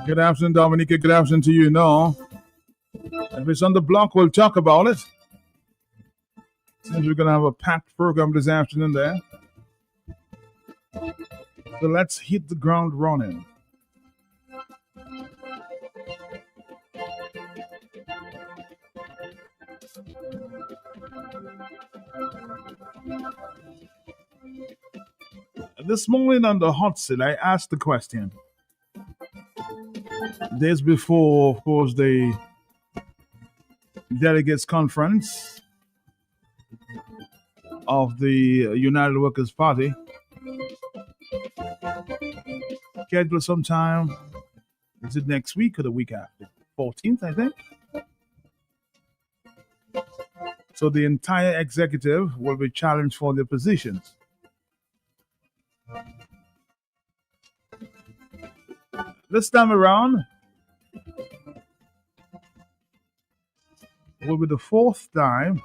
Good afternoon, Dominica. Good afternoon to you. No, if it's on the block, we'll talk about it. Since we're going to have a packed program this afternoon there. So let's hit the ground running. This morning on the hot seat, I asked the question. Days before, of course, the delegates conference of the United Workers Party, scheduled sometime, is it next week or the week after? 14th, I think. So the entire executive will be challenged for their positions. This time around will be the fourth time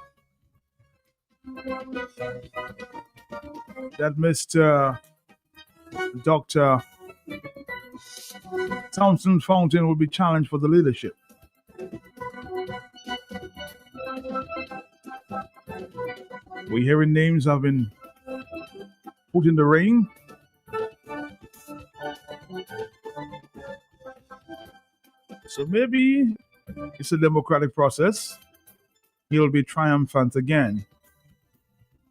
that Mr. Dr. Thompson Fountain will be challenged for the leadership. We're hearing names have been put in the ring. So maybe it's a democratic process. He'll be triumphant again.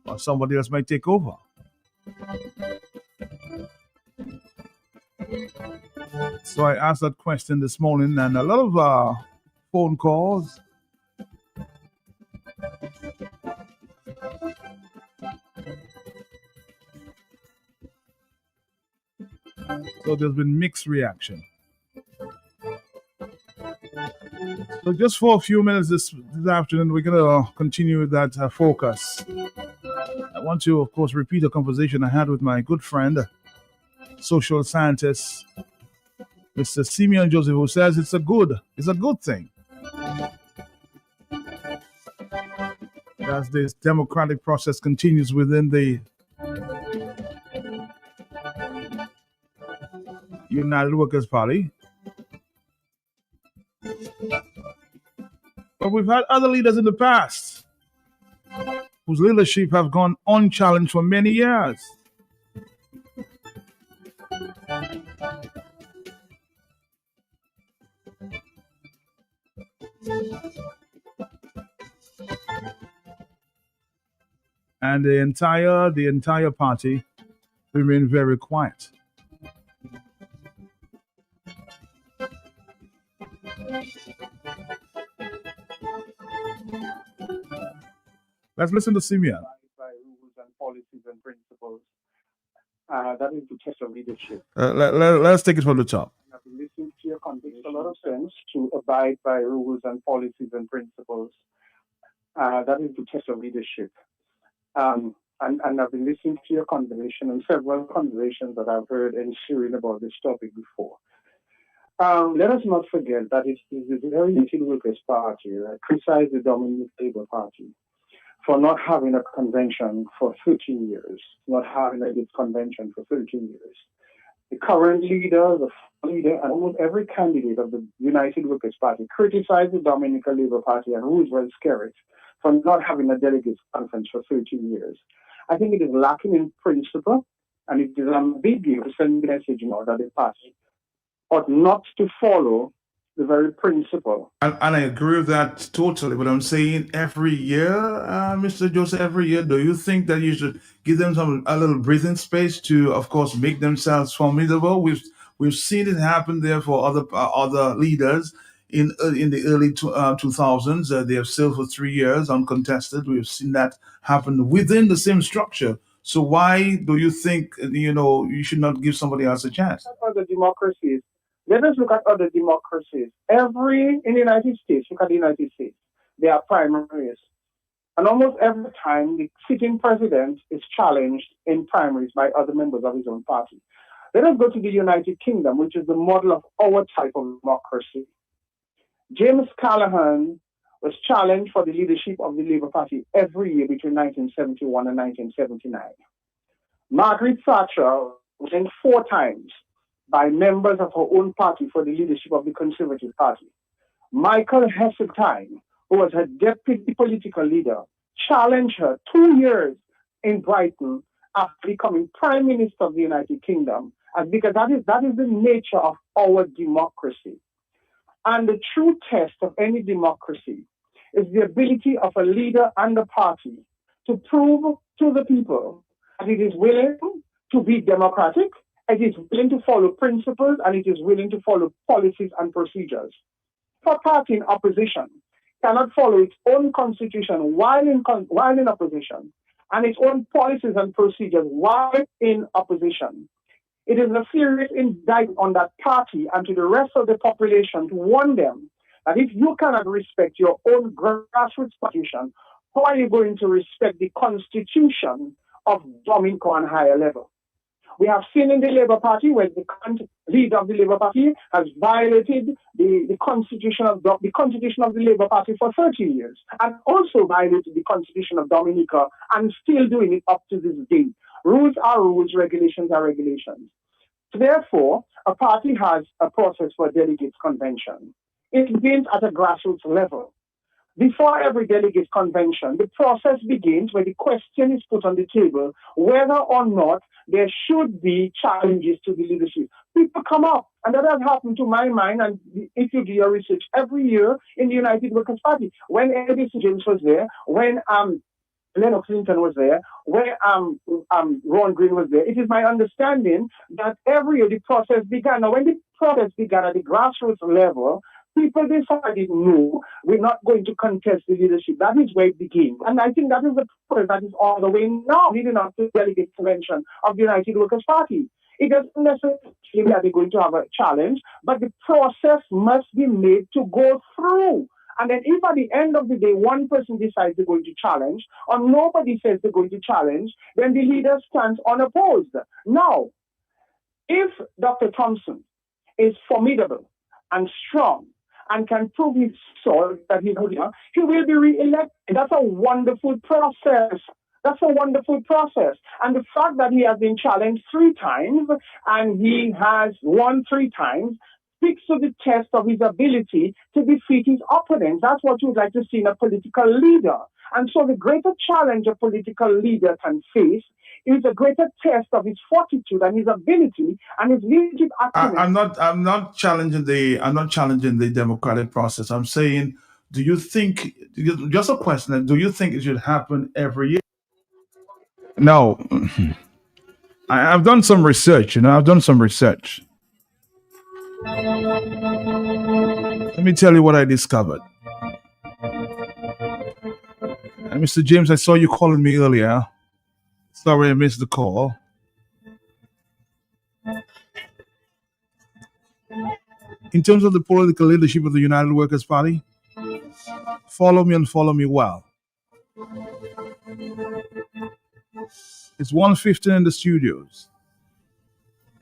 Or somebody else might take over. So I asked that question this morning, and a lot of phone calls. So there's been mixed reaction. So just for a few minutes this afternoon, we're going to continue with that focus. I want to, of course, repeat a conversation I had with my good friend, social scientist, Mr. Simeon Joseph, who says it's a good thing. As this democratic process continues within the United Workers Party. But we've had other leaders in the past whose leadership have gone unchallenged for many years. And the entire party remained very quiet. Let's listen to Simeon. By rules and policies and principles. That is the test of leadership. Let's take it from the top. I've been listening to your content. Makes a lot of sense to abide by rules and policies and principles. That is the test of leadership. And I've been listening to your conversation and several conversations that I've heard ensuing about this topic before. Let us not forget that it is the very United Workers Party that criticized the dominant Labour Party for not having a convention for 13 years, not having a convention for 13 years. The current leader, the leader, and almost every candidate of the United Workers Party criticized the Dominican Labour Party and Roosevelt Skerrit for not having a delegates conference for 13 years. I think it is lacking in principle, and it is ambiguous to send a message that the party ought not to follow the very principle. And I agree with that totally. But I'm saying every year, Mr. Joseph, every year, do you think that you should give them a little breathing space to, of course, make themselves formidable? We've seen it happen there for other leaders in the early 2000s. They have served for 3 years uncontested. We've seen that happen within the same structure. So why do you think you should not give somebody else a chance? Other democracies. Let us look at other democracies. In the United States, look at the United States, there are primaries. And almost every time the sitting president is challenged in primaries by other members of his own party. Let us go to the United Kingdom, which is the model of our type of democracy. James Callaghan was challenged for the leadership of the Labour Party every year between 1971 and 1979. Margaret Thatcher was named 4 times by members of her own party for the leadership of the Conservative Party. Michael Heseltine, who was her deputy political leader, challenged her 2 years in Brighton after becoming Prime Minister of the United Kingdom, because that is the nature of our democracy. And the true test of any democracy is the ability of a leader and a party to prove to the people that it is willing to be democratic, it is willing to follow principles, and it is willing to follow policies and procedures. If a party in opposition cannot follow its own constitution while in opposition, and its own policies and procedures while in opposition, it is a serious indictment on that party and to the rest of the population to warn them that if you cannot respect your own grassroots constitution, how are you going to respect the constitution of Dominico on higher level? We have seen in the Labour Party where the leader of the Labour Party has violated the constitution of the Labour Party for 30 years, and also violated the constitution of Dominica, and still doing it up to this day. Rules are rules, regulations are regulations. Therefore, a party has a process for delegates convention. It begins at a grassroots level. Before every delegates convention, the process begins where the question is put on the table whether or not there should be challenges to the leadership. People come up, and that has happened to my mind, and if you do your research every year in the United Workers' Party, when Eddie James was there, when Lennox Linton was there, where Ron Green was there. It is my understanding that every year the process began. Now, when the process began at the grassroots level, people decided, no, we're not going to contest the leadership. That is where it began. And I think that is the process that is all the way now leading up to the delegate convention of the United Workers' Party. It doesn't necessarily mean that they're going to have a challenge, but the process must be made to go through. And then if at the end of the day, one person decides they're going to challenge, or nobody says they're going to challenge, then the leader stands unopposed. Now, if Dr. Thompson is formidable and strong and can prove his soul that he will be re-elected. That's a wonderful process. That's a wonderful process. And the fact that he has been challenged 3 times and he has won 3 times speaks to the test of his ability to defeat his opponents. That's what you would like to see in a political leader. And so the greater challenge a political leader can face is a greater test of his fortitude and his ability and his leadership acumen. I'm not challenging the democratic process. I'm saying, do you think, just a question, do you think it should happen every year? No. I've done some research, I've done some research. Let me tell you what I discovered. And Mr. James, I saw you calling me earlier. Sorry I missed the call. In terms of the political leadership of the United Workers' Party, follow me and follow me well. It's 1:15 in the studios.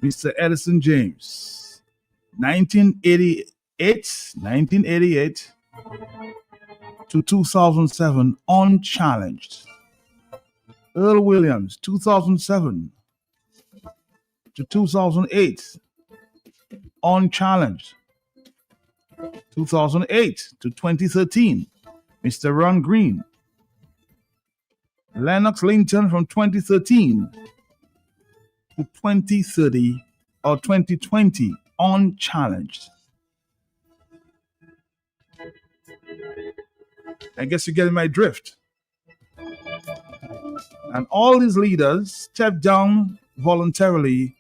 Mr. Edison James, 1988 to 2007, unchallenged. Earl Williams, 2007 to 2008, unchallenged. 2008 to 2013, Mr. Ron Green. Lennox Linton from 2013 to 2030 or 2020, unchallenged. I guess you're getting my drift. And all these leaders stepped down voluntarily.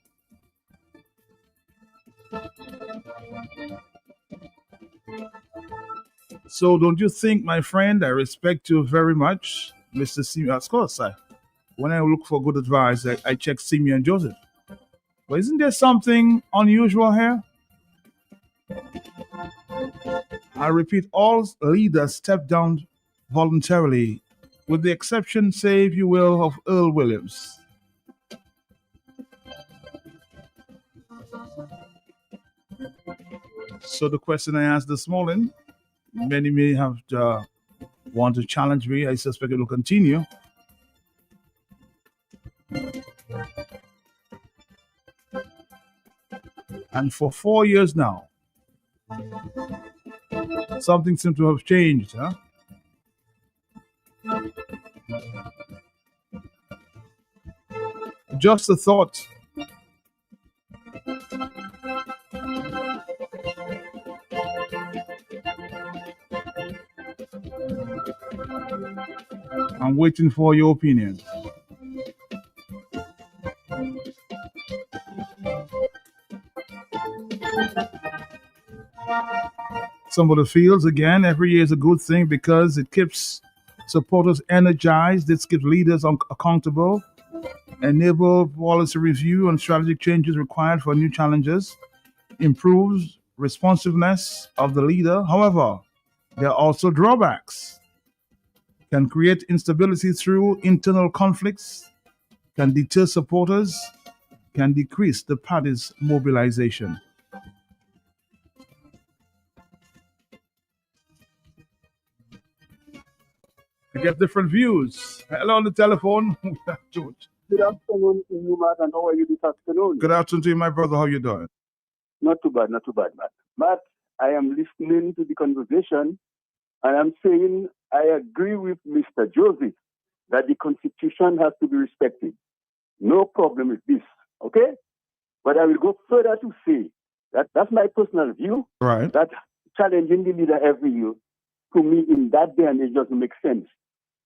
So don't you think, my friend, I respect you very much, Mr. Simeon. Of course, when I look for good advice, I check Simeon Joseph. But isn't there something unusual here? I repeat, all leaders stepped down voluntarily, with the exception, say if you will, of Earl Williams. So the question I asked this morning, Many may have want to challenge me. I suspect it will continue. And for 4 years now, something seems to have changed. Huh? Just a thought. I'm waiting for your opinion. Somebody feels again every year is a good thing because it keeps supporters energized, it keeps leaders accountable, enable policy review and strategic changes required for new challenges, improves responsiveness of the leader. However, there are also drawbacks. Can create instability through internal conflicts, can deter supporters, can decrease the party's mobilization. I get different views. Hello on the telephone. George. Good afternoon to you, Matt, and how are you this afternoon? Good afternoon to you, my brother. How you doing? Not too bad, Matt. Matt, I am listening to the conversation, and I'm saying I agree with Mr. Joseph that the Constitution has to be respected. No problem with this, okay? But I will go further to say that that's my personal view, Right. that challenging the leader every year, to me, in that day and age, doesn't make sense.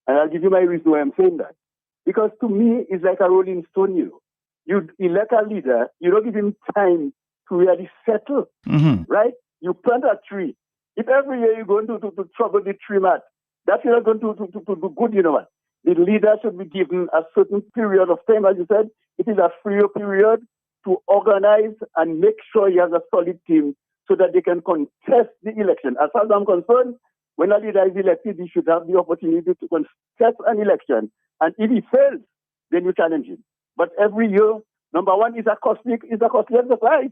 And I'll give you my reason why I'm saying that. Because to me, it's like a rolling stone, You elect a leader, you don't give him time to really settle, right? You plant a tree. If every year you're going to trouble the tree, Matt, that's not going to do good, what? The leader should be given a certain period of time, as you said. It is a 3-year period to organize and make sure he has a solid team so that they can contest the election. As far as I'm concerned, when a leader is elected, he should have the opportunity to contest an election. And if he fails, then you challenge him. But every year, number one, is a costly exercise.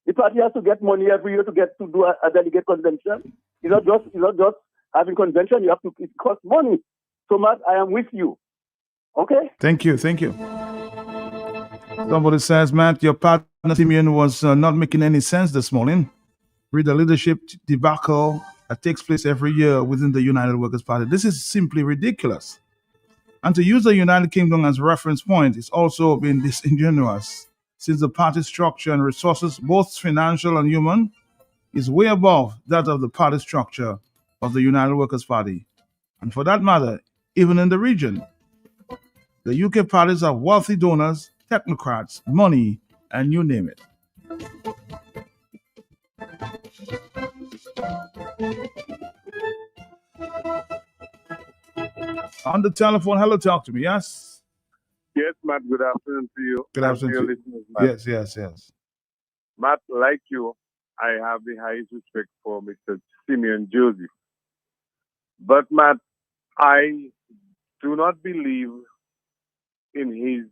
The party has to get money every year to do a delegate convention. It's not just having convention. You have to. It costs money. So, Matt, I am with you. Okay. Thank you. Somebody says, Matt, your partner Simeon was not making any sense this morning. Read the leadership debacle that takes place every year within the United Workers' Party. This is simply ridiculous. And to use the United Kingdom as reference point is also been disingenuous, since the party structure and resources, both financial and human, is way above that of the party structure of the United Workers' Party. And for that matter, even in the region, the UK parties have wealthy donors, technocrats, money, and you name it. On the telephone, hello, talk to me, yes? Yes, Matt, good afternoon to you. Good afternoon to you. Yes. Matt, like you, I have the highest respect for Mr. Simeon Joseph. But, Matt, I do not believe in his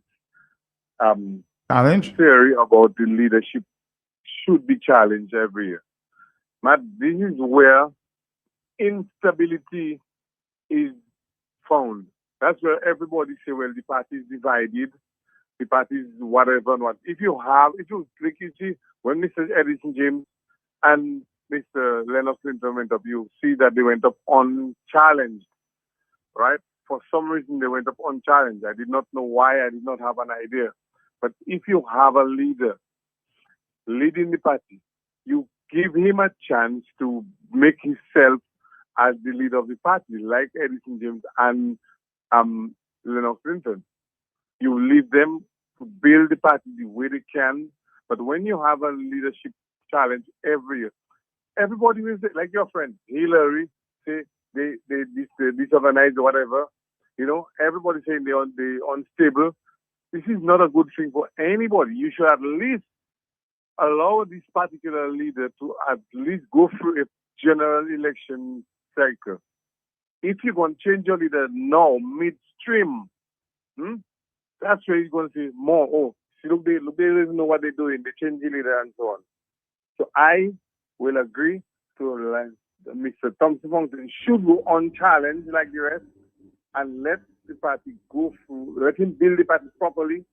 challenge theory about the leadership should be challenged every year. Matt, this is where instability is found. That's where everybody say, well, the party is divided, the party is whatever and what. If you see, when Mr. Edison James and Mr. Leonard Clinton went up, you see that they went up unchallenged, right? For some reason, they went up unchallenged. I did not know why. I did not have an idea. But if you have a leader leading the party, you give him a chance to make himself as the leader of the party, like Edison James and Leonard Clinton. You leave them to build the party the way they can. But when you have a leadership challenge every year, everybody will say, like your friend Hillary, say they disorganized or whatever. Everybody saying they're unstable. This is not a good thing for anybody. You should at least allow this particular leader to at least go through a general election cycle. If you're going to change your leader now, midstream, that's where you're going to see more. Oh, see, look, they don't even know what they're doing. They change the leader and so on. So I will agree to Mr. Thompson Fountain should go unchallenged like the rest and let the party go through, let him build the party properly.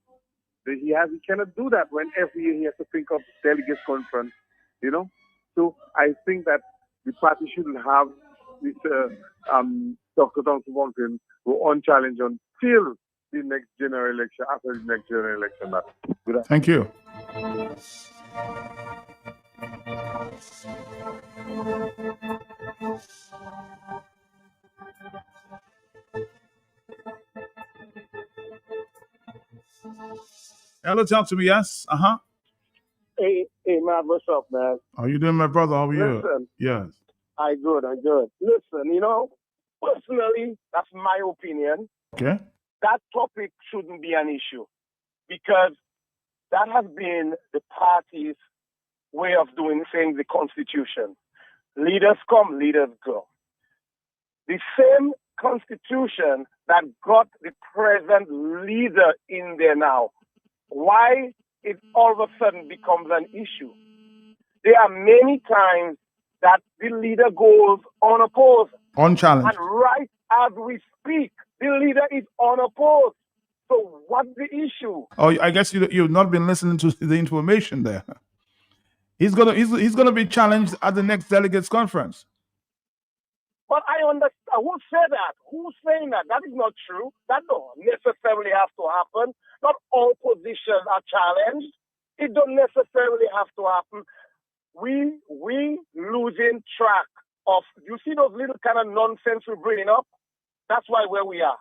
He cannot do that when every year he has to think of delegates conference, you know. So I think that the party shouldn't have Mr. Dr. Thompson Fountain go unchallenged until the next general election, after the next general election. Thank you. Hello, talk to me. Yes. Hey, man, what's up, man? How you doing, my brother? How are you? Listen, Yes. I'm good. Listen, personally, that's my opinion. Okay. That topic shouldn't be an issue because that has been the party's way of doing things, the Constitution. Leaders come, leaders go. The same Constitution that got the present leader in there now, why it all of a sudden becomes an issue? There are many times that the leader goes unopposed. Unchallenged. And right as we speak, the leader is unopposed. So what's the issue? Oh, I guess you've not been listening to the information there. He's gonna be challenged at the next delegates conference. But I understand. Who said that? Who's saying that? That is not true. That don't necessarily have to happen. Not all positions are challenged. It don't necessarily have to happen. We losing track of, you see those little kind of nonsense we're bringing up? That's why where we are.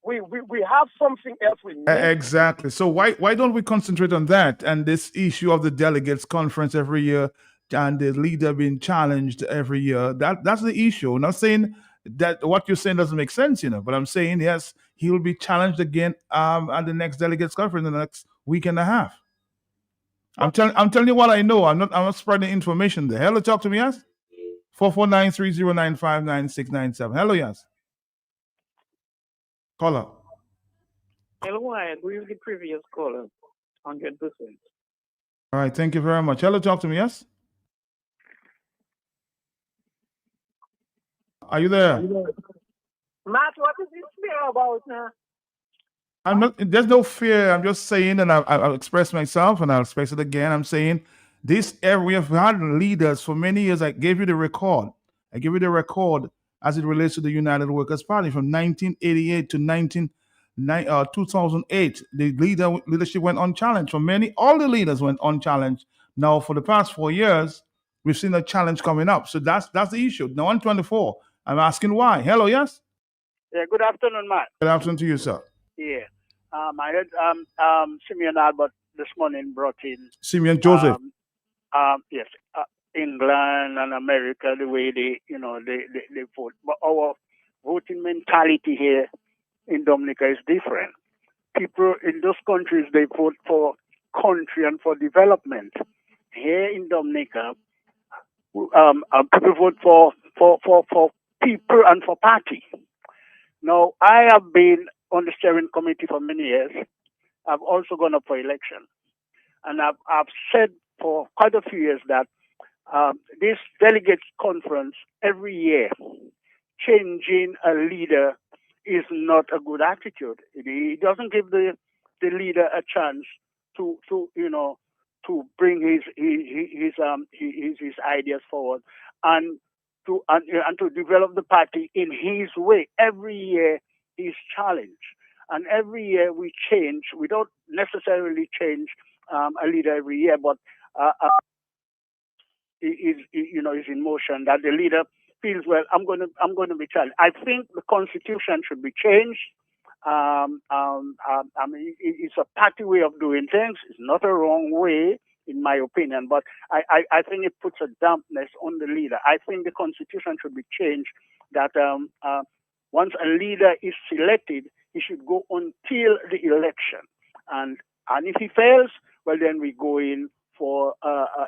We have something else we need. Exactly. So why don't we concentrate on that and this issue of the delegates conference every year and the leader being challenged every year? That's the issue. I'm not saying that what you're saying doesn't make sense, but I'm saying yes, he will be challenged again at the next delegates conference in the next week and a half. I'm telling you what I know. I'm not spreading information there. Hello, talk to me, yes? 449-309-59697. Hello, yes. Caller. Hello, I agree with the previous caller, 100%. All right, thank you very much. Hello, talk to me, yes? Are you there? Matt, what is this fear about now? There's no fear. I'm just saying, and I'll express myself, and I'll express it again. I'm saying we have had leaders for many years. I gave you the record. As it relates to the United Workers' Party from 1988 to 2008. The leadership went unchallenged. All the leaders went unchallenged. Now, for the past 4 years, we've seen a challenge coming up. So that's the issue. Now, 124. I'm asking why. Hello, yes? Yeah, good afternoon, Matt. Good afternoon to you, sir. Yeah. I heard Simeon Albert this morning brought in Simeon Joseph. Yes, England and America, the way they vote. But our voting mentality here in Dominica is different. People in those countries, they vote for country and for development. Here in Dominica, people vote for people and for party. Now, I have been on the steering committee for many years. I've also gone up for election. And I've said for quite a few years that this delegates conference every year, changing a leader is not a good attitude. It doesn't give the leader a chance to bring his ideas forward and to develop the party in his way. Every year he's challenged, and every year we change. We don't necessarily change a leader every year, but is in motion that the leader feels, well, I'm going to be challenged. I think the constitution should be changed. I mean, it's a party way of doing things. It's not a wrong way, in my opinion, but I think it puts a dampness on the leader. I think the constitution should be changed that once a leader is selected, he should go until the election. And if he fails, well, then we go in for a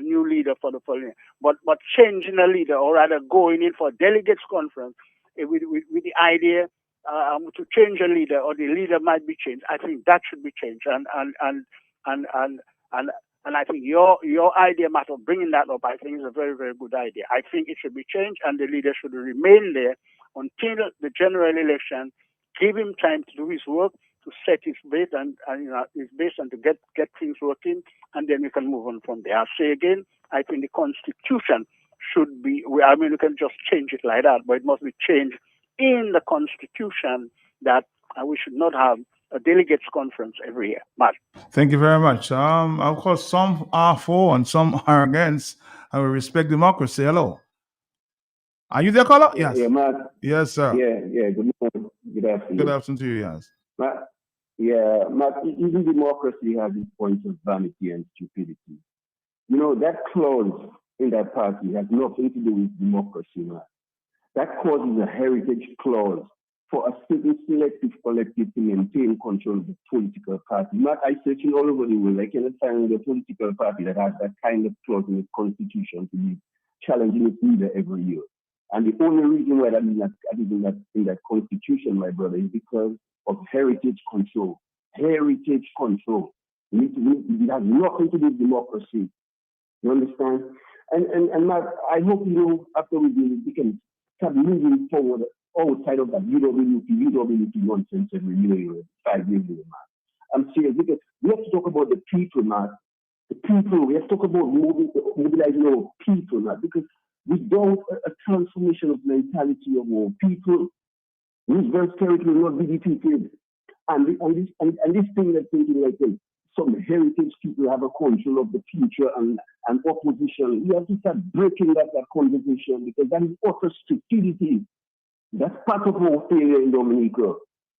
new leader for the following year. But changing a leader, or rather going in for a delegates conference with the idea to change a leader, or the leader might be changed. I think that should be changed. And And I think your idea, Matt, of bringing that up, I think is a very, very good idea. I think it should be changed, and the leader should remain there until the general election. Give him time to do his work, to set his base and his base, and to get things working, and then we can move on from there. I say again, I think the Constitution should be. We can just change it like that, but it must be changed in the Constitution that we should not have a delegates conference every year. Matt. Thank you very much. Of course, some are for and some are against. I will respect democracy. Hello. Are you there, caller? Yes. Yeah, Matt. Yes, sir. Yeah. Good morning. Good afternoon. Good afternoon to you, yes. Matt, even democracy has its points of vanity and stupidity. You know, that clause in that party has nothing to do with democracy, Matt. That clause is a heritage clause for a certain selective collective to maintain control of the political party. Matt, I searching all over the world. I cannot find a political party that has that kind of clause in its constitution to be challenging its leader every year. And the only reason why that is in that constitution, my brother, is because of heritage control. Heritage control. It has nothing to do with democracy. You understand? And Matt, I hope after we can start moving forward outside of that UWP nonsense every year, 5 years ago, Matt. I'm serious because we have to talk about the people, Matt. The people. We have to talk about mobilizing our people, Matt, because without a transformation of mentality of our people, Roosevelt's territory will not be defeated. And this thing that's thinking like this, some heritage people have a control of the future and opposition. We have to start breaking that conversation because that is utter stupidity. That's part of our failure in Dominica.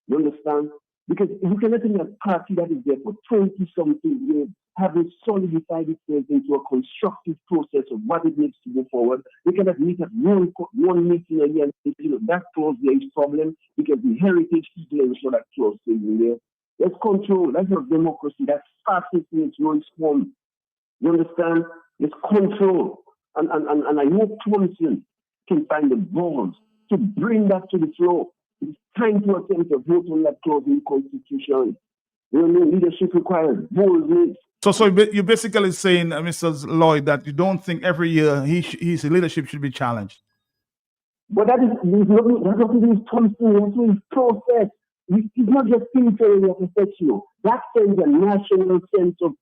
You understand? Because you cannot think a party that is there for 20-something years, having solidified itself into a constructive process of what it needs to go forward. We cannot meet at one meeting a year and say, that clause there is problem because the heritage people ensure that clause is in there. That's control. That's not democracy. That's fascism in its lowest form. You understand? It's control. And I hope Thompson can find the balls to bring that to the floor. It's time to attempt to vote on that clause in the Constitution. You know, leadership requires boldness. So you're basically saying, Mr. Lloyd, that you don't think every year his leadership should be challenged. But that's what it is, Thompson. That's his process. It's not just military that affects you. That sends a national sense of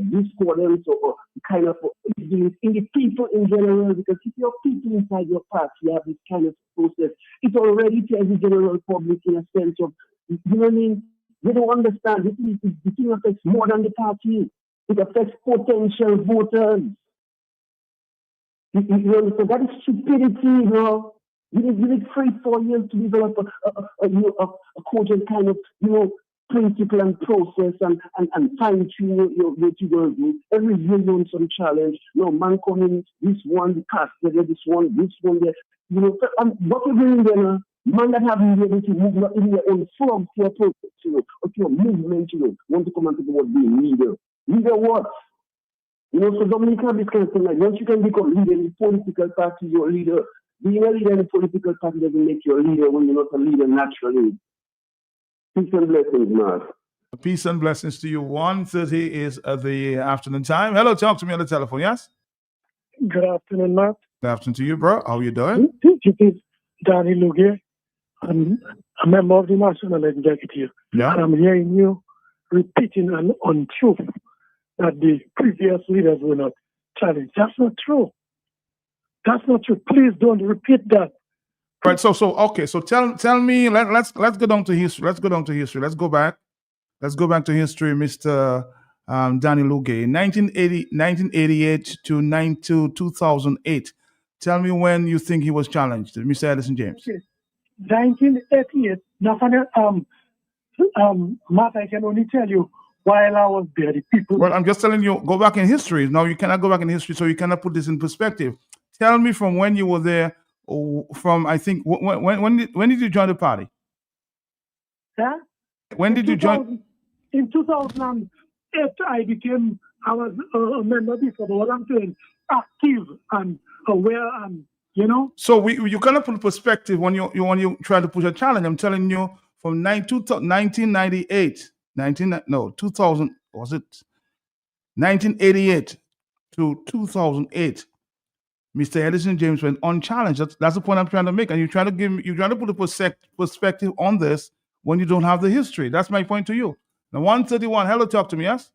discordance or kind of in the people in general. Because if your people inside your party have this kind of process, it already tells the general public in a sense of, you know what I mean? They don't understand. The thing affects more than the party. It affects potential voters. So that is stupidity, you know. You need 3-4 years to develop a cogent kind of, principle and process and fine-tune what you're going to do. Every year you want some challenge. Man coming, this one, cast there, this one there. Whatever in there, man that haven't been able to move in their own frog to a process, or to a movement, want to come and talk about being leader. Leader what? So Dominica, this kind of thing, like once you can become leader in the political party, you're a leader. Being a leader in a political party doesn't make you a leader when you're not a leader naturally. Peace and blessings, man. Peace and blessings to you. 1:30 is the afternoon time. Hello, talk to me on the telephone, yes? Good afternoon, Matt. Good afternoon to you, bro. How are you doing? This is Danny Luge. I'm a member of the National Executive. Yeah. And I'm hearing you repeating an untruth that the previous leaders were not challenged. That's not true. That's not true. Please don't repeat that. Right. So okay. So tell me. Let's go down to history. Let's go back. Let's go back to history, Mr. Danny Luge. 1988 to 2008. Tell me when you think he was challenged, Mr. Edison James. Okay. 1988. Matt, I can only tell you while I was there, the people. Well, I'm just telling you, go back in history. Now you cannot go back in history, so you cannot put this in perspective. Tell me from when you were there. From I think when did you join the party? Yeah. When did you join? In 2008, I was a member before, but what I'm saying, active and aware and So you cannot put perspective when you try to push a challenge. I'm telling you from 1998, 2000 was it? 1988 to 2008, Mr. Edison James went unchallenged. That's the point I'm trying to make. And you're trying to put a perspective on this when you don't have the history. That's my point to you. Now, 131. Hello, talk to me. Yes.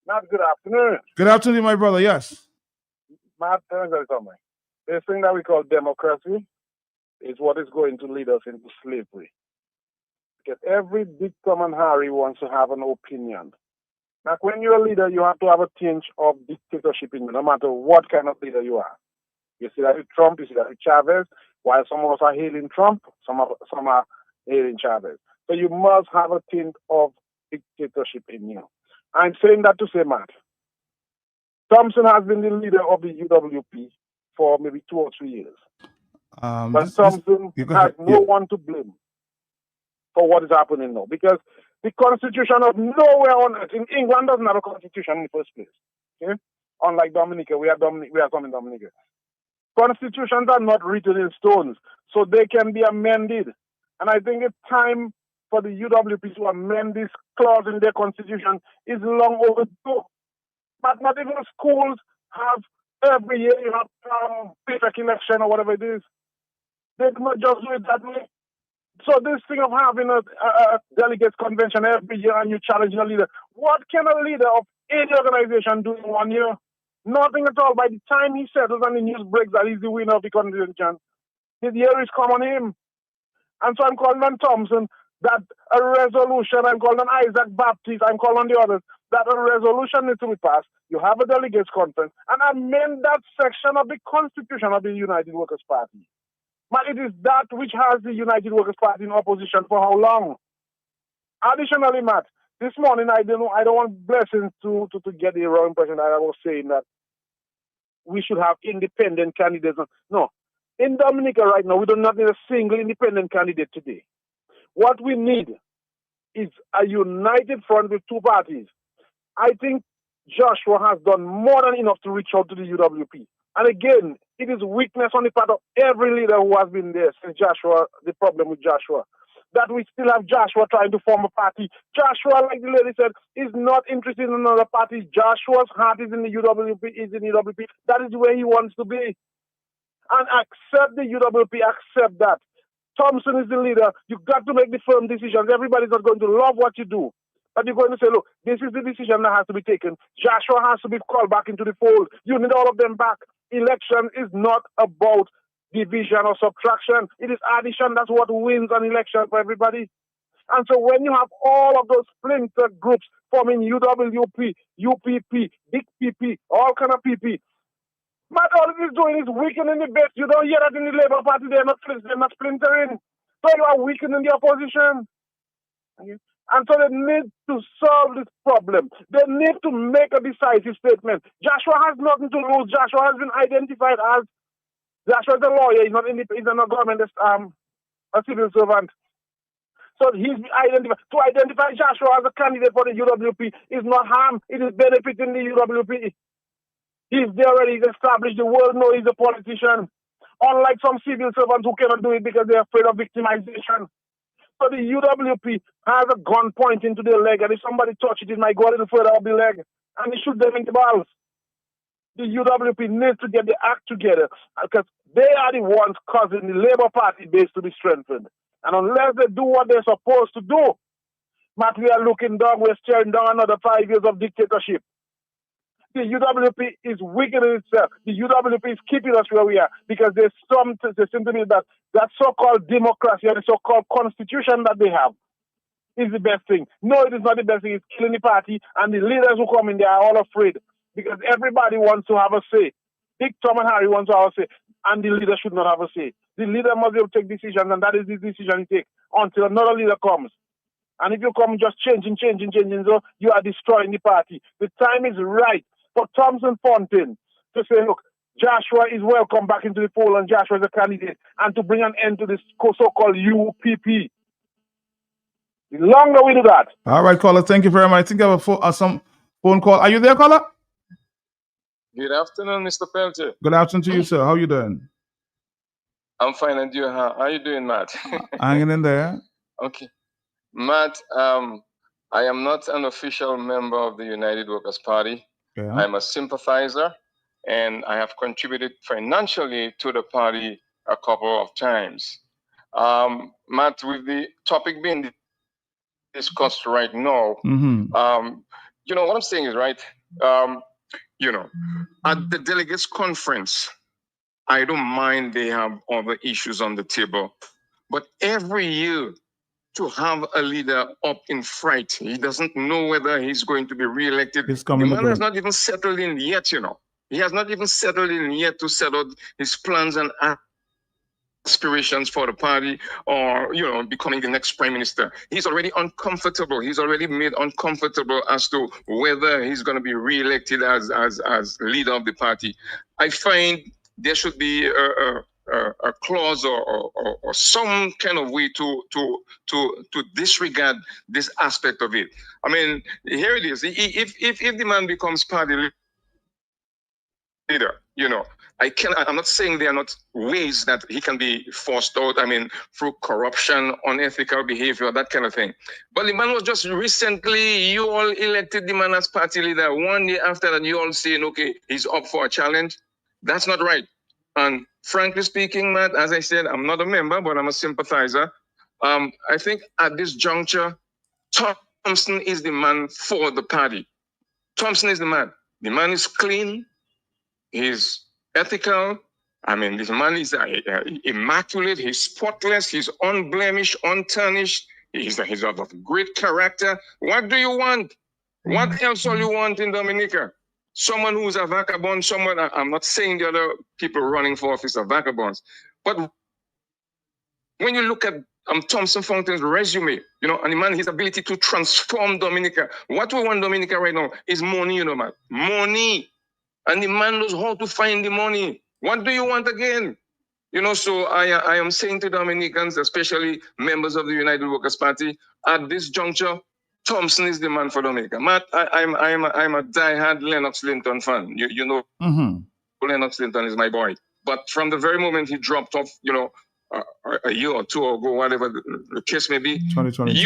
Matt, good afternoon. Good afternoon, my brother. Yes. Matt, tell me something. This thing that we call democracy is what is going to lead us into slavery. Because every big Tom and Harry wants to have an opinion. Like when you're a leader, you have to have a tinge of dictatorship in you, no matter what kind of leader you are. You see that with Trump, you see that with Chavez. While some of us are hailing Trump, some are hailing Chavez. So you must have a tinge of dictatorship in you. I'm saying that to say, Matt, Thompson has been the leader of the UWP for maybe 2 or 3 years. But Thompson has no one to blame for what is happening now. Because the constitution of nowhere on earth, in England doesn't have a constitution in the first place. Okay? Unlike Dominica, we have some in Dominica. Constitutions are not written in stones, so they can be amended. And I think it's time for the UWP to amend this clause in their constitution. Is long overdue. But not even schools have every year you have prefect election or whatever it is. They cannot just do it that way. So this thing of having a delegates convention every year and you challenge a leader, what can a leader of any organization do in 1 year? Nothing at all. By the time he settles and the news breaks that he's the winner of the convention, his year is come on him. And so I'm calling on Thompson that a resolution, I'm calling on Isaac Baptist, I'm calling on the others, that a resolution needs to be passed. You have a delegates conference and amend that section of the Constitution of the United Workers' Party. But it is that which has the United Workers' Party in opposition for how long? Additionally, Matt, this morning I don't want Blessings to get the wrong impression that I was saying that we should have independent candidates. No. In Dominica right now, we do not need a single independent candidate today. What we need is a united front with two parties. I think Joshua has done more than enough to reach out to the UWP. And again, it is weakness on the part of every leader who has been there since Joshua, the problem with Joshua. That we still have Joshua trying to form a party. Joshua, like the lady said, is not interested in another party. Joshua's heart is in the UWP, That is where he wants to be. And accept the UWP, accept that. Thompson is the leader. You've got to make the firm decisions. Everybody's not going to love what you do. But you're going to say, look, this is the decision that has to be taken. Joshua has to be called back into the fold. You need all of them back. Election is not about division or subtraction. It is addition. That's what wins an election for everybody. And so when you have all of those splinter groups forming UWP, UPP, Big PP, all kind of PP, but all it is doing is weakening the base. You don't hear that in the Labour Party. They're not splintering. So you are weakening the opposition. Okay. And so they need to solve this problem. They need to make a decisive statement. Joshua has nothing to lose. Joshua has been identified as, Joshua is a lawyer. He's not a government, a civil servant. So he's identified. To identify Joshua as a candidate for the UWP is not harm. It is benefiting the UWP. He's there already. He's established. The world knows he's a politician. Unlike some civil servants who cannot do it because they're afraid of victimization. So the UWP has a gun pointing to their leg, and if somebody touches it, might go a little further up the leg, and they shoot them in the balls. The UWP needs to get the act together, because they are the ones causing the Labour Party base to be strengthened. And unless they do what they're supposed to do, Matt, we are looking down, we're staring down another 5 years of dictatorship. The UWP is weakening itself. The UWP is keeping us where we are because they seem to be that so-called democracy and the so-called constitution that they have is the best thing. No, it is not the best thing. It's killing the party, and the leaders who come in there are all afraid because everybody wants to have a say. Big Tom and Harry want to have a say, and the leader should not have a say. The leader must be able to take decisions, and that is the decision he takes until another leader comes. And if you come just changing, so you are destroying the party. The time is right for Thompson Fontaine to say, look, Joshua is welcome back into the fold and Joshua is a candidate, and to bring an end to this so-called UPP. The longer we do that. All right, caller, thank you very much. I think I have some phone call. Are you there, caller? Good afternoon, Mr. Peltier. Good afternoon to you, sir. How are you doing? I'm fine, and you? How are you doing, Matt? Hanging in there. Okay. Matt, I am not an official member of the United Workers' Party. Yeah. I'm a sympathizer, and I have contributed financially to the party a couple of times. Matt, with the topic being discussed right now, you know, what I'm saying is right. You know, at the delegates conference, I don't mind they have other issues on the table, but every year to have a leader up in fright, he doesn't know whether he's going to be re-elected. The man has not even settled in yet, you know. He has not even settled in yet to set out his plans and aspirations for the party, or you know, becoming the next prime minister. He's already uncomfortable. He's already made uncomfortable as to whether he's going to be re-elected as leader of the party. I find there should be a clause or some kind of way to disregard this aspect of it. I mean, here it is. If the man becomes party leader, you know, I'm not saying there are not ways that he can be forced out. I mean, through corruption, unethical behavior, that kind of thing. But the man was just recently, you all elected the man as party leader. 1 year after that, you all saying, okay, he's up for a challenge. That's not right. And frankly speaking, Matt, as I said, I'm not a member, but I'm a sympathizer. I think at this juncture, Thompson is the man for the party. Thompson is the man. The man is clean. He's ethical. I mean, this man is immaculate. He's spotless. He's unblemished, untarnished. He's of great character. What do you want? What else do you want in Dominica? Someone who's a vagabond, someone, I'm not saying the other people running for office are vagabonds, but when you look at Thompson Fountain's resume, you know, and the man, his ability to transform Dominica, what we want Dominica right now is money, you know, man. Money. And the man knows how to find the money. What do you want again? You know, so I am saying to Dominicans, especially members of the United Workers' Party, at this juncture, Thompson is the man for Dominica. Matt, I'm a diehard Lennox Linton fan. You know, Lennox Linton is my boy. But from the very moment he dropped off, you know, a year or two ago, whatever the case may be, 2022.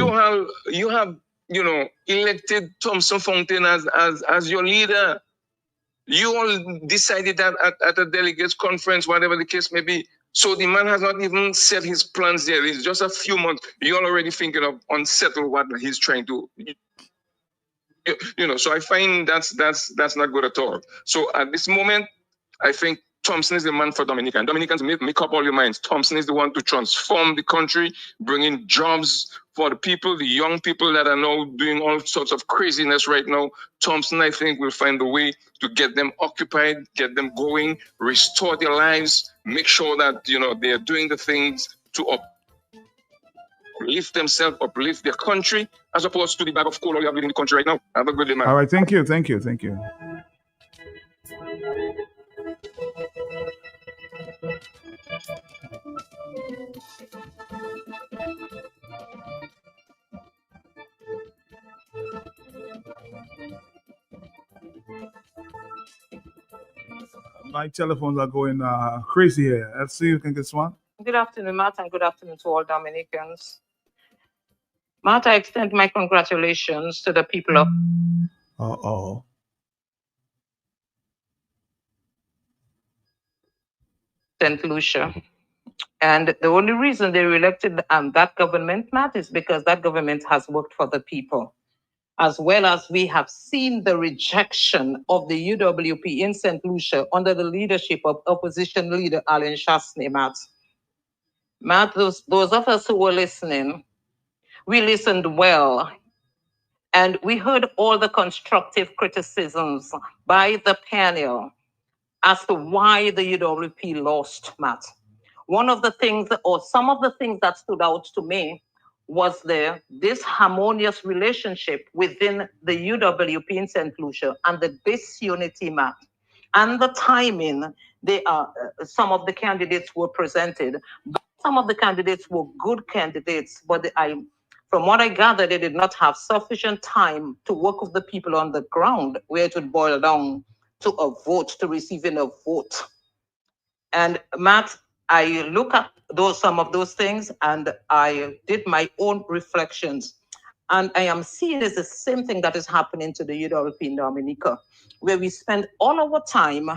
you have you know, elected Thompson Fountain as your leader. You all decided that at a delegates conference, whatever the case may be. So the man has not even set his plans there. It's just a few months. You're already thinking of unsettle what he's trying to, you know. So I find that's not good at all. So at this moment, I think Thompson is the man for Dominica. And Dominicans, make up all your minds. Thompson is the one to transform the country, bring in jobs for the people, the young people that are now doing all sorts of craziness right now. Thompson, I think, will find a way to get them occupied, get them going, restore their lives, make sure that, you know, they're doing the things to uplift themselves, uplift their country, as opposed to the bag of coal you have in the country right now. Have a good day, man. All right, thank you. My telephones are going crazy here. Let's see if we can get one. Good afternoon, Matt, and good afternoon to all Dominicans. Matt, I extend my congratulations to the people of St. Lucia. And the only reason they elected that government, Matt, is because that government has worked for the people, as well as we have seen the rejection of the UWP in St. Lucia under the leadership of opposition leader Alan Shastney, Matt. Matt, those of us who were listening, we listened well, and we heard all the constructive criticisms by the panel as to why the UWP lost, Matt. One of the things, or some of the things that stood out to me, was this harmonious relationship within the UWP in St. Lucia and the disunity, Matt, and the timing. Some of the candidates were presented. Some of the candidates were good candidates, but from what I gather, they did not have sufficient time to work with the people on the ground, where it would boil down to a vote, to receiving a vote. And Matt, I look at some of those things, and I did my own reflections. And I am seeing it's the same thing that is happening to the UWP in Dominica, where we spend all our time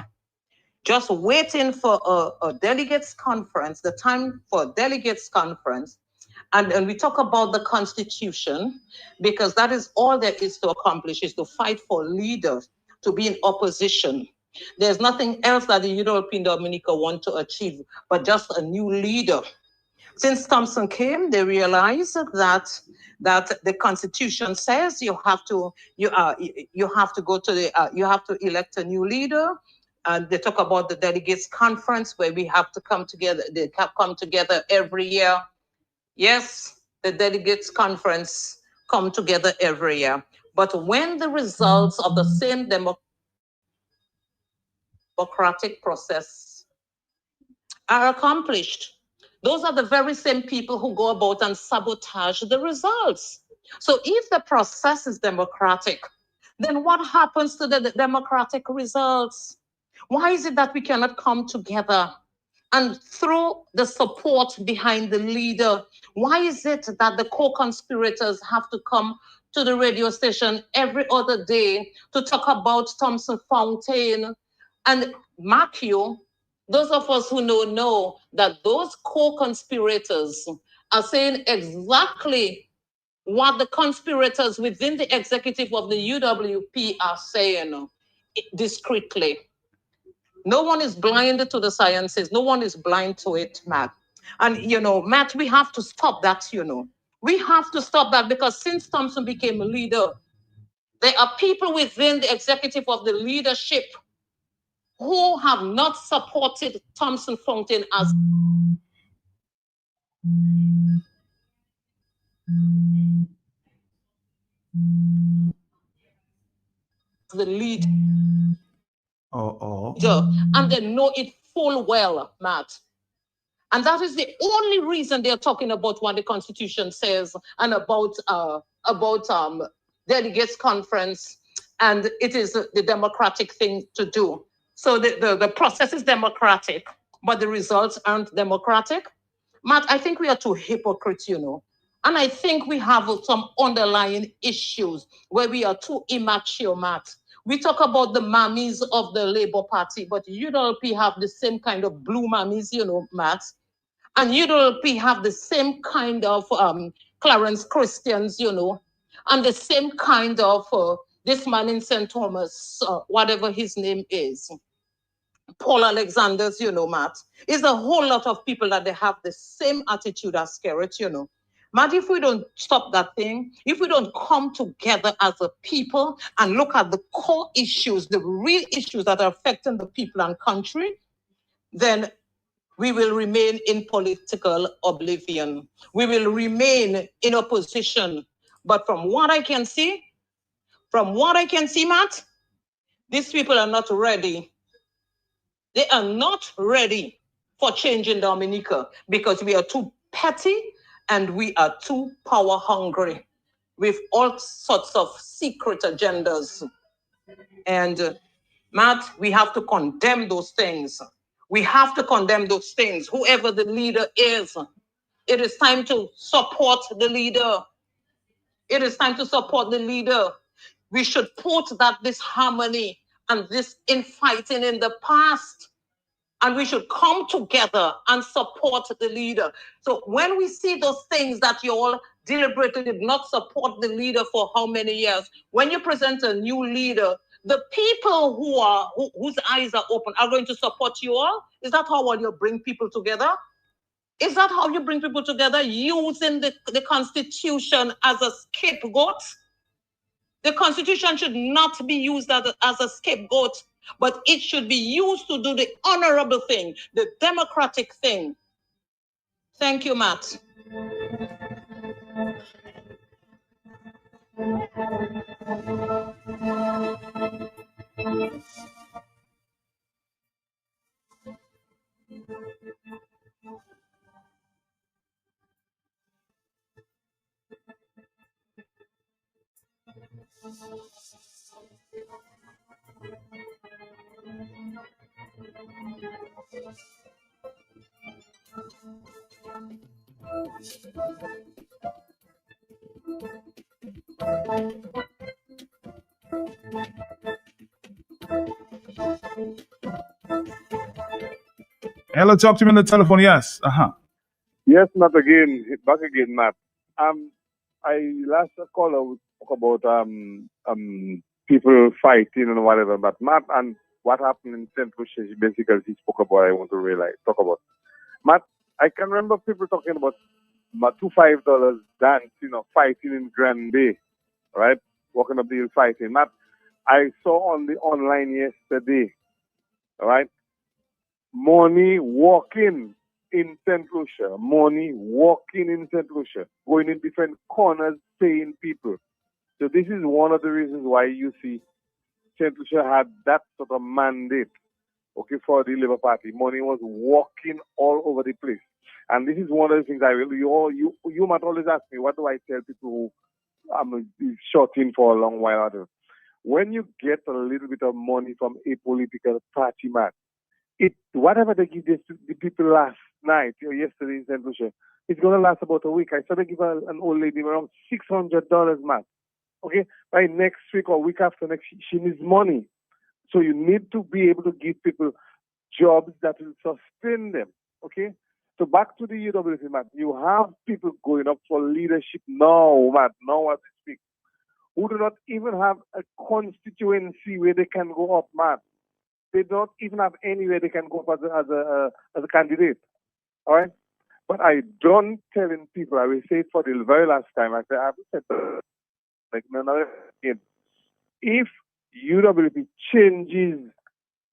just waiting for a delegates conference, the time for a delegates conference. And we talk about the Constitution, because that is all there is to accomplish, is to fight for leaders, to be in opposition. There's nothing else that the UWP in Dominica want to achieve, but just a new leader. Since Thompson came, they realized that the Constitution says you have to go to the you have to elect a new leader, and they talk about the delegates conference where we have to come together. They come together every year. Yes, the delegates conference come together every year, but when the results of the same democratic process are accomplished, those are the very same people who go about and sabotage the results. So if the process is democratic, then what happens to the democratic results? Why is it that we cannot come together and throw the support behind the leader? Why is it that the co-conspirators have to come to the radio station every other day to talk about Thompson Fountain? And mark you, those of us who know that those co-conspirators are saying exactly what the conspirators within the executive of the UWP are saying discreetly. No one is blind to the sciences. No one is blind to it, Matt. And, Matt, we have to stop that, We have to stop that, because since Thompson became a leader, there are people within the executive of the leadership who have not supported Thompson Fountain as the leader. And they know it full well, Matt. And that is the only reason they're talking about what the Constitution says and about delegates conference, and it is the democratic thing to do. So the process is democratic, but the results aren't democratic. Matt, I think we are too hypocrites, And I think we have some underlying issues where we are too immature, Matt. We talk about the mammies of the Labour Party, but UWP have the same kind of blue mammies, Matt. And UWP have the same kind of Clarence Christians, and the same kind of this man in St. Thomas, whatever his name is, Paul Alexander's, Matt. It's a whole lot of people that they have the same attitude as Skerrit, Matt, if we don't stop that thing, if we don't come together as a people and look at the core issues, the real issues that are affecting the people and country, then we will remain in political oblivion. We will remain in opposition. But from what I can see, Matt, these people are not ready. They are not ready for change in Dominica, because we are too petty and we are too power hungry with all sorts of secret agendas. And Matt, we have to condemn those things. We have to condemn those things, whoever the leader is. It is time to support the leader. It is time to support the leader. We should put this harmony and this infighting in the past. And we should come together and support the leader. So when we see those things that you all deliberately did not support the leader for how many years, when you present a new leader, the people whose eyes are open are going to support you all. Is that how you bring people together? Is that how you bring people together? Using the Constitution as a scapegoat? The Constitution should not be used as a scapegoat, but it should be used to do the honorable thing, the democratic thing. Thank you, Matt. Hello, talk to me on the telephone. Yes. Yes, Matt again. Back again, Matt. I last caller we spoke about people fighting and whatever, but Matt and what happened in St. Lucia, basically he spoke about. I want to talk about. Matt, I can remember people talking about my $5 dance, fighting in Grand Bay, right? Walking up the hill fighting. Matt, I saw on the online yesterday, right? Money walking in St. Lucia, money walking in St. Lucia, going in different corners, paying people. So this is one of the reasons why you see St. Lucia had that sort of mandate, okay, for the Labour Party. Money was walking all over the place. And this is one of the things I really, you might always ask me, what do I tell people who I'm short in for a long while? When you get a little bit of money from a political party, man, whatever they give the people last night or yesterday in St. Lucia, it's going to last about a week. I saw they give an old lady around $600, man. Okay, by next week or week after next, she needs money. So you need to be able to give people jobs that will sustain them. Okay, so back to the UWC, man. You have people going up for leadership now, man. Now as we speak, who do not even have a constituency where they can go up, man. They don't even have anywhere they can go up as a candidate. All right? But I don't telling people, I will say it for the very last time. I've said like another again. If UWP changes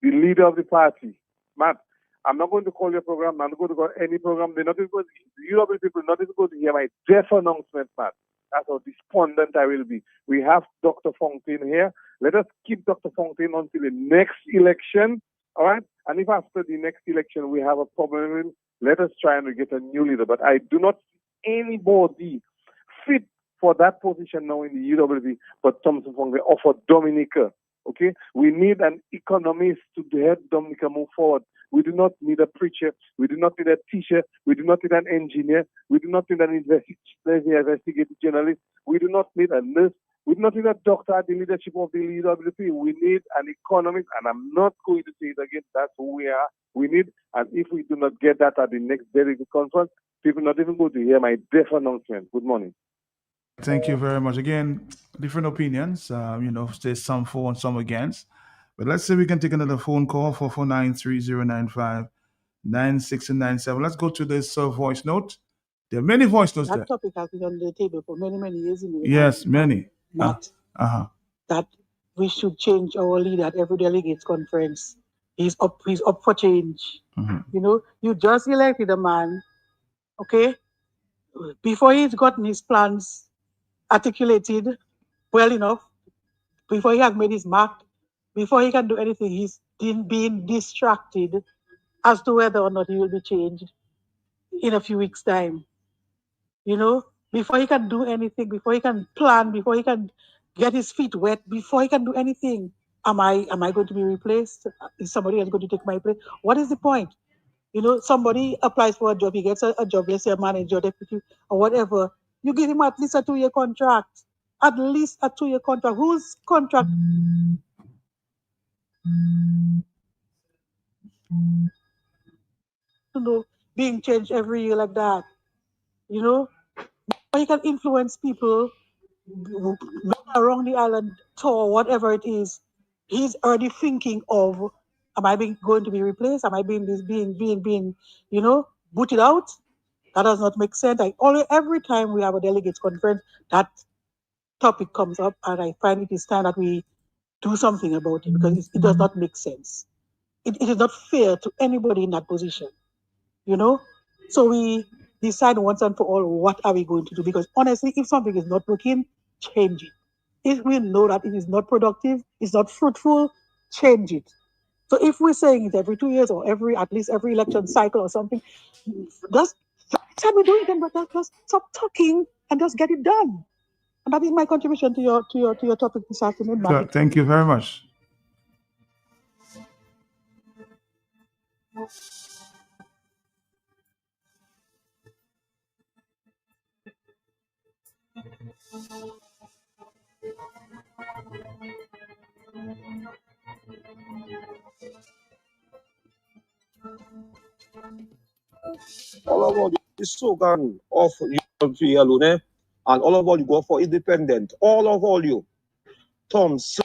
the leader of the party, Matt, I'm not going to call your program, I'm not going to call any program. They're not even going to, UWP people are not even going to hear my deaf announcement, Matt. That's how despondent I will be. We have Dr. Fontaine here. Let us keep Dr. Fontaine until the next election, all right? And if after the next election we have a problem, let us try and get a new leader. But I do not see anybody fit for that position now in the UWP but Thompson Fontaine or for Dominica, okay? We need an economist to help Dominica move forward. We do not need a preacher. We do not need a teacher. We do not need an engineer. We do not need an investigative journalist. We do not need a nurse. We do not need a doctor at the leadership of the UWP. We need an economist, and I'm not going to say it again. That's who we are. We need, and if we do not get that at the next delegate conference, people are not even going to hear my deaf announcement. Good morning. Thank you very much. Again, different opinions. There's some for and some against. But let's see if we can take another phone call for 4493095 96 and 97. Let's go to this voice note. There are many voice notes there. That topic has been on the table for many, many years. Yes, many. That we should change our leader at every delegates conference. He's up for change. Mm-hmm. You just elected a man, okay? Before he's gotten his plans articulated well enough, before he has made his mark, before he can do anything, he's being distracted as to whether or not he will be changed in a few weeks' time. Before he can do anything, before he can plan, before he can get his feet wet, before he can do anything, am I going to be replaced? Is somebody else going to take my place? What is the point? Somebody applies for a job, he gets a job, let's say a manager, deputy, or whatever. You give him at least a 2-year contract. At least a 2-year contract. Whose contract? Being changed every year like that. He can influence people around the island tour, whatever it is. He's already thinking of, am I going to be replaced? Am I being booted out? That does not make sense. Every time we have a delegates conference, that topic comes up, and I find it is time that we do something about it because it does not make sense. It is not fair to anybody in that position, So we decide once and for all, what are we going to do? Because honestly, if something is not working, change it. If we know that it is not productive, it's not fruitful, change it. So if we're saying it every 2 years or at least every election cycle or something, just time we do it, then just stop talking and just get it done. And that is my contribution to your topic this afternoon, Matthew. Thank you very much. all of all, the slogan of you alone, eh? And all of all, you go for independent. All of all, you. Thompson.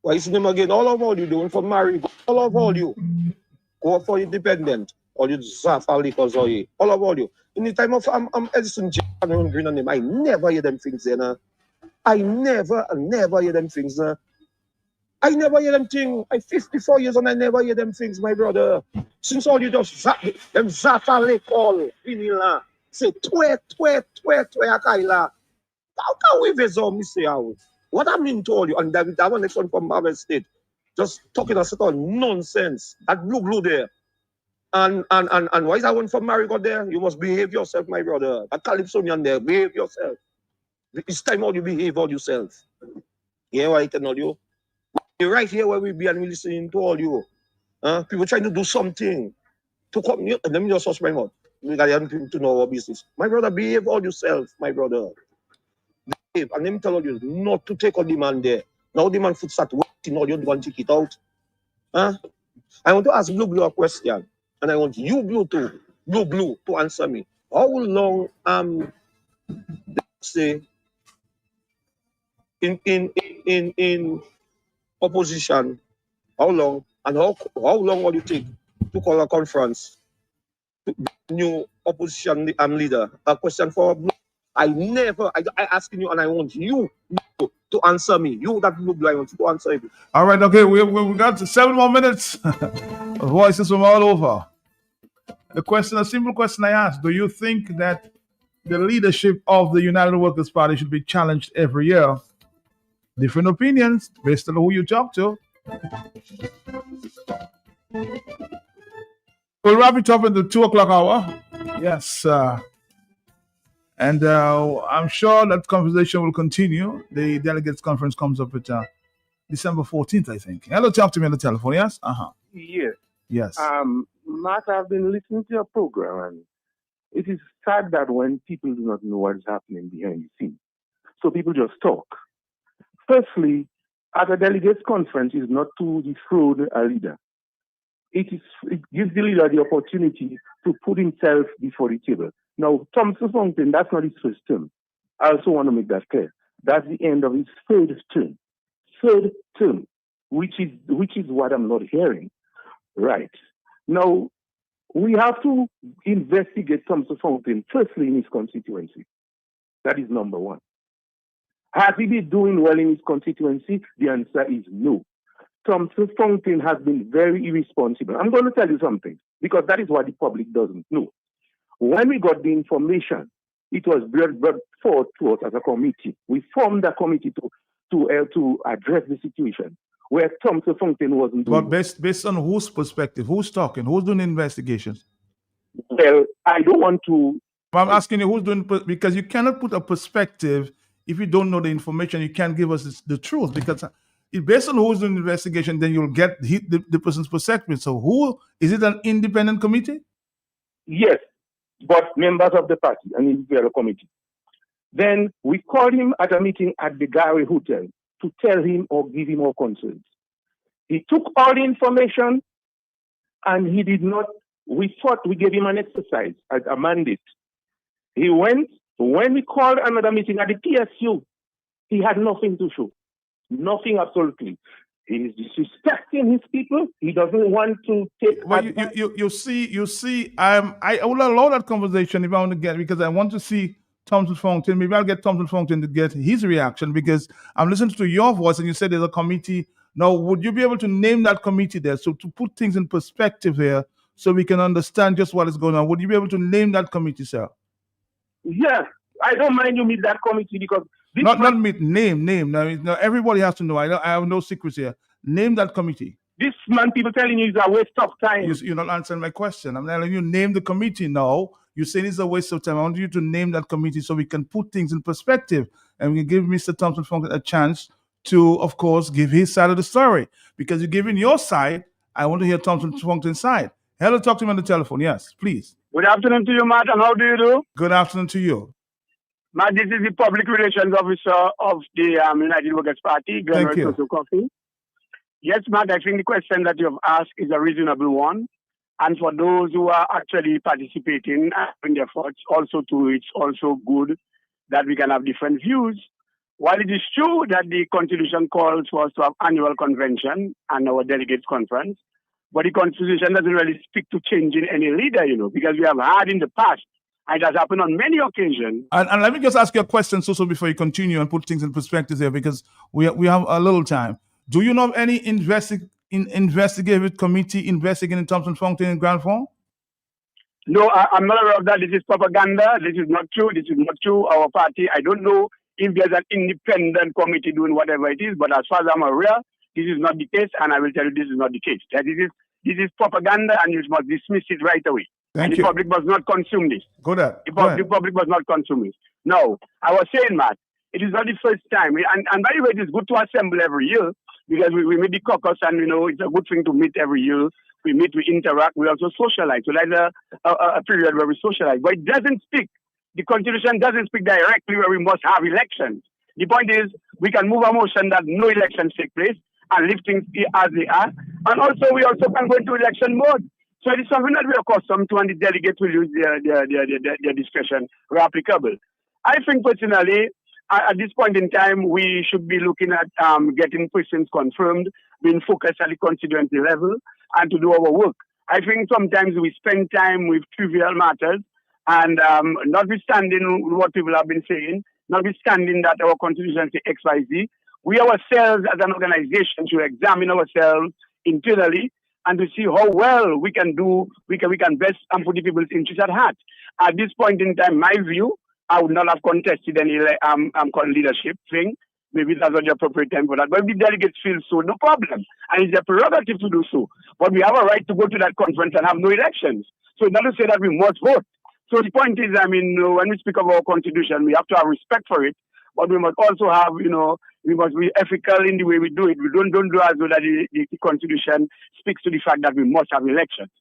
Why is him again? All of all, you doing for marry. All of all, you. Go for independent. All you Zafali Kozoye. All of all, you. In the time of Edison J. and Green on him, I never hear them things there. I never hear them things. I never hear them things. I'm 54 years and I never hear them things, my brother. Since all you just them Zafali call, Vinila, say, twe, Akaila. How can we visit me say out? What I mean to all you, and that one next one from Marvel State, just talking a sort of nonsense. That blue there. And why is that one from Marigot there? You must behave yourself, my brother. That Calypsonian there, behave yourself. It's time all you behave all yourself. Yeah, what I tell you? You're right here where we be and we listening to all you. People trying to do something to come. Let me just touch my mouth. We got to know our business. My brother, behave all yourself, my brother. Behave. And let me tell you, not to take on the man there. Now the man foot start waiting, all you want to take it out. I want to ask Blue a question. And I want you, Blue, to answer me. How long say in opposition, how long and how long will you take to call a conference to new opposition leader? A question for Blue. I asking you and I want you to answer me. You that Blue, I want you to answer me. All right, okay, we got 7 more minutes. Voices from all over. The question, a simple question I asked: do you think that the leadership of the United Workers' Party should be challenged every year? Different opinions based on who you talk to. We'll wrap it up in the 2 o'clock hour. Yes, and I'm sure that conversation will continue. The delegates conference comes up at December 14th, I think. Hello, talk to me on the telephone. Yes. Yes. Yes. Matt, I've been listening to your program, and it is sad that when people do not know what is happening behind the scenes, so people just talk. Firstly, at a delegates conference is not to dethrone a leader. It gives the leader the opportunity to put himself before the table. Now, Thompson Fountain, that's not his first term. I also want to make that clear. That's the end of his third term. Third term, which is what I'm not hearing. Right. Now, we have to investigate Thompson Fountain, firstly, in his constituency. That is number one. Has he been doing well in his constituency? The answer is no. Thompson Fountain has been very irresponsible. I'm going to tell you something, because that is what the public doesn't know. When we got the information, it was brought forward to us as a committee. We formed a committee to address the situation where Thompson Fountain wasn't doing. But based on whose perspective? Who's talking? Who's doing investigations? Well, I don't want to. I'm asking you who's doing, because you cannot put a perspective if you don't know the information. You can't give us the truth, because if based on who's doing the investigation, then you'll get the person's perspective. So who is it? An independent committee? Yes, but members of the party, an individual committee. Then we called him at a meeting at the Gary Hotel to tell him or give him our concerns. He took all the information and he did not. We thought we gave him an exercise, a mandate. He went. When we called another meeting at the PSU, he had nothing to show. Nothing, absolutely. He is disrespecting his people. He doesn't want to take. Well, you see. I will allow that conversation if I want to get, because I want to see Thompson Fountain. Maybe I'll get Thompson Fountain to get his reaction, because I'm listening to your voice and you said there's a committee. Now, would you be able to name that committee there? So to put things in perspective here, so we can understand just what is going on. Would you be able to name that committee, sir? Yes, I don't mind you meet that committee, because not meet, name. Now everybody has to know. I have no secrets here. Name that committee. This man, people telling you, is a waste of time. You're not answering my question. I'm telling you, name the committee now. You say it's a waste of time. I want you to name that committee so we can put things in perspective, and we can give Mr. Thompson Fountain a chance to, of course, give his side of the story. Because you're giving your side, I want to hear Thompson Fountain's side. Hello, talk to me on the telephone. Yes, please. Good afternoon to you, Matt, and how do you do? Good afternoon to you. Matt, this is the Public Relations Officer of the United Workers' Party, Thank you. Coffee. Yes, Matt, I think the question that you have asked is a reasonable one. And for those who are actually participating in the efforts, also too, it's also good that we can have different views. While it is true that the Constitution calls for us to have annual convention and our delegates conference, but the Constitution doesn't really speak to changing any leader, because we have had in the past, and it has happened on many occasions. And let me just ask you a question, so before you continue and put things in perspective here, because we have a little time. Do you know of any investigative committee investigating Thompson Fontaine and Grand Fond? No, I'm not aware of that. This is propaganda. This is not true. This is not true. Our party, I don't know if there's an independent committee doing whatever it is, but as far as I'm aware, this is not the case, and I will tell you this is not the case. That this is propaganda, and you must dismiss it right away. Thank and you. The public must not consume this. The public must not consume it. No, I was saying, Matt, it is not the first time. And by the way, it is good to assemble every year, because we meet the caucus, and it's a good thing to meet every year. We meet, we interact, we also socialize. So there's a period where we socialize. But it doesn't speak. The Constitution doesn't speak directly where we must have elections. The point is, we can move a motion that no elections take place and leave things as they are. And also, we also can go into election mode. So it is something that we are accustomed to, and the delegates will use their discretion where applicable. I think personally, at this point in time, we should be looking at getting persons confirmed, being focused at the constituency level, and to do our work. I think sometimes we spend time with trivial matters, and notwithstanding what people have been saying, notwithstanding that our constitution says XYZ, we ourselves as an organization should examine ourselves internally and to see how well we can do, we can best and put the people's interests at heart. At this point in time, my view, I would not have contested any leadership thing. Maybe that's not the appropriate time for that. But if the delegates feel so, no problem. And it's their prerogative to do so. But we have a right to go to that conference and have no elections. So it's not to say that we must vote. So the point is, when we speak of our constitution, we have to have respect for it. But we must also have, we must be ethical in the way we do it. We don't do as though that the constitution speaks to the fact that we must have elections.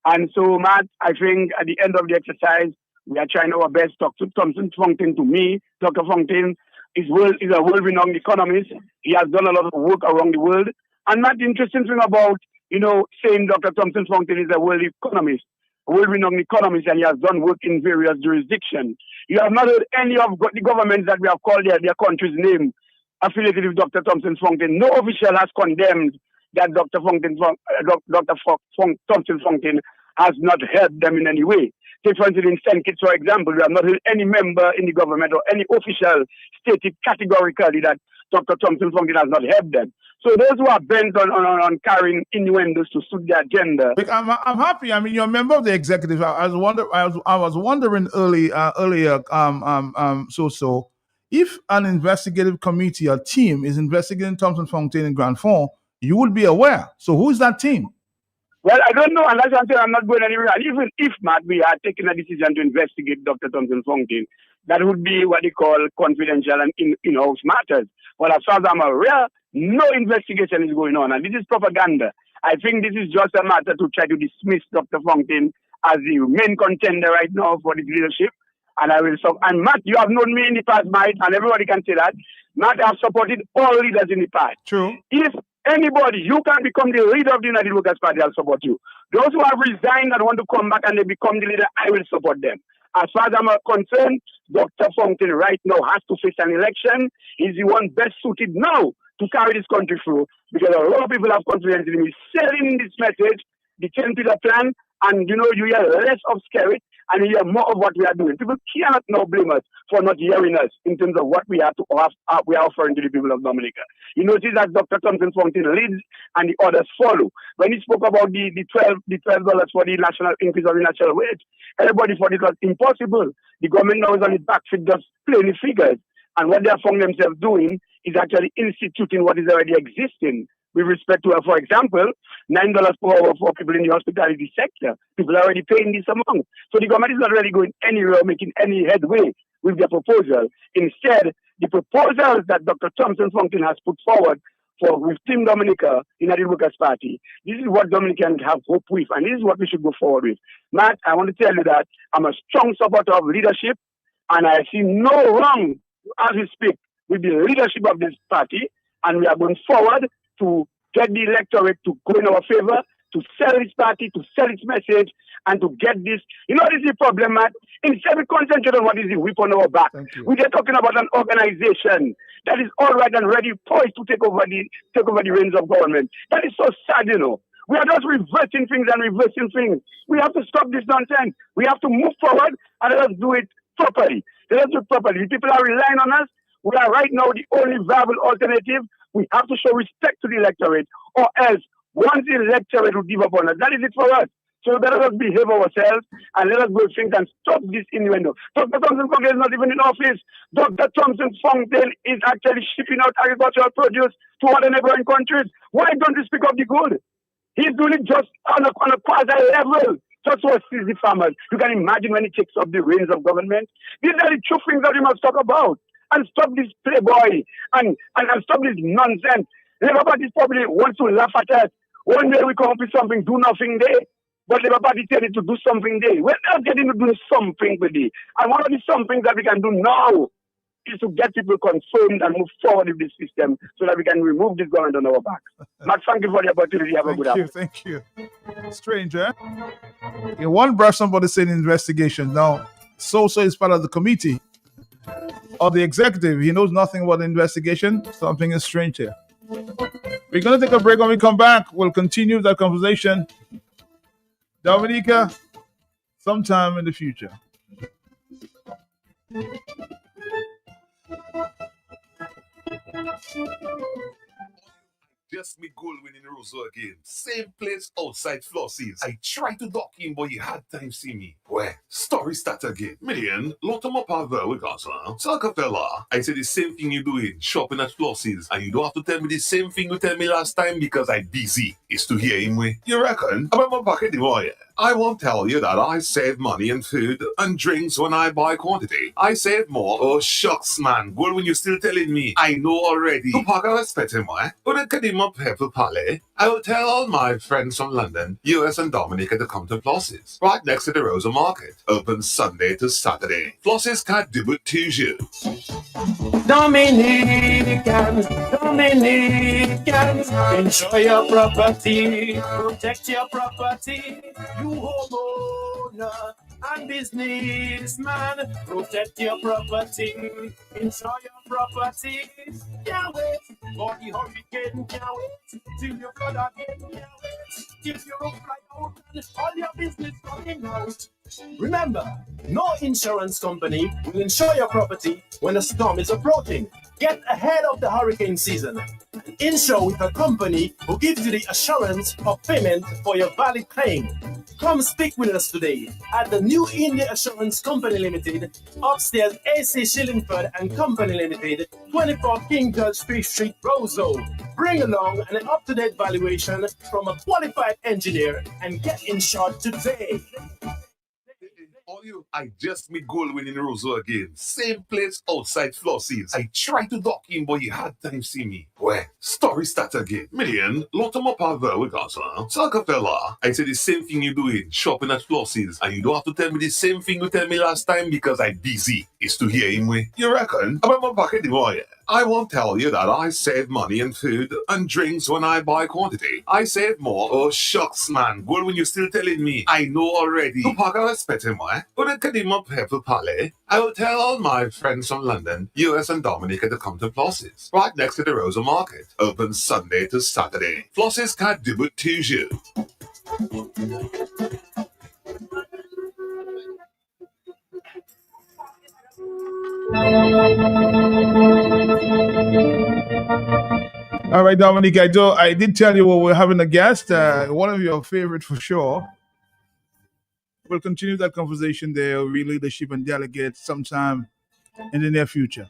And so, Matt, I think at the end of the exercise, we are trying our best. Dr. Thompson Fontaine, to me, Dr. Fontaine is a world-renowned economist. He has done a lot of work around the world. And Matt, the interesting thing about, saying Dr. Thompson Fontaine is a world economist, a world-renowned economist, and he has done work in various jurisdictions. You have not heard any of the governments that we have called their country's name affiliated with Dr. Thompson Fontaine. No official has condemned that Dr. Thompson Fontaine has not helped them in any way. Take for instance, in St. Kitts, for example, we have not heard any member in the government or any official stated categorically that Dr. Thompson Fontaine has not helped them. So those who are bent on carrying innuendos to suit their agenda. I'm happy. You're a member of the executive. I was wondering earlier, so if an investigative committee or team is investigating Thompson Fontaine and Grand Fond, you would be aware. So who is that team? Well, I don't know, and that's why I'm not going anywhere. And even if, Matt, we are taking a decision to investigate Dr. Thompson Fontaine, that would be what they call confidential and in-house matters. But as far as I'm aware, no investigation is going on, and this is propaganda. I think this is just a matter to try to dismiss Dr. Fontaine as the main contender right now for this leadership. And and Matt, you have known me in the past, Mike, and everybody can say that. Matt, I have supported all leaders in the past. True. If anybody, you can become the leader of the United Workers' Party, I'll support you. Those who have resigned and want to come back and they become the leader, I will support them. As far as I'm concerned, Dr. Fontaine right now has to face an election. He's the one best suited now to carry this country through, because a lot of people have confidence in him. He's selling this message, the 10-pillar plan, and you hear less of scary and you hear more of what we are doing. People cannot now blame us for not hearing us in terms of what we are offering to the people of Dominica. You notice that Dr. Thompson Fontaine leads and the others follow. When he spoke about the $12 for the national increase of the national wage, everybody thought it was impossible. The government now is on its back feet just playing the figures. And what they have found themselves doing is actually instituting what is already existing. With respect to, for example, $9 per hour for people in the hospitality sector. People are already paying this amount. So the government is not really going anywhere, making any headway with their proposal. Instead, the proposals that Dr. Thompson Fontaine has put forward with Team Dominica, United Workers' Party, this is what Dominicans have hope with, and this is what we should go forward with. Matt, I want to tell you that I'm a strong supporter of leadership, and I see no wrong, as we speak, with the leadership of this party, and we are going forward to get the electorate to go in our favor to sell its party, to sell its message, and to get this. You know, this is the problem, Matt. Instead, we concentrate on what is the whip on our back. We are talking about an organization that is all right and ready, poised to take over the reins of government. That is so sad, you know. We are just reversing things and reversing things. We have to stop this nonsense. We have to move forward and let us do it properly. Let us do it properly. People are relying on us. We are right now the only viable alternative. We have to show respect to the electorate, or else once the electorate will give up on us, that is it for us. So let us behave ourselves and let us do things and stop this innuendo. Dr. Thompson Congress is not even in office. Dr. Thompson Fountain is actually shipping out agricultural produce to other neighboring countries. Why don't we speak of the good? He's doing it just on a quasi level. Just to assist the farmers. You can imagine when he takes up the reins of government. These are the true things that we must talk about. And stop this playboy and stop this nonsense. Labour Party probably wants to laugh at us. One day we come up with something, do nothing day. But Labour Party tell it to do something day. We're not getting to do something with it. And one of the something that we can do now is to get people confirmed and move forward with this system so that we can remove this government on our back. Matt, thank you for the opportunity. Have a good afternoon. Thank you. Strange, eh? In one breath, somebody said investigation. Now, so is part of the committee or the executive. He knows nothing about the investigation. Something is strange here. We're going to take a break. When we come back, we'll continue that conversation. Dominica, sometime in the future. Just me goal winning Roseau again. Same place outside Flossies. I tried to dock in, but you had time see me. Where? Story start again. Million, lot of my power with us, huh? Saka fella, I say the same thing you doing, shopping at Flossies, and you don't have to tell me the same thing you tell me last time because I'm busy. It's to hear him way. You reckon? About my pocket, boy. I won't tell you that I save money in food and drinks when I buy quantity. I save more. Oh, shucks, man. Well, when you're still telling me, I know already. To pack a respect him, why? But it can him up Pepper Palais. I will tell all my friends from London, US and Dominica to come to Flossies, right next to the Rosa Market. Open Sunday to Saturday. Flossies can't do it to you. Dominicans, enjoy your property, protect your property. You homeowner and businessman, protect your property, enjoy your property. Can't wait for the hurricane, can't wait till you flood again, can't wait till you fly out and all your business coming out. Remember, no insurance company will insure your property when a storm is approaching. Get ahead of the hurricane season. Insure with a company who gives you the assurance of payment for your valid claim. Come speak with us today at the New India Assurance Company Limited, upstairs AC Shillingford and Company Limited, 24 King George Street, Roseau. Bring along an up-to-date valuation from a qualified engineer and get insured today. All you, I just me goal winning Roseau again. Same place outside Flossies. I tried to dock in, but you had time see me. Where? Story start again. Million, lot of my power with us, huh? Saka fella, I say the same thing you doing, shopping at Flossies, and you don't have to tell me the same thing you tell me last time because I'm busy. It's to hear him way. You reckon? About my pocket, boy. I won't tell you that I save money in food and drinks when I buy quantity. I save more. Oh, shucks, man. Well, when you're still telling me, I know already. To pack a respect him, why? But it can him up Pepper Palais. I will tell all my friends from London, US and Dominica to come to Flossies, right next to the Rosa Market. Open Sunday to Saturday. Flossies can't do it to you. All right, Dominique, I did tell you we're having a guest, one of your favorite for sure. We'll continue that conversation there, leadership and delegates sometime in the near future.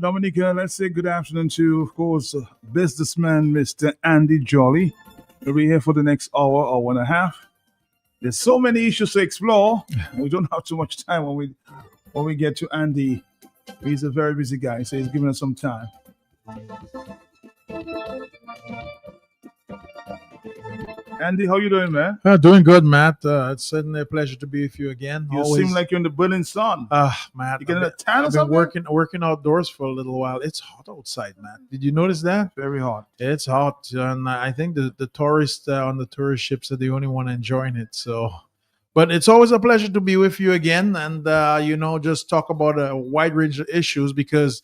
Dominica, let's say good afternoon to, of course, businessman Mr. Andy Jolly. We'll be here for the next hour and a half. There's so many issues to explore. We don't have too much time when we get to Andy. He's a very busy guy, so he's giving us some time. Andy, how you doing, man? Doing good, Matt. It's certainly a pleasure to be with you again. You seem like you're in the burning sun. Matt, You getting a tan or I've been something? working outdoors for a little while. It's hot outside, Matt. Did you notice that? Very hot. It's hot, and I think the tourists on the tourist ships are the only one enjoying it. So, but it's always a pleasure to be with you again, and just talk about a wide range of issues because.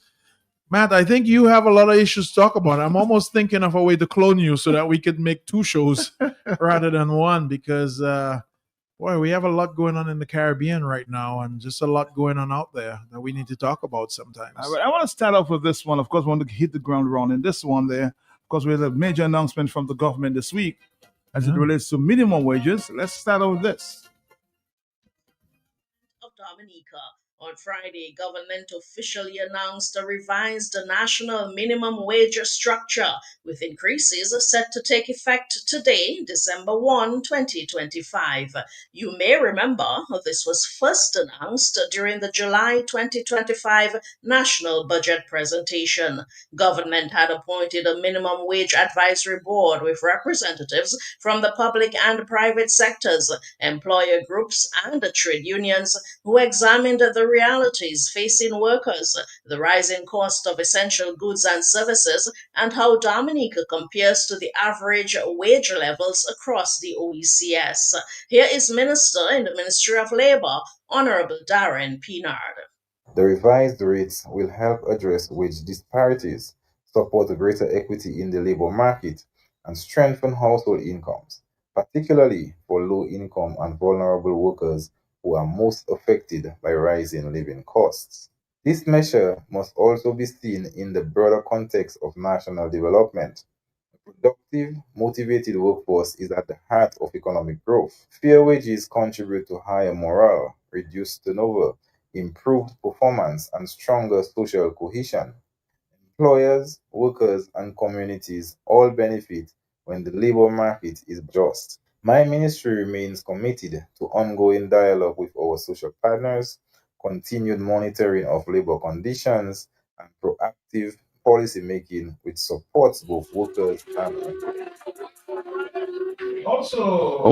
Matt, I think you have a lot of issues to talk about. I'm almost thinking of a way to clone you so that we could make two shows rather than one because, boy, we have a lot going on in the Caribbean right now and just a lot going on out there that we need to talk about sometimes. I want to start off with this one. Of course, we want to hit the ground running. This one there, because we had a major announcement from the government this week as it relates to minimum wages. Let's start off with this. Of Dominica. On Friday, government officially announced a revised national minimum wage structure, with increases set to take effect today, December 1, 2025. You may remember this was first announced during the July 2025 national budget presentation. Government had appointed a minimum wage advisory board with representatives from the public and private sectors, employer groups, and trade unions who examined the realities facing workers, the rising cost of essential goods and services, and how Dominica compares to the average wage levels across the OECS. Here is Minister in the Ministry of Labour, Honorable Darren Pinard. The revised rates will help address wage disparities, support greater equity in the labor market, and strengthen household incomes, particularly for low-income and vulnerable workers who are most affected by rising living costs. This measure must also be seen in the broader context of national development. A productive, motivated workforce is at the heart of economic growth. Fair wages contribute to higher morale, reduced turnover, improved performance, and stronger social cohesion. Employers, workers, and communities all benefit when the labor market is just. My ministry remains committed to ongoing dialogue with our social partners, continued monitoring of labor conditions, and proactive policy making which supports both workers and employers.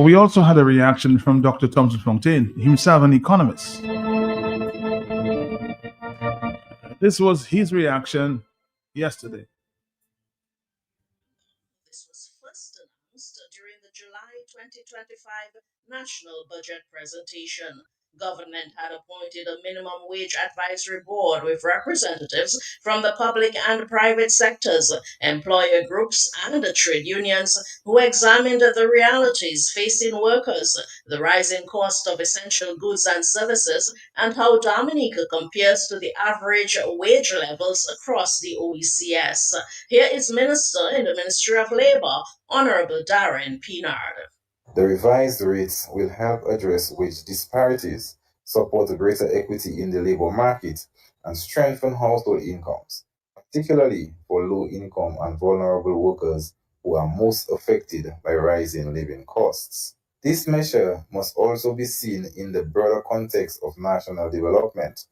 We also had a reaction from Dr. Thompson Fontaine, himself an economist. This was his reaction yesterday. This was first announced during the July 2025 national budget presentation. Government had appointed a minimum wage advisory board with representatives from the public and private sectors, employer groups, and trade unions who examined the realities facing workers, the rising cost of essential goods and services, and how Dominica compares to the average wage levels across the OECS. Here is Minister in the Ministry of Labour, Honorable Darren Pinard. The revised rates will help address wage disparities, support greater equity in the labor market, and strengthen household incomes, particularly for low-income and vulnerable workers who are most affected by rising living costs. This measure must also be seen in the broader context of national development.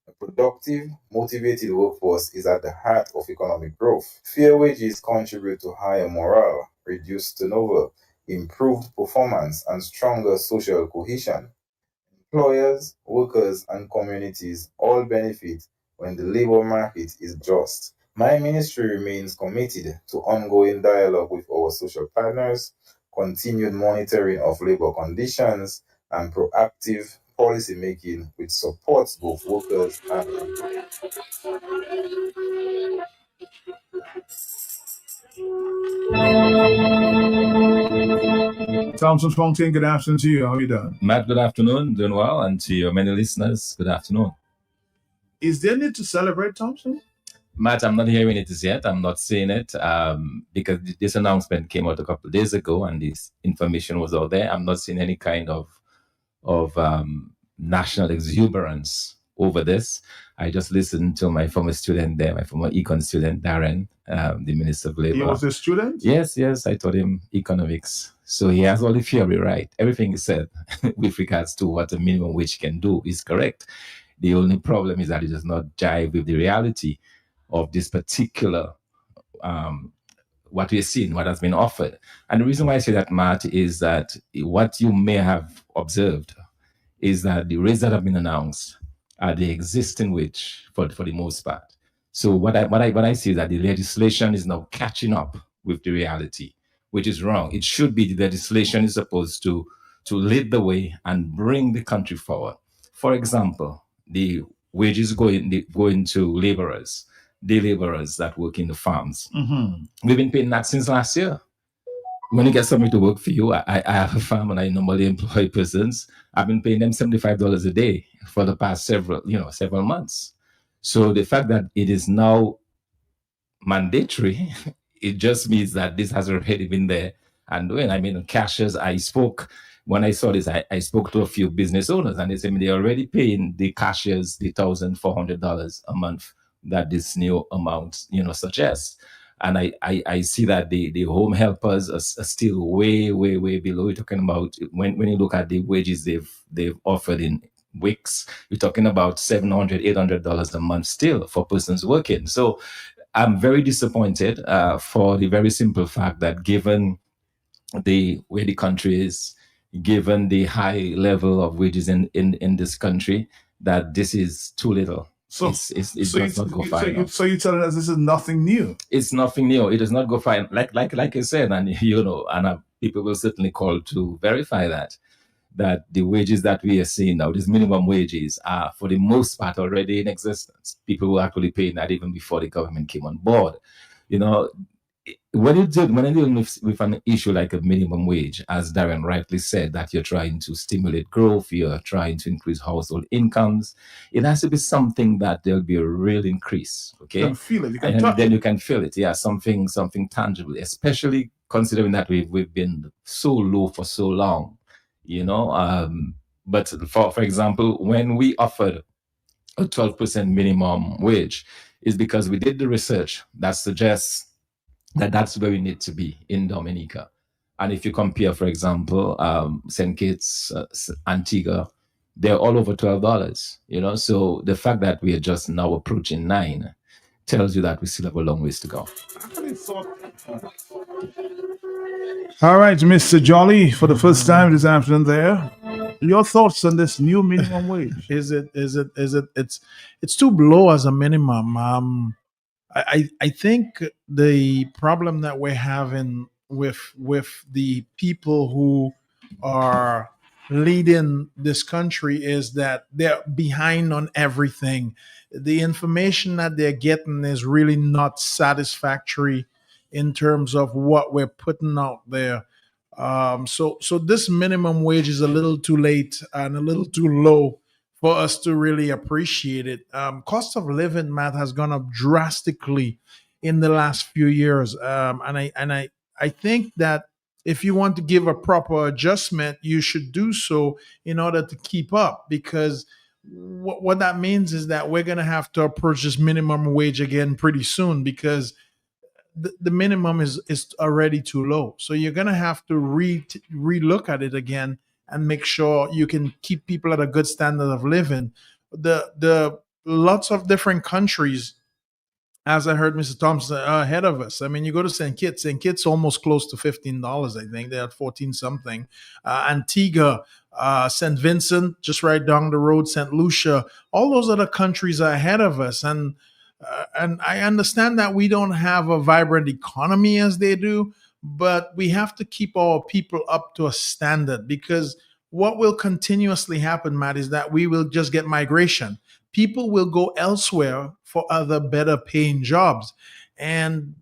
A productive, motivated workforce is at the heart of economic growth. Fair wages contribute to higher morale, reduced turnover, improved performance, and stronger social cohesion. Employers, workers, and communities all benefit when the labor market is just. My ministry remains committed to ongoing dialogue with our social partners, continued monitoring of labor conditions, and proactive policy making which supports both workers and employers. Thompson Fontaine, good afternoon to you. How are you doing? Matt, good afternoon. Doing well. And to your many listeners, good afternoon. Is there need to celebrate, Thompson? Matt, I'm not hearing it as yet. I'm not seeing it because this announcement came out a couple of days ago and this information was out there. I'm not seeing any kind of national exuberance over this. I just listened to my former student there, my former econ student, Darren, the Minister of Labor. He was a student? Yes, I taught him economics. So he has all the theory right. Everything he said with regards to what a minimum wage can do is correct. The only problem is that it does not jive with the reality of this particular what we're seeing, what has been offered. And the reason why I say that, Matt, is that what you may have observed is that the rates that have been announced are the existing wage for the most part. So what I see is that the legislation is now catching up with the reality, which is wrong. It should be the legislation is supposed to lead the way and bring the country forward. For example, the wages going to laborers, the laborers that work in the farms. Mm-hmm. We've been paying that since last year. When you get somebody to work for you, I have a farm and I normally employ persons. I've been paying them $75 a day for the past several months. So the fact that it is now mandatory, it just means that this has already been there. And when cashiers, when I saw this, I spoke to a few business owners and they said they're already paying the cashiers the $1,400 a month that this new amount, suggests. And I see that the home helpers are still way below. You're talking about when you look at the wages they've offered in weeks, you're talking about $700, $800 a month still for persons working. So I'm very disappointed for the very simple fact that given the way the country is, given the high level of wages in this country, that this is too little. So it does not go far enough. So you're telling us this is nothing new? It's nothing new. It does not go far. Like I said, and people will certainly call to verify that the wages that we are seeing now, these minimum wages, are for the most part already in existence. People were actually paying that even before the government came on board. When you're dealing with an issue like a minimum wage, as Darren rightly said, that you're trying to stimulate growth, you're trying to increase household incomes, it has to be something that there'll be a real increase. Okay, you can feel it. You can and touch then it. you can feel it. Yeah, something tangible, especially considering that we've been so low for so long. But for example, when we offered a 12% minimum wage, is because we did the research that suggests that that's where we need to be in Dominica. And if you compare, for example, St. Kitts, Antigua, they're all over $12, So the fact that we are just now approaching $9 tells you that we still have a long ways to go. All right, Mr. Jolly, for the first time this afternoon there. Your thoughts on this new minimum wage? It's too low as a minimum. I think the problem that we're having with the people who are leading this country is that they're behind on everything. The information that they're getting is really not satisfactory in terms of what we're putting out there. So this minimum wage is a little too late and a little too low for us to really appreciate it. Cost of living, Matt, has gone up drastically in the last few years, and I think that if you want to give a proper adjustment, you should do so in order to keep up, because what that means is that we're going to have to approach this minimum wage again pretty soon, because the minimum is already too low. So you're going to have to relook at it again and make sure you can keep people at a good standard of living. The lots of different countries as I heard Mr. Thompson ahead of us. I mean, you go to St. Kitts. St. Kitts almost close to $15. I think they're at 14 something. Antigua, St. Vincent, just right down the road. St. Lucia. All those other countries are ahead of us, and I understand that we don't have a vibrant economy as they do, but we have to keep our people up to a standard, because what will continuously happen, Matt, is that we will just get migration. People will go elsewhere for other better paying jobs. And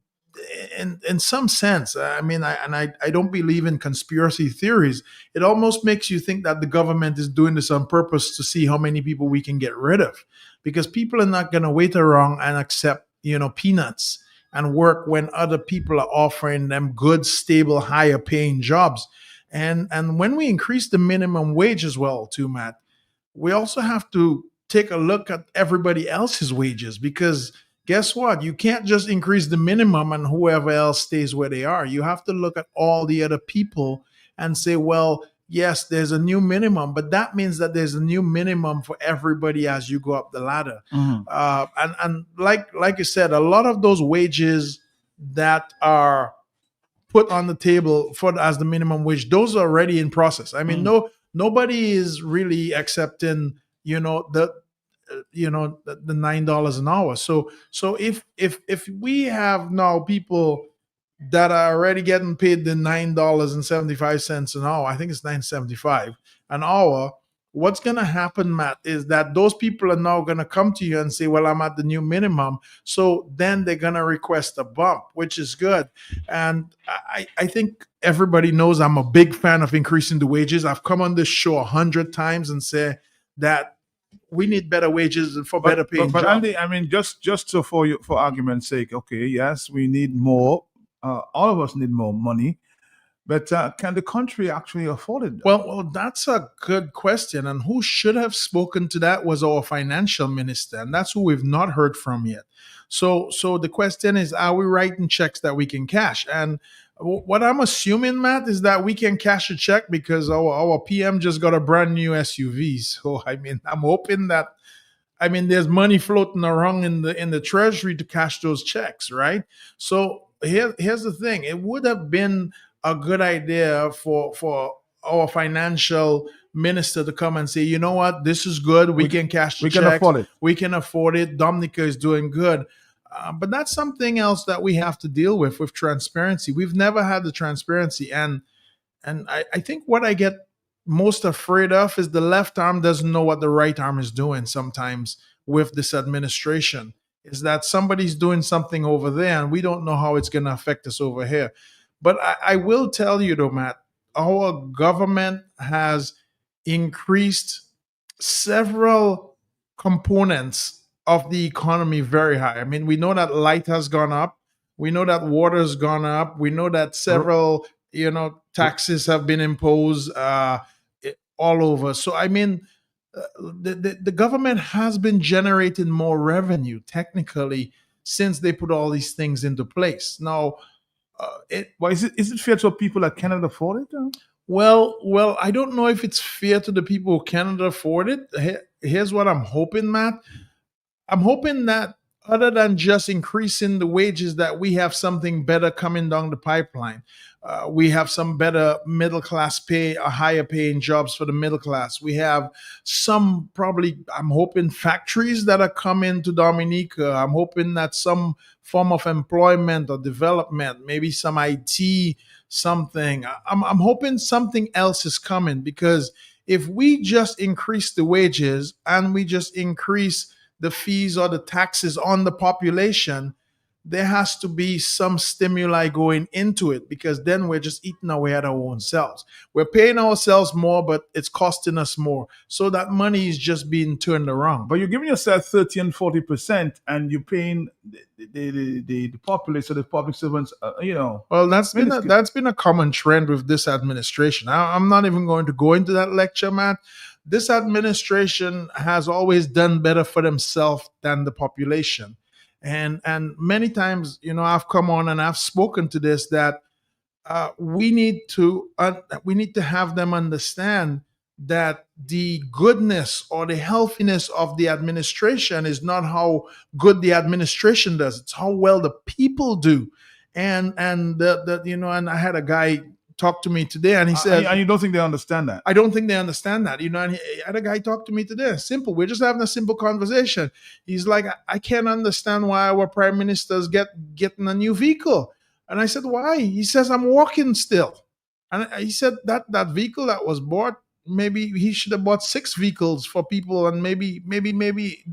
in some sense, I mean, I don't believe in conspiracy theories. It almost makes you think that the government is doing this on purpose to see how many people we can get rid of, because people are not going to wait around and accept, peanuts and work when other people are offering them good, stable, higher paying jobs. And when we increase the minimum wage as well, too, Matt, we also have to take a look at everybody else's wages, because guess what? You can't just increase the minimum and whoever else stays where they are. You have to look at all the other people and say, well, yes, there's a new minimum, but that means that there's a new minimum for everybody as you go up the ladder. And like you said, a lot of those wages that are put on the table for as the minimum wage, those are already in process. I mean, nobody is really accepting, the $9 an hour. So if we have now people that are already getting paid the $9.75 an hour, I think it's $9.75 an hour. What's going to happen, Matt, is that those people are now going to come to you and say, well, I'm at the new minimum. So then they're going to request a bump, which is good. And I think everybody knows I'm a big fan of increasing the wages. I've come on this show 100 times and say that we need better wages for better paying But jobs. Andy, I mean, just so for argument's sake, okay, yes, we need more. All of us need more money. But can the country actually afford it? Well, that's a good question. And who should have spoken to that was our financial minister. And that's who we've not heard from yet. So the question is, are we writing checks that we can cash? And what I'm assuming, Matt, is that we can cash a check because our PM just got a brand new SUV. So, I mean, I'm hoping that, there's money floating around in the treasury to cash those checks, right? So here's the thing. It would have been a good idea for our financial minister to come and say, you know what, this is good. We can cash the we can checks. afford it. We can afford it. Dominica is doing good. But that's something else that we have to deal with transparency. We've never had the transparency. And I think what I get most afraid of is the left arm doesn't know what the right arm is doing sometimes with this administration. Is that somebody's doing something over there and we don't know how it's going to affect us over here. But I will tell you though, Matt, our government has increased several components of the economy very high. I mean, we know that light has gone up. We know that water has gone up. We know that several, taxes have been imposed all over. So, the government has been generating more revenue technically since they put all these things into place. Now, is it fair to people that cannot afford it? Well, I don't know if it's fair to the people who cannot afford it. Here's what I'm hoping, Matt. I'm hoping that other than just increasing the wages, that we have something better coming down the pipeline. We have some better middle class pay, or higher paying jobs for the middle class. We have some probably, I'm hoping, factories that are coming to Dominica. I'm hoping that some form of employment or development, maybe some IT, something. I'm hoping something else is coming, because if we just increase the wages and we just increase the fees or the taxes on the population, there has to be some stimuli going into it, because then we're just eating away at our own selves. We're paying ourselves more, but it's costing us more. So that money is just being turned around. But you're giving yourself 30 and 40%, and you're paying the populace or the public servants, Well, that's been a common trend with this administration. I'm not even going to go into that lecture, Matt. This administration has always done better for themselves than the population. And many times, I've come on and I've spoken to this, that we need to have them understand that the goodness or the healthiness of the administration is not how good the administration does, it's how well the people do. And and I had a guy talk to me today, and he said, and you don't think they understand that? I don't think they understand that. And I had a guy talk to me today. Simple. We're just having a simple conversation. He's like, I can't understand why our prime ministers getting a new vehicle. And I said, why? He says, I'm walking still. And he said that vehicle that was bought, maybe he should have bought 6 vehicles for people, and maybe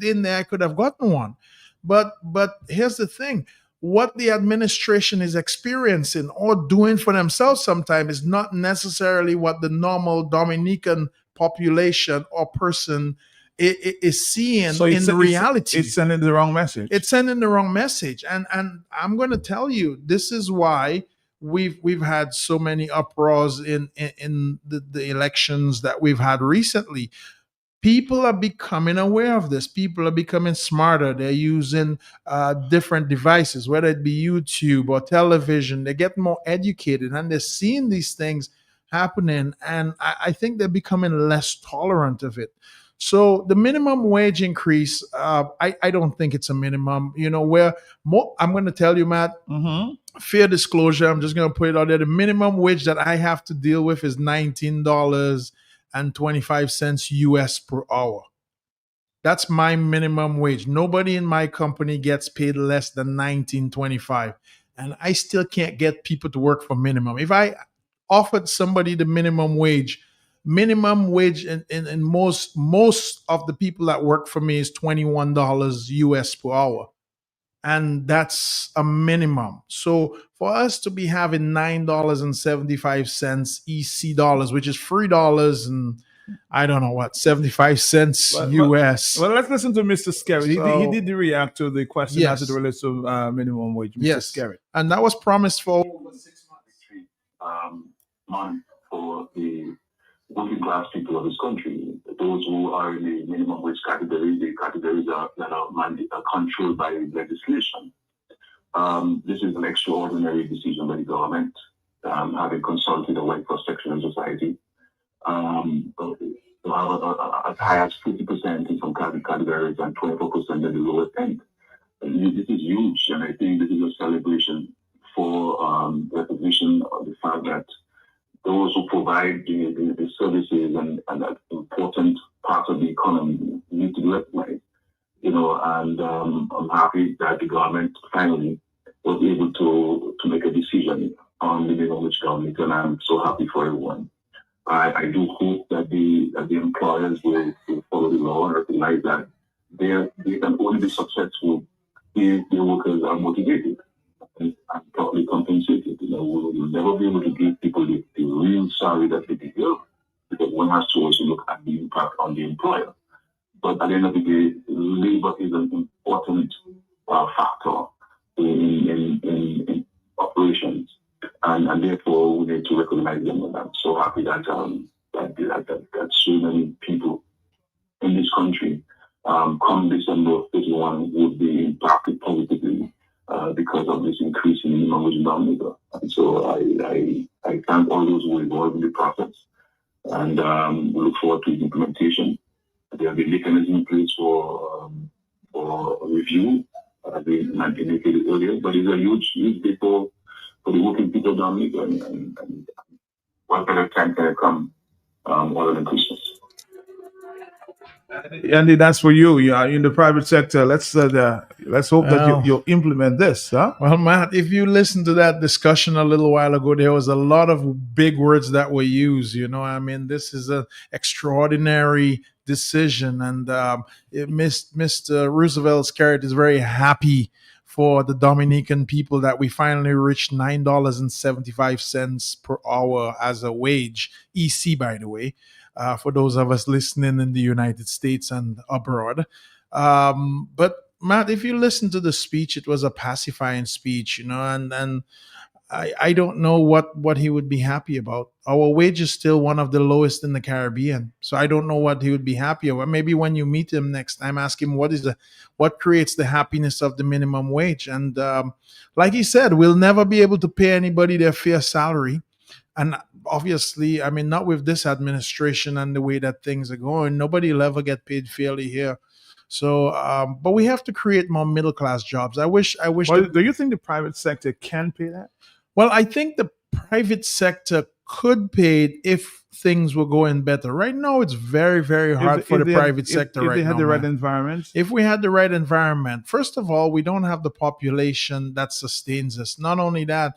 in there I could have gotten one. But here's the thing. What the administration is experiencing or doing for themselves sometimes is not necessarily what the normal Dominican population or person is seeing in reality. It's sending the wrong message. It's sending the wrong message. And I'm going to tell you, this is why we've had so many uproars in the elections that we've had recently. People are becoming aware of this. People are becoming smarter. They're using different devices, whether it be YouTube or television. They're getting more educated, and they're seeing these things happening. And I think they're becoming less tolerant of it. So the minimum wage increase, I don't think it's a minimum. I'm going to tell you, Matt, fair disclosure, I'm just going to put it out there. The minimum wage that I have to deal with is $19.25 US per hour. That's my minimum wage. Nobody in my company gets paid less than $19.25. And I still can't get people to work for minimum. If I offered somebody the minimum wage in most of the people that work for me is $21 US per hour. And that's a minimum. So for us to be having $9.75 EC dollars, which is $3 and I don't know what, 75 cents US. Well, let's listen to Mr. Skerritt. He did react to the question Yes. as it relates to minimum wage. Mr. Yes. Skerritt. And that was promised for month for the working class people of this country. Those who are in the minimum wage category, the categories that are controlled by legislation. This is an extraordinary decision by the government, having consulted a wide cross-section of society. To have as high as 50% in some categories and 24% in the lowest end. This is huge, and I think this is a celebration for recognition of the fact that those who provide the services and that important part of the economy need to be recognized. And I'm happy that the government finally was able to make a decision on the minimum wage government, and I'm so happy for everyone. I do hope that the employers will follow the law and recognize that they can only be successful if the workers are motivated and properly compensated. We'll never be able to give people the real salary that they deserve, because one has to also look at the impact on the employer. But at the end of the day, labor is an important factor in operations, and therefore we need to recognize them. And I'm so happy that that so many people in this country come December 31 would be impacted positively because of this increase in minimum wage denominator. And so I thank all those who were involved in the process, and we look forward to the implementation. There will be mechanism in place for review, as we indicated earlier, but it's a huge day for the working people down here, and what better time can come other than Christmas? Andy, that's for you. You are in the private sector. Let's hope that you'll implement this. Huh? Well, Matt, if you listen to that discussion a little while ago, there was a lot of big words that were used. This is an extraordinary decision, and Mr. Roosevelt Skerritt is very happy for the Dominican people that we finally reached $9.75 per hour as a wage, EC, by the way, for those of us listening in the United States and abroad. But Matt, if you listen to the speech, it was a pacifying speech, and I don't know what he would be happy about. Our wage is still one of the lowest in the Caribbean, so I don't know what he would be happy about. Maybe when you meet him next time, ask him what creates the happiness of the minimum wage. And like he said, we'll never be able to pay anybody their fair salary. And obviously, I mean, not with this administration and the way that things are going. Nobody will ever get paid fairly here. So, but we have to create more middle class jobs. I wish. Well, do you think the private sector can pay that? Well, I think the private sector could pay it if things were going better. Right now, it's very, very hard for the private sector if right they had now, the right man. environment. If we had the right environment, first of all, we don't have the population that sustains us. Not only that,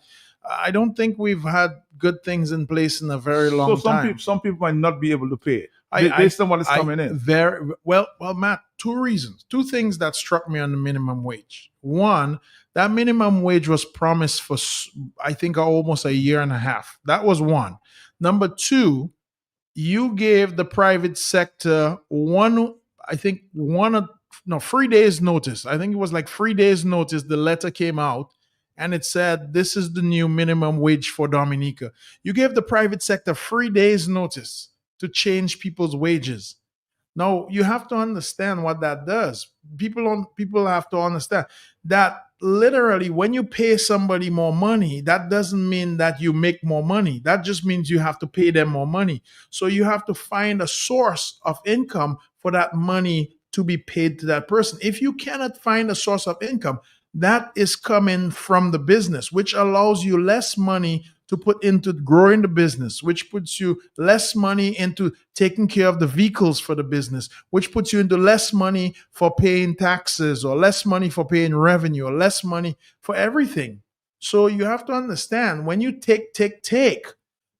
I don't think we've had good things in place in a very long So time. some people might not be able to pay it I- based on what is I- coming in. Very well, Matt. Two reasons, two things that struck me on the minimum wage. One, that minimum wage was promised for, I think, almost a year and a half. That was one. Number two, you gave the private sector 3 days notice. I think it was like 3 days notice. The letter came out and it said, this is the new minimum wage for Dominica. You gave the private sector 3 days notice to change people's wages. Now you have to understand what that does. People have to understand that literally when you pay somebody more money, that doesn't mean that you make more money. That just means you have to pay them more money. So you have to find a source of income for that money to be paid to that person. If you cannot find a source of income, that is coming from the business, which allows you less money to put into growing the business, which puts you less money into taking care of the vehicles for the business, which puts you into less money for paying taxes or less money for paying revenue or less money for everything. So you have to understand when you take,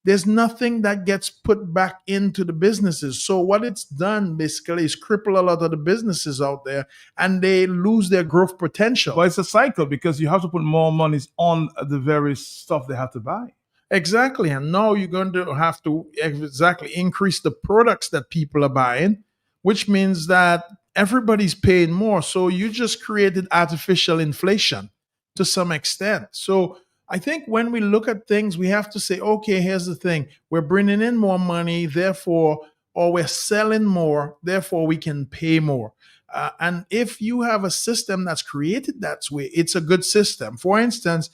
there's nothing that gets put back into the businesses. So what it's done basically is cripple a lot of the businesses out there and they lose their growth potential. But it's a cycle because you have to put more monies on the very stuff they have to buy. Exactly. And now you're going to have to exactly increase the products that people are buying, which means that everybody's paying more. So you just created artificial inflation to some extent. So I think when we look at things, we have to say, okay, here's the thing. We're bringing in more money, therefore, or we're selling more, therefore we can pay more. And if you have a system that's created that way, it's a good system. For instance,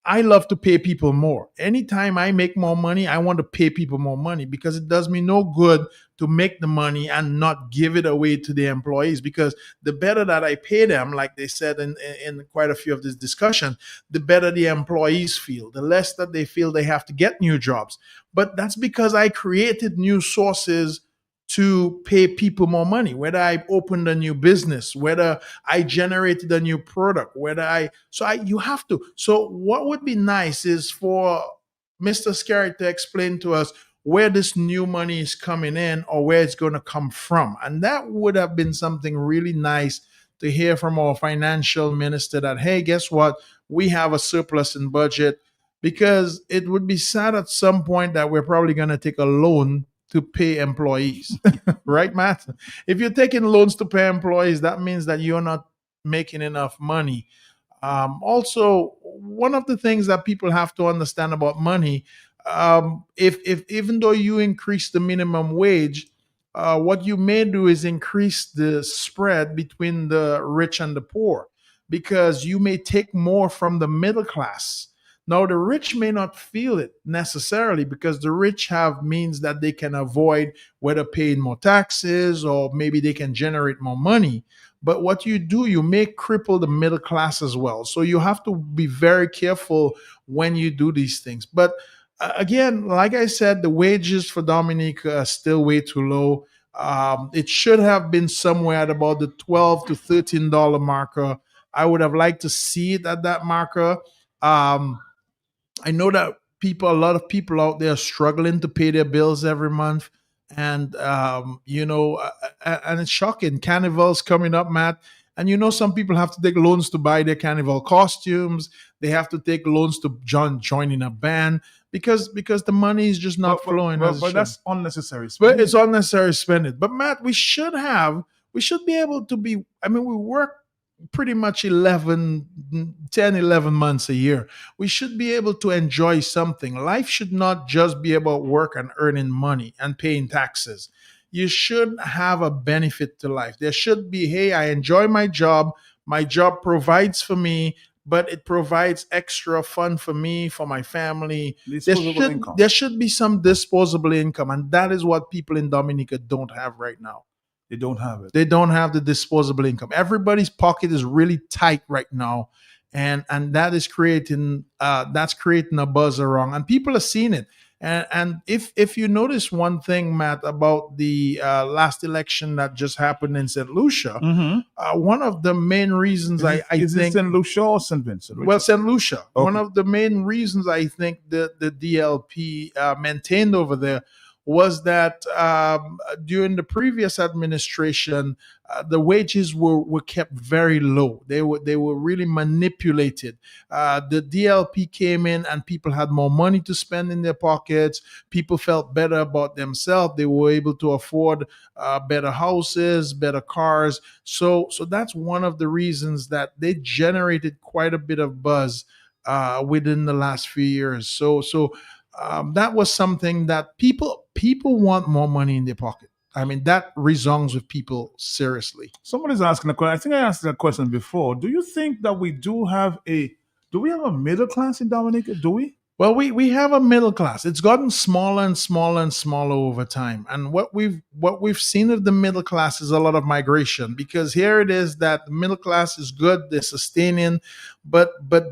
I love to pay people more. Anytime I make more money, I want to pay people more money because it does me no good to make the money and not give it away to the employees. Because the better that I pay them, like they said in quite a few of this discussion, the better the employees feel, the less that they feel they have to get new jobs. But that's because I created new sources to pay people more money, whether I opened a new business, whether I generated a new product, you have to. So what would be nice is for Mr. Scary to explain to us where this new money is coming in or where it's going to come from. And that would have been something really nice to hear from our financial minister that, hey, guess what? We have a surplus in budget, because it would be sad at some point that we're probably going to take a loan to pay employees, right, Matt? If you're taking loans to pay employees, that means that you're not making enough money. Also, one of the things that people have to understand about money, if even though you increase the minimum wage, what you may do is increase the spread between the rich and the poor, because you may take more from the middle class. Now, the rich may not feel it necessarily because the rich have means that they can avoid, whether paying more taxes or maybe they can generate more money. But what you do, you may cripple the middle class as well. So you have to be very careful when you do these things. But again, like I said, the wages for Dominica are still way too low. It should have been somewhere at about the $12 to $13 marker. I would have liked to see it at that marker. I know that a lot of people out there are struggling to pay their bills every month. And, and it's shocking. Carnival's coming up, Matt. And some people have to take loans to buy their carnival costumes. They have to take loans to join in a band because the money is just not flowing. But that's unnecessary spending. But it's unnecessary spending. But Matt, we should be able to be, we work pretty much 10, 11 months a year. We should be able to enjoy something. Life should not just be about work and earning money and paying taxes. You should have a benefit to life. There should be, hey, I enjoy my job. My job provides for me, but it provides extra fun for me, for my family. Disposable income. There should be some disposable income, and that is what people in Dominica don't have right now. They don't have it. They don't have the disposable income. Everybody's pocket is really tight right now, and that is creating a buzz around, and people are seeing it. And if you notice one thing, Matt, about the last election that just happened in St. Lucia, one of the main reasons I is think it St. Lucia or St. Vincent? well, St. Lucia. Okay. One of the main reasons I think the DLP maintained over there was that during the previous administration, the wages were kept very low. They were really manipulated. The DLP came in and people had more money to spend in their pockets. People felt better about themselves. They were able to afford better houses, better cars. So that's one of the reasons that they generated quite a bit of buzz within the last few years. So that was something that people want more money in their pocket. I mean, that resounds with people seriously. Somebody's asking a question. I think I asked that question before. Do you think that we have a middle class in Dominica? Do we? Well, we have a middle class. It's gotten smaller and smaller and smaller over time. And what we've seen of the middle class is a lot of migration, because here it is that the middle class is good, they're sustaining, but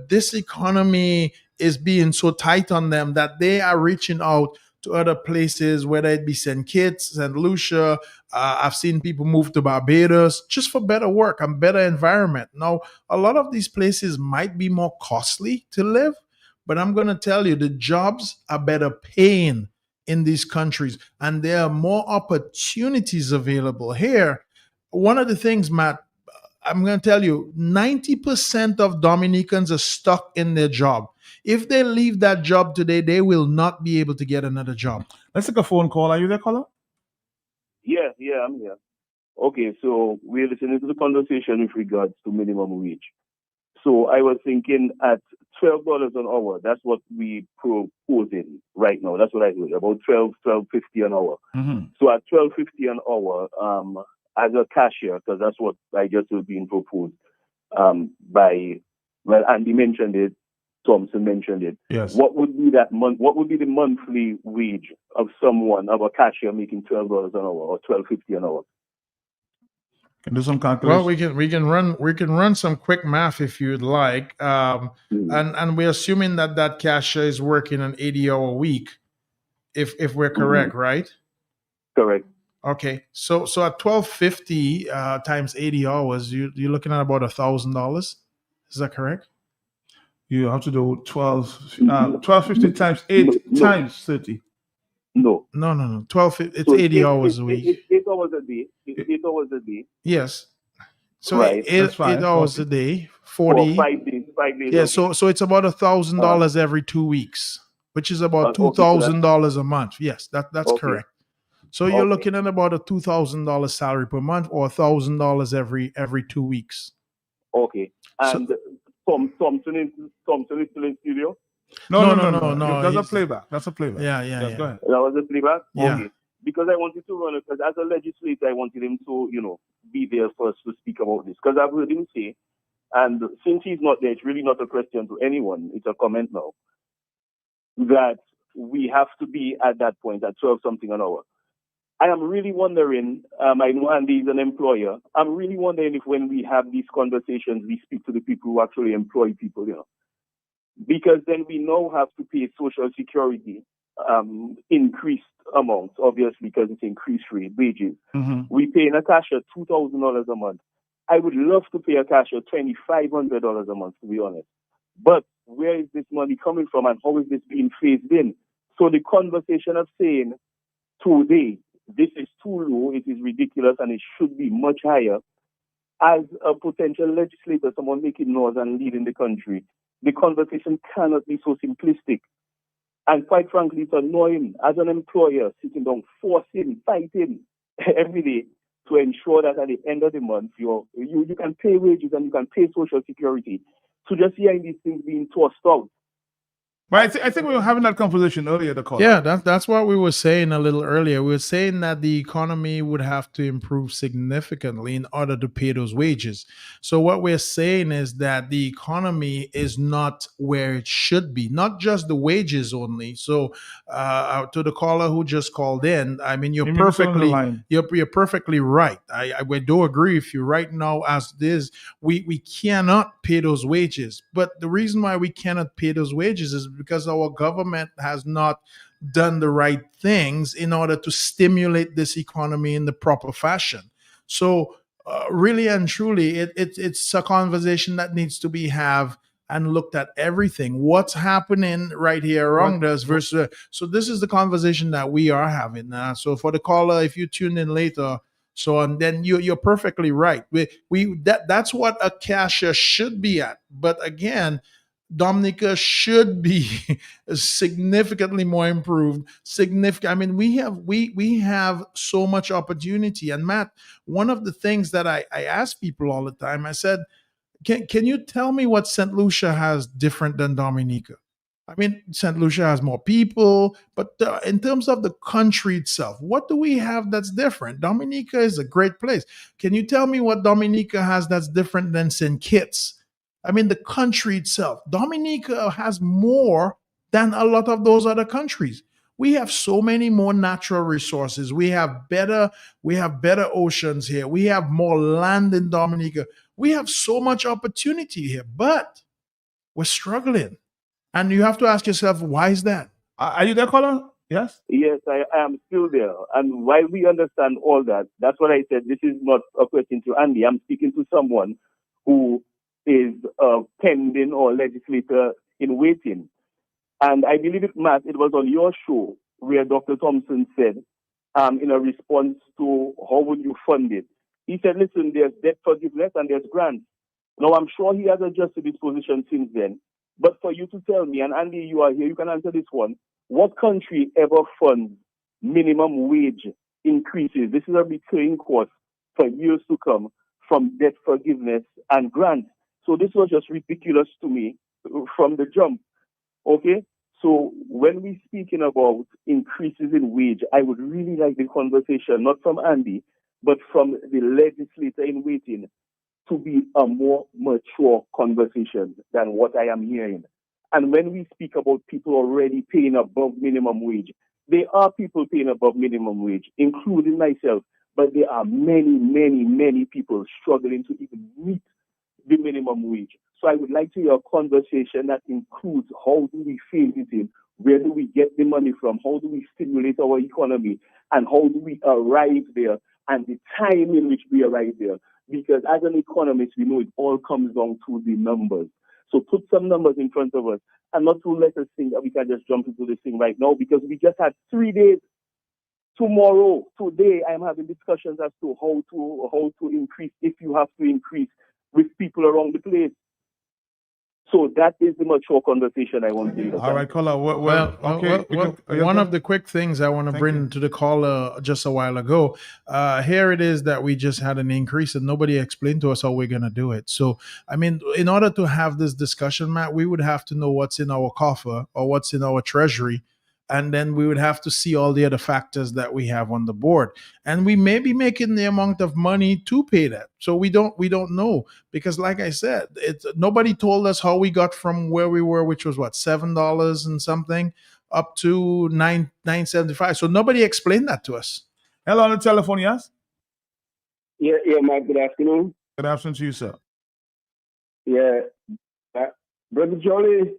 this economy is being so tight on them that they are reaching out to other places, whether it be St. Kitts, St. Lucia. I've seen people move to Barbados just for better work and better environment. Now, a lot of these places might be more costly to live, but I'm going to tell you, the jobs are better paying in these countries, and there are more opportunities available here. One of the things, Matt, I'm going to tell you, 90% of Dominicans are stuck in their job. If they leave that job today, they will not be able to get another job. Let's take a phone call. Are you there, caller? Yeah, I'm here. Okay, so we're listening to the conversation with regards to minimum wage. So I was thinking at $12 an hour, that's what we proposing right now. That's what I heard, about $12.50 an hour. Mm-hmm. So at $12.50 an hour, as a cashier, because that's what I just was being proposed Andy mentioned it, Thompson mentioned it. Yes. What would be what would be the monthly wage of a cashier making $12 an hour or $12.50 an hour? Can do some calculation. Well, we can run some quick math if you'd like, and we're assuming that cashier is working an 80-hour week, if we're correct, right? Correct. Okay, so at $12.50 times 80 hours, you're looking at about $1,000. Is that correct? You have to do 12.50 times 8 times 30. No. 12. It's 80 hours a week. 8 hours a day. 8 hours a day. Yes. So right. 8 hours a day. 40. 5 days. 5 days. Yeah. So it's about $1,000 every 2 weeks, which is about $2,000 a month. Yes, that's correct. So you're looking at about a $2,000 salary per month, or $1,000 every 2 weeks. Okay. And Thompson is still in studio? No. That's a playback. Yeah. Go ahead. That was a playback? Yeah. Okay. Because I wanted to run it, because as a legislator, I wanted him to, be there first to speak about this. Because I've heard him say, and since he's not there, it's really not a question to anyone, it's a comment now, that we have to be at that point, at 12 something an hour. I am really wondering, I know Andy is an employer, I'm really wondering if when we have these conversations, we speak to the people who actually employ people, because then we now have to pay Social Security increased amounts, obviously, because it's increased rate wages. Mm-hmm. We pay a cashier $2,000 a month. I would love to pay a cashier $2,500 a month, to be honest. But where is this money coming from, and how is this being phased in? So the conversation of saying today, this is too low, it is ridiculous, and it should be much higher. As a potential legislator, someone making laws and leading the country, the conversation cannot be so simplistic. And quite frankly, it's annoying as an employer sitting down, forcing, fighting every day to ensure that at the end of the month, you can pay wages and you can pay Social Security. So just hearing these things being tossed out, But I think we were having that conversation earlier, the caller. Yeah, that's what we were saying a little earlier. We were saying that the economy would have to improve significantly in order to pay those wages. So what we're saying is that the economy is not where it should be, not just the wages only. So to the caller who just called in, I mean, Maybe it's on the line. you're perfectly right. I do agree with you. Right now, as it is, we cannot pay those wages. But the reason why we cannot pay those wages is because our government has not done the right things in order to stimulate this economy in the proper fashion. So, really and truly, it's a conversation that needs to be have and looked at everything. What's happening right here around us versus. So this is the conversation that we are having. So for the caller, if you tune in later, so and then you're perfectly right. That's what a cashier should be at. But again, Dominica should be significantly more improved. Significant. I mean, we have so much opportunity. And Matt, one of the things that I ask people all the time, I said, can you tell me what St. Lucia has different than Dominica? I mean, St. Lucia has more people, but in terms of the country itself, what do we have that's different? Dominica is a great place. Can you tell me what Dominica has that's different than St. Kitts? I mean, the country itself. Dominica has more than a lot of those other countries. We have so many more natural resources. We have better oceans here. We have more land in Dominica. We have so much opportunity here, but we're struggling. And you have to ask yourself, why is that? Are you there, caller? Yes? Yes, I am still there. And while we understand all that, that's what I said. This is not a question to Andy. I'm speaking to someone who is a pending or legislator in waiting. And I believe it, Matt, it was on your show where Dr. Thompson said, in a response to how would you fund it, he said, listen, there's debt forgiveness and there's grants. Now, I'm sure he has adjusted his position since then. But for you to tell me, and Andy, you are here, you can answer this one. What country ever funds minimum wage increases? This is a recurring cost for years to come from debt forgiveness and grants. So this was just ridiculous to me from the jump. Okay? So when we're speaking about increases in wage, I would really like the conversation, not from Andy, but from the legislator in waiting, to be a more mature conversation than what I am hearing. And when we speak about people already paying above minimum wage, there are people paying above minimum wage, including myself, but there are many, many, many people struggling to even meet the minimum wage. So I would like to hear a conversation that includes how do we phase it in, where do we get the money from, how do we stimulate our economy, and how do we arrive there, and the time in which we arrive there. Because as an economist, we know it all comes down to the numbers. So put some numbers in front of us and not to let us think that we can just jump into this thing right now, because we just had 3 days. Today, I'm having discussions as to how to increase, if you have to increase, with people around the place. So that is the mature conversation I want to hear. All right, caller. One of the quick things I want to bring to the caller just a while ago, here it is that we just had an increase and nobody explained to us how we're going to do it. So, I mean, in order to have this discussion, Matt, we would have to know what's in our coffer or what's in our treasury. And then we would have to see all the other factors that we have on the board. And we may be making the amount of money to pay that. So we don't know, because like I said, nobody told us how we got from where we were, which was what, $7 and something, up to $9.75. So nobody explained that to us. Hello on the telephone, yes? Yeah, Mike, good afternoon. Good afternoon to you, sir. Yeah. Brother Jolly,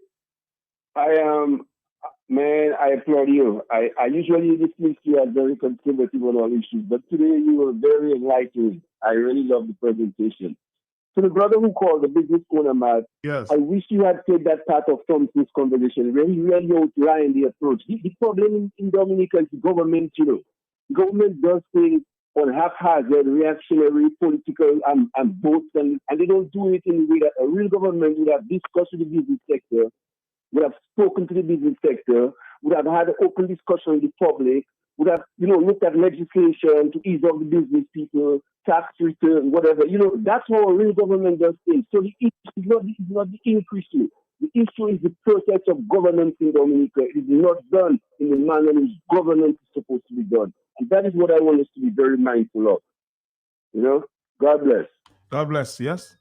Man, I applaud you. I usually dismiss you as very conservative on all issues, but today you were very enlightening. I really love the presentation. To the brother who called, the business owner, Matt, yes. I wish you had played that part of Thompson's conversation where he really outlined the approach. The problem in Dominica is government, Government does things on haphazard, reactionary, political, and votes, and they don't do it in the way that a real government would have discussed with the business sector, would have spoken to the business sector, would have had an open discussion with the public, would have, looked at legislation to ease up the business people, tax return, whatever. That's how a real government does things. So the issue is not the increase. The issue is the process of governance in Dominica. It is not done in the manner in which governance is supposed to be done. And that is what I want us to be very mindful of. You know, God bless. God bless. Yes.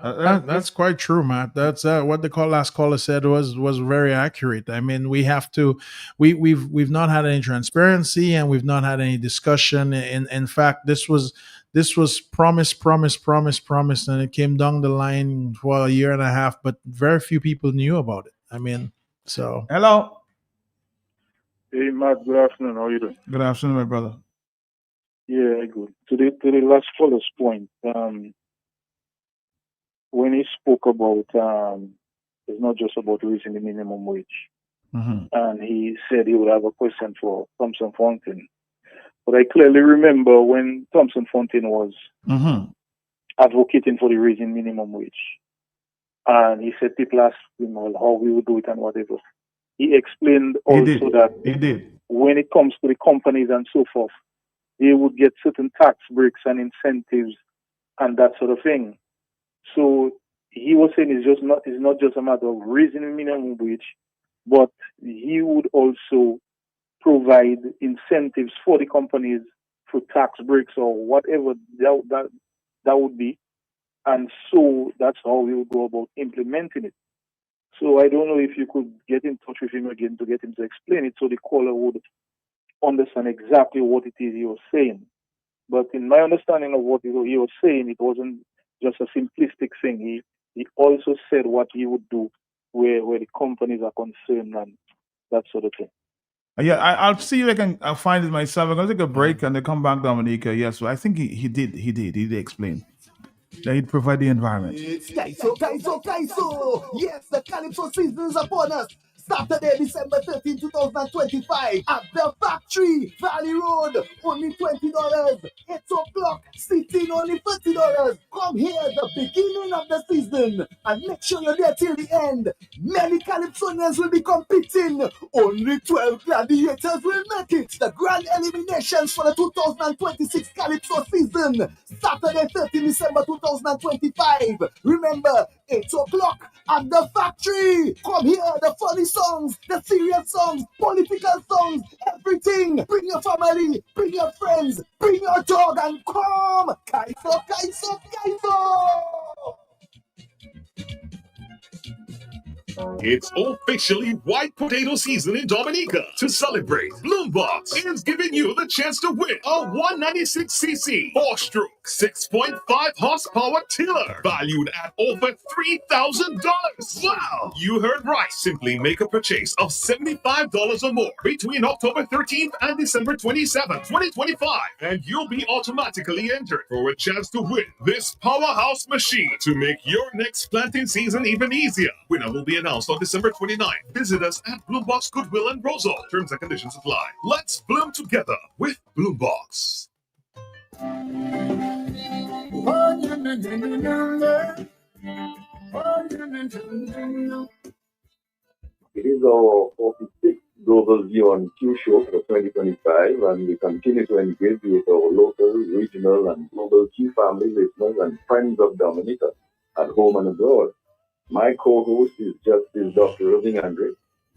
That's quite true, Matt. That's what the last caller said was very accurate. I mean, we have to, we've not had any transparency and we've not had any discussion. In fact, this was promised, and it came down the line for a year and a half, but very few people knew about it. I mean, so hello. Hey, Matt. Good afternoon. How are you doing? Good afternoon, my brother. Yeah, good. To the last caller's point, when he spoke about it's not just about raising the minimum wage, and he said he would have a question for Thompson Fontaine. But I clearly remember when Thompson Fontaine was advocating for the raising minimum wage, and he said people asked him, well, how we would do it and whatever. He explained also that when it comes to the companies and so forth, they would get certain tax breaks and incentives and that sort of thing. So he was saying it's not just a matter of raising the minimum wage, but he would also provide incentives for the companies for tax breaks or whatever that would be. And so that's how we would go about implementing it. So I don't know if you could get in touch with him again to get him to explain it so the caller would understand exactly what it is he was saying. But in my understanding of what he was saying, it wasn't just a simplistic thing. He also said what he would do where the companies are concerned and that sort of thing. Yeah, I'll see if I'll find it myself. I'm going to take a break and then come back, Dominica. Yes, so I think he did explain that he'd provide the environment. It's Kaiso. Yes, the Calypso season is upon us. Saturday, December 13, 2025 at the Factory, Valley Road, only $20. 8 o'clock, seating only $30. Come here, the beginning of the season, and make sure you're there till the end. Many Calypsonians will be competing. Only 12 gladiators will make it. The grand eliminations for the 2026 Calypso season, Saturday, 13 December 2025. Remember, 8 o'clock at the Factory. Come here, the funny songs, the serious songs, political songs, everything. Bring your family, bring your friends, bring your dog, and come. Kaiso. It's officially white potato season in Dominica. To celebrate, Bloombox is giving you the chance to win a 196cc 4-stroke 6.5 horsepower tiller valued at over $3,000. Wow! You heard right. Simply make a purchase of $75 or more between October 13th and December 27th, 2025, and you'll be automatically entered for a chance to win this powerhouse machine to make your next planting season even easier. Winner will be announced on December 29th. Visit us at Bloombox Goodwill and Roseau. Terms and conditions apply. Let's bloom together with Bloombox. It is our 46th Global View on Q show for 2025, and we continue to engage with our local, regional, and global Q family listeners and friends of Dominica at home and abroad. My co-host is Justice Dr. Irving Andre,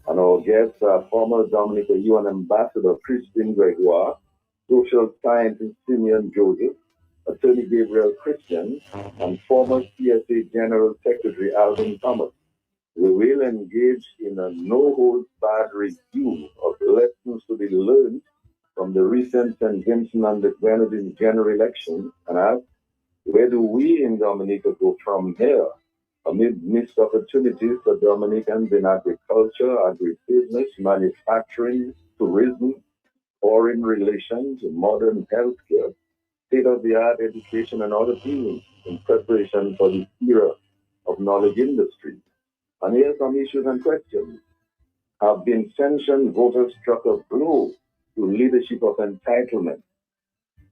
and our guests are former Dominica UN Ambassador Christine Gregoire, social scientist Simeon Joseph, Attorney Gabriel Christian, and former CSA General Secretary Alvin Thomas. We will engage in a no-holds-barred review of the lessons to be learned from the recent St. Vincent and the Grenadines general election and ask, where do we in Dominica go from here? Amid missed opportunities for Dominicans in agriculture, agribusiness, manufacturing, tourism, foreign relations, modern healthcare, state-of-the-art education, and other fields in preparation for the era of knowledge industry. And here are some issues and questions. Have the intention voters struck a blow to leadership of entitlement?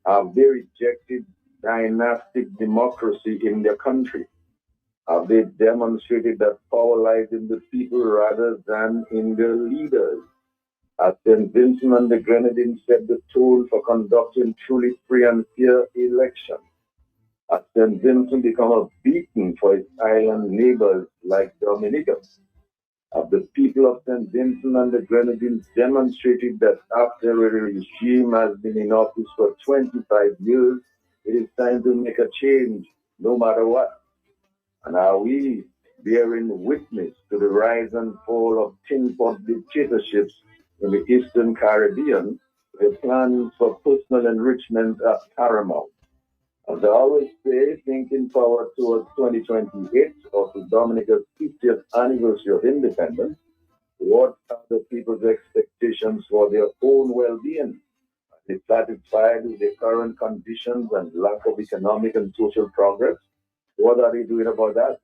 Have they rejected dynastic democracy in their country? Have they demonstrated that power lies in the people rather than in their leaders? Has St. Vincent and the Grenadines set the tone for conducting truly free and fair elections? Has St. Vincent become a beacon for its island neighbors like Dominica. The people of St. Vincent and the Grenadines demonstrated that after a regime has been in office for 25 years, it is time to make a change, no matter what. And are we bearing witness to the rise and fall of tin pot dictatorships in the Eastern Caribbean, where plans for personal enrichment are paramount? As I always say, thinking forward towards 2028 or to Dominica's 50th anniversary of independence, what are the people's expectations for their own well-being? Are they satisfied with their current conditions and lack of economic and social progress? What are they doing about that?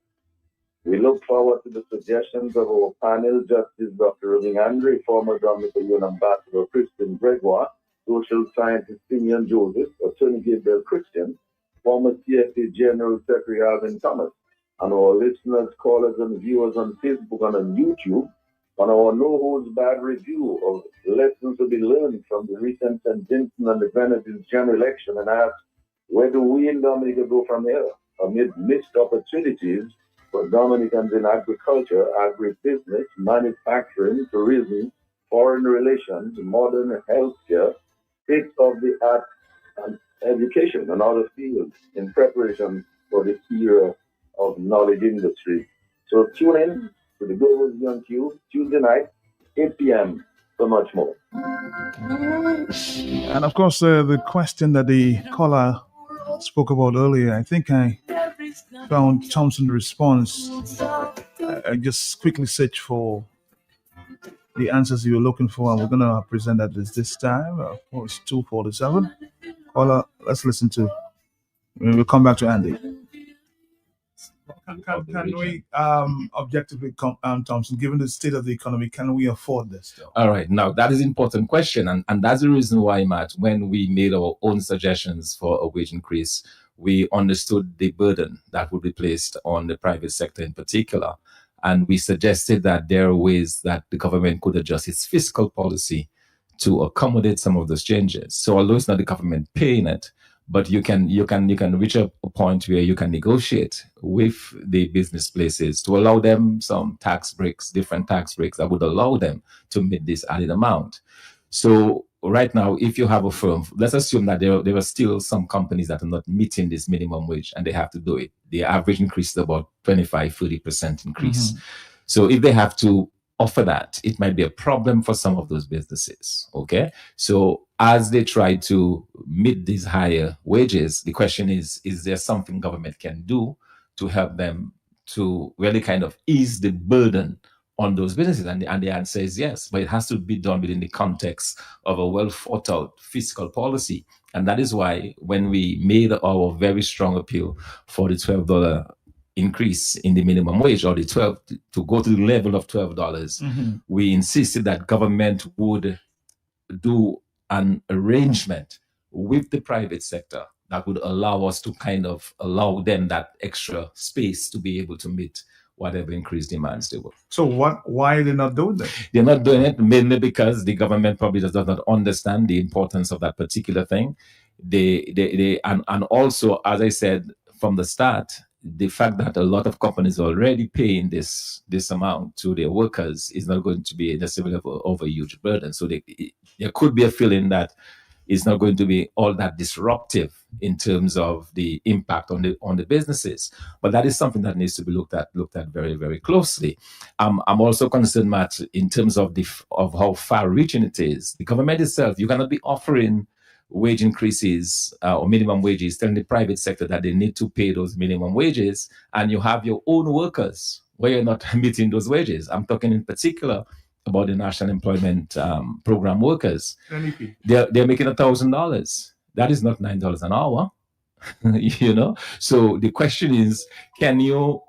We look forward to the suggestions of our panel, Justice Dr. Irving Andre, former Dominican Union Ambassador Christian Gregoire, social scientist Simeon Joseph, Attorney Gabriel Christian, former CFA General Secretary Alvin Thomas, and our listeners, callers, and viewers on Facebook and on YouTube, on our no-holds-barred review of lessons to be learned from the recent St. Vincent and the Grenadines general election, and ask, where do we in Dominica go from here? Amid missed opportunities for Dominicans in agriculture, agribusiness, manufacturing, tourism, foreign relations, modern healthcare, state-of-the-art and education and other fields in preparation for this era of knowledge industry. So tune in to the Global Beyond Cube Tuesday night, 8 p.m. So much more. And of course, the question that the caller spoke about earlier, I think I found Thompson's response. I just quickly searched for the answers you were looking for, and we're going to present that this time. It's 2:47. Caller, let's listen to. We'll come back to Andy. Can we objectively, Thompson, given the state of the economy, can we afford this? Though? All right. Now, that is an important question. And that's the reason why, Matt, when we made our own suggestions for a wage increase, we understood the burden that would be placed on the private sector in particular. And we suggested that there are ways that the government could adjust its fiscal policy to accommodate some of those changes. So although it's not the government paying it, but you can reach a point where you can negotiate with the business places to allow them some tax breaks, different tax breaks that would allow them to meet this added amount. So right now, if you have a firm, let's assume that there are still some companies that are not meeting this minimum wage and they have to do it. The average increase is about 25-30% increase. Mm-hmm. So if they have to offer that, it might be a problem for some of those businesses. Okay. So as they try to meet these higher wages, the question is there something government can do to help them to really kind of ease the burden on those businesses? And the answer is yes, but it has to be done within the context of a well thought out fiscal policy. And that is why when we made our very strong appeal for the $12 increase in the minimum wage, or the 12 to go to the level of $12, mm-hmm. we insisted that government would do an arrangement with the private sector that would allow us to kind of allow them that extra space to be able to meet whatever increased demands they were. So why are they not doing that? They're not doing it mainly because the government probably does not understand the importance of that particular thing. And also, as I said from the start, the fact that a lot of companies are already paying this amount to their workers is not going to be necessarily of a huge burden. So there could be a feeling that it's not going to be all that disruptive in terms of the impact on the businesses. But that is something that needs to be looked at very, very closely. I'm also concerned, Matt, in terms of how far-reaching it is. The government itself, you cannot be offering wage increases or minimum wages, telling the private sector that they need to pay those minimum wages, and you have your own workers where you're not meeting those wages. I'm talking in particular about the National Employment Program workers. They're making $1,000. That is not $9 an hour, you know. So the question is, can you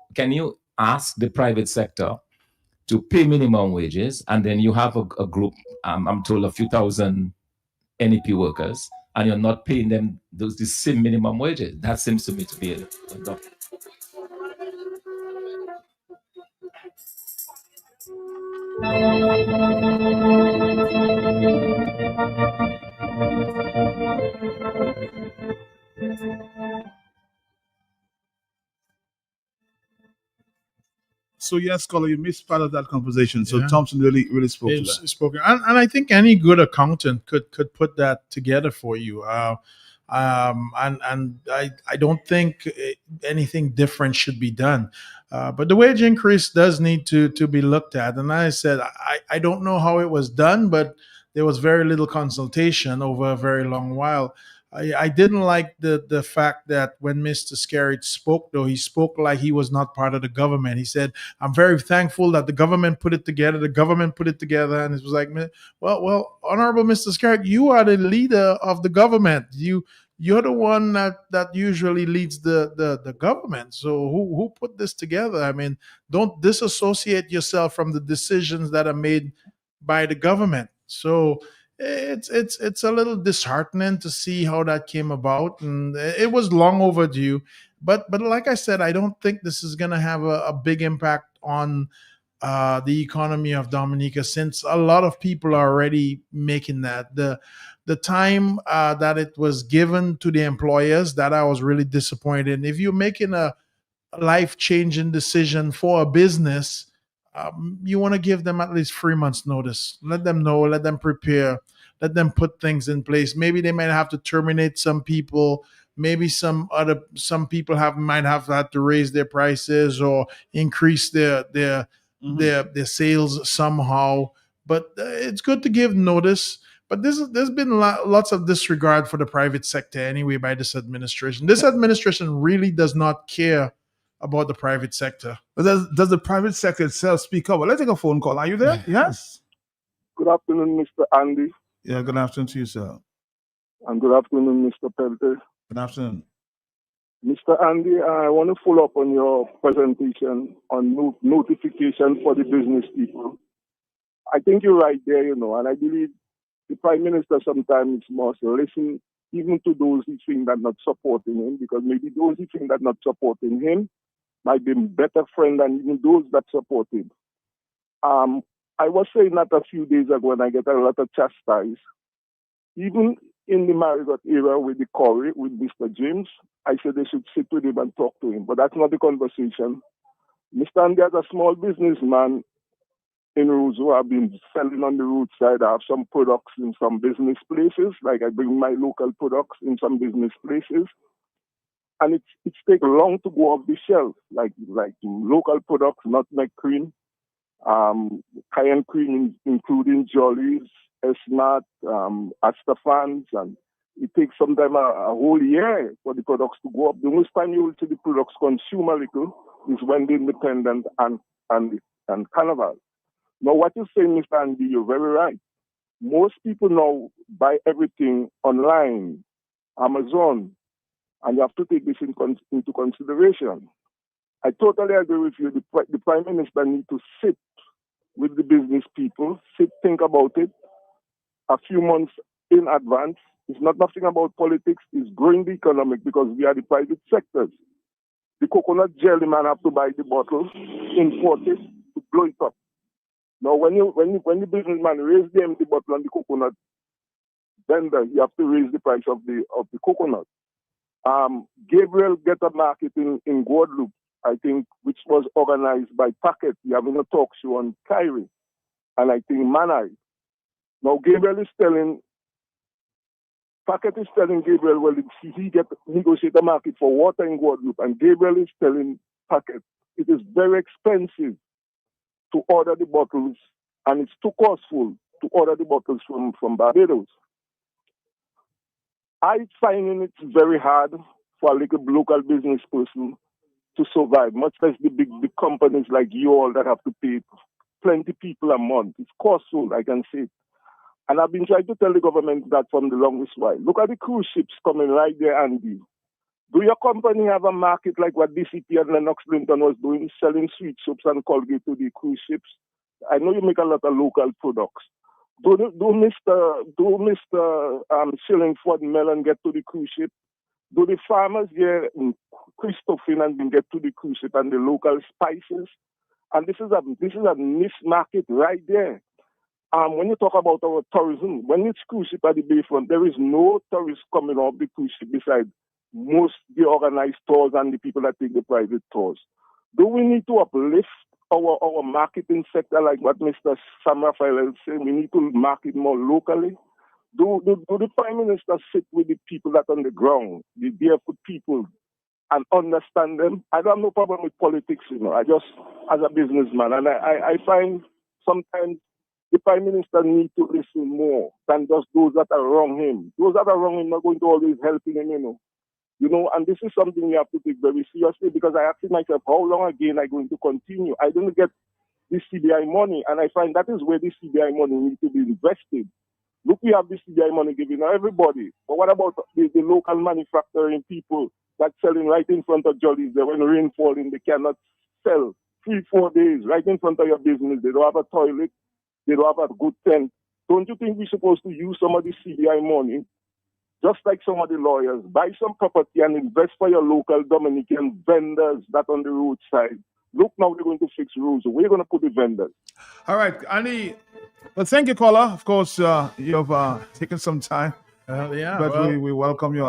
ask the private sector to pay minimum wages, and then you have a group, I'm told a few thousand NEP workers, and you're not paying them the same minimum wages? That seems to me to be a So yes, Scholar, you missed part of that conversation. So Thompson really spoke to that. Spoken, and I think any good accountant could put that together for you. And I don't think anything different should be done. But the wage increase does need to be looked at. And I said I don't know how it was done, but there was very little consultation over a very long while. I didn't like the fact that when Mr. Skerritt spoke, though, he spoke like he was not part of the government. He said, "I'm very thankful that the government put it together. The government put it together." And it was like, well, Honorable Mr. Skerritt, you are the leader of the government. You're the one that usually leads the government. So who put this together? I mean, don't disassociate yourself from the decisions that are made by the government. So it's a little disheartening to see how that came about, and it was long overdue. But like I said, I don't think this is going to have a big impact on the economy of Dominica, since a lot of people are already making that. The time that it was given to the employers, that I was really disappointed in. If you're making a life-changing decision for a business, you want to give them at least 3 months notice. Let them know, let them prepare, let them put things in place. Maybe they might have to terminate some people. Maybe some people might have had to raise their prices or increase their sales somehow. But it's good to give notice. But there's been lots of disregard for the private sector anyway by this administration. This administration really does not care about the private sector. But does the private sector itself speak up? Well, let's take a phone call. Are you there? Yes. Good afternoon, Mr. Andy. Yeah, good afternoon to you, sir. And good afternoon, Mr. Pelter. Good afternoon. Mr. Andy, I want to follow up on your presentation on notification for the business people. I think you're right there, and I believe the Prime Minister sometimes must listen even to those who think that not supporting him, because maybe those who think that not supporting him might be a better friend than even those that support him. I was saying that a few days ago, and I get a lot of chastise. Even in the Marigot era with the Corey, with Mr. James, I said they should sit with him and talk to him, but that's not the conversation. Mr. Andy, as a small businessman in Roseau, I've been selling on the roadside. I have some products in some business places, like I bring my local products in some business places. And it's taken long to go off the shelf, like local products, nutmeg cream, cayenne cream, including Jollies, Esmart, Astafans, and it takes sometimes a whole year for the products to go up. The most time you will see the products consume a little is when the Independent and Carnival. Now, what you're saying, Mr. Andy, you're very right. Most people now buy everything online, Amazon, and you have to take this into consideration. I totally agree with you. The Prime Minister needs to sit with the business people, think about it a few months in advance. It's not nothing about politics. It's growing the economic because we are the private sectors. The coconut jelly man have to buy the bottle, import it, to blow it up. Now, when the businessman raise the empty bottle on the coconut vendor, you have to raise the price of the coconut. Gabriel get a market in Guadeloupe, I think, which was organized by Packet. We're having a talk show on Kyrie, and I think Manai. Now, Packet is telling Gabriel, well, he negotiate a market for water in Guadeloupe, and Gabriel is telling Packet it is very expensive to order the bottles, and it's too costful to order the bottles from Barbados. I find it very hard for a local business person to survive, much less the big companies like you all that have to pay plenty people a month. It's costful, I can say. And I've been trying to tell the government that from the longest while. Look at the cruise ships coming right there, Andy. Do your company have a market like what DCP and Lennox Linton was doing, selling sweet soaps and Colgate to the cruise ships? I know you make a lot of local products. Do Mr. Shillingford Mellon get to the cruise ship? Do the farmers here in Christophane and get to the cruise ship and the local spices? And this is a niche market right there. When you talk about our tourism, when it's cruise ship at the bayfront, there is no tourists coming off the cruise ship besides most the organized tours and the people that take the private tours. Do we need to uplift our marketing sector, like what Mr. Sam Raphael is saying, we need to market more locally. Do the Prime Minister sit with the people that on the ground, the barefoot people, and understand them? I don't have no problem with politics, I just, as a businessman, and I find sometimes the Prime Minister needs to listen more than just those that are wrong him. Those that are wrong him are going to always help him, and this is something we have to take very seriously, because I ask myself, how long again am I going to continue? I don't get this CBI money, and I find that is where the CBI money needs to be invested. Look, we have the CBI money given to everybody, but what about the local manufacturing people that's selling right in front of Jolly's there when rain falling, they cannot sell 3-4 days right in front of your business. They don't have a toilet, they don't have a good tent. Don't you think we're supposed to use some of the CBI money, just like some of the lawyers, buy some property and invest for your local Dominican vendors that on the roadside? Look, now we're going to fix rules. Where are you going to put the vendors? All right, Andy. Well, thank you, caller. Of course, you've taken some time. Yeah, but well, we welcome you.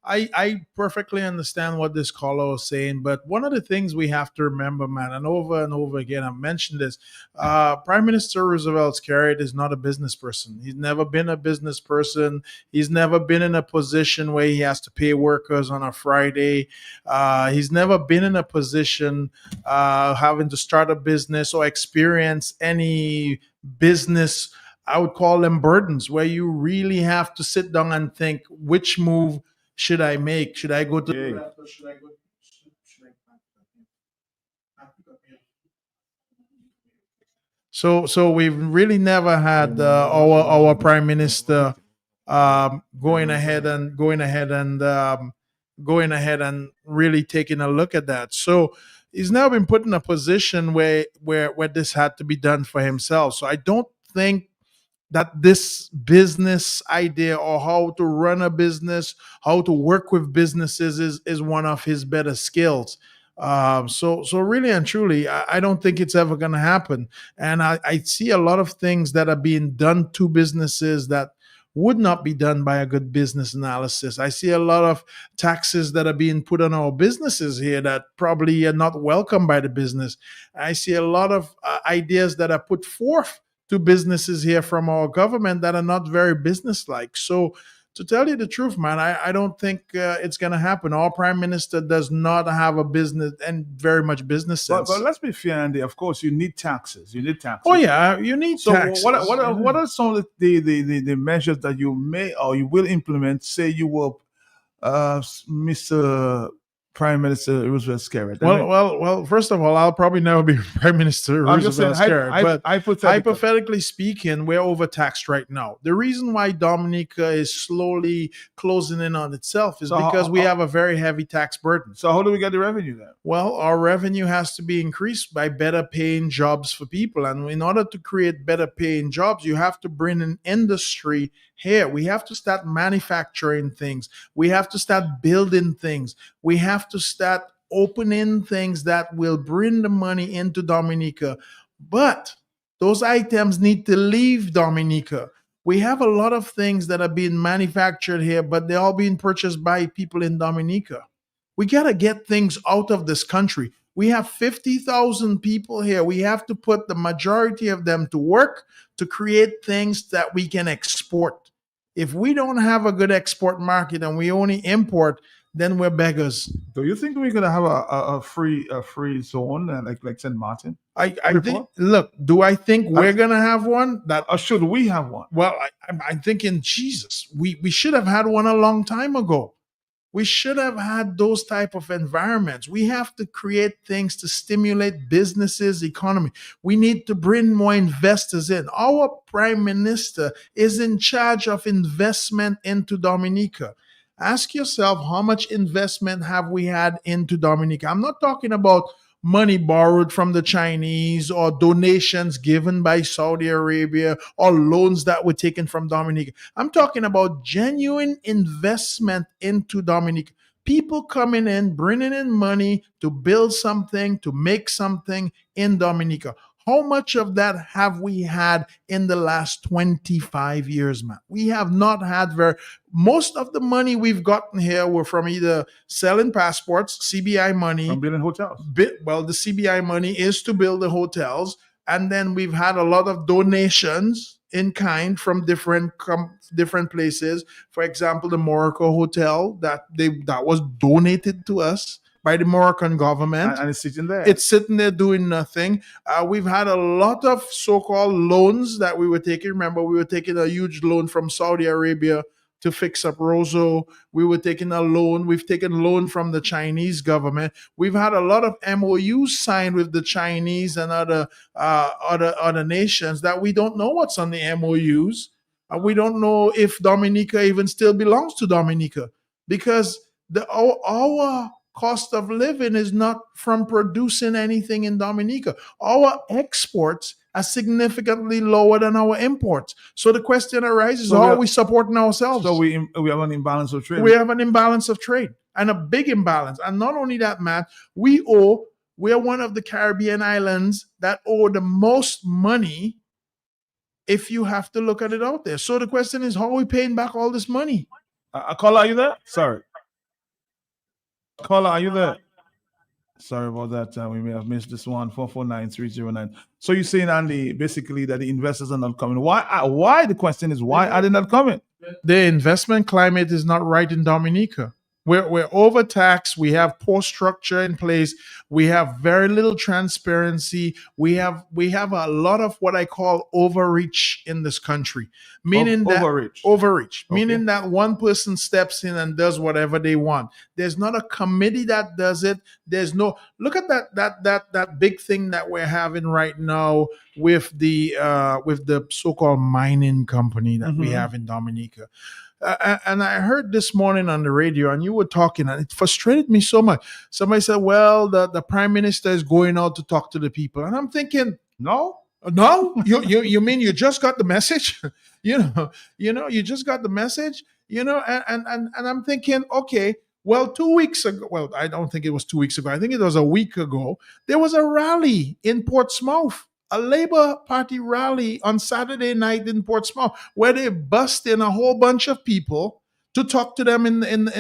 I perfectly understand what this caller was saying, but one of the things we have to remember, man, and over again, I've mentioned this, Prime Minister Roosevelt Skerritt is not a business person. He's never been a business person. He's never been in a position where he has to pay workers on a Friday. He's never been in a position having to start a business or experience any business, I would call them burdens, where you really have to sit down and think, which move should I make? Should I go to the left or should I go? So we've really never had our Prime Minister going ahead and really taking a look at that. So he's now been put in a position where this had to be done for himself. So I don't think that this business idea or how to run a business, how to work with businesses is one of his better skills. So really and truly, I don't think it's ever going to happen. And I see a lot of things that are being done to businesses that would not be done by a good business analysis. I see a lot of taxes that are being put on our businesses here that probably are not welcome by the business. I see a lot of ideas that are put forth to businesses here from our government that are not very businesslike. So to tell you the truth, man, I don't think it's going to happen. Our Prime Minister does not have a business and very much business sense. But let's be fair, Andy. Of course, you need taxes. Oh yeah, you need so taxes. What are some of the measures that you may or you will implement? Say you will, Mr. Prime Minister Roosevelt Skerritt. Well. First of all, I'll probably never be Prime Minister Roosevelt Skerritt. But hypothetically speaking, we're overtaxed right now. The reason why Dominica is slowly closing in on itself is because we have a very heavy tax burden. So how do we get the revenue then? Well, our revenue has to be increased by better paying jobs for people. And in order to create better paying jobs, you have to bring in industry here. We have to start manufacturing things. We have to start building things. We have to start opening things that will bring the money into Dominica. But those items need to leave Dominica. We have a lot of things that are being manufactured here, but they're all being purchased by people in Dominica. We got to get things out of this country. We have 50,000 people here. We have to put the majority of them to work to create things that we can export. If we don't have a good export market and we only import, then we're beggars. Do you think we're gonna have a free zone like St. Martin? I think. Look, do I think we're gonna have one? Or should we have one? Well, I'm thinking, Jesus, we should have had one a long time ago. We should have had those type of environments. We have to create things to stimulate businesses, economy. We need to bring more investors in. Our Prime Minister is in charge of investment into Dominica. Ask yourself, how much investment have we had into Dominica? I'm not talking about money borrowed from the Chinese or donations given by Saudi Arabia or loans that were taken from Dominica. I'm talking about genuine investment into Dominica. People coming in, bringing in money to build something, to make something in Dominica. How much of that have we had in the last 25 years, man? We have not had most of the money we've gotten here were from either selling passports, CBI money. From building hotels. Well, the CBI money is to build the hotels. And then we've had a lot of donations in kind from different places. For example, the Morocco Hotel that was donated to us by the Moroccan government. And it's sitting there. It's sitting there doing nothing. We've had a lot of so-called loans that we were taking. Remember, we were taking a huge loan from Saudi Arabia to fix up Roseau. We were taking a loan. We've taken loan from the Chinese government. We've had a lot of MOUs signed with the Chinese and other nations that we don't know what's on the MOUs. We don't know if Dominica even still belongs to Dominica, because our cost of living is not from producing anything in Dominica. Our exports are significantly lower than our imports. So the question arises, how are we supporting ourselves? So we have an imbalance of trade. We have an imbalance of trade, and a big imbalance. And not only that, Matt, we are one of the Caribbean islands that owe the most money if you have to look at it out there. So the question is, how are we paying back all this money? Caller, are you there? Sorry. Caller, are you there? Sorry about that. We may have missed this one. 449-309. So you're saying, Andy, basically that the investors are not coming. Why? The question is, why are they not coming? The investment climate is not right in Dominica. We're overtaxed. We have poor structure in place. We have very little transparency. We have a lot of what I call overreach in this country, meaning overreach, meaning that one person steps in and does whatever they want. There's not a committee that does it. There's no look at that big thing that we're having right now with the so-called mining company that we have in Dominica. And I heard this morning on the radio, and you were talking, and it frustrated me so much. Somebody said, well, the prime minister is going out to talk to the people. And I'm thinking, no, you mean you just got the message? you just got the message, and I'm thinking, okay, well, 2 weeks ago, well, I don't think it was 2 weeks ago. I think it was a week ago. There was a rally in Portsmouth, a Labour Party rally on Saturday night in Portsmouth, where they bust in a whole bunch of people to talk to them in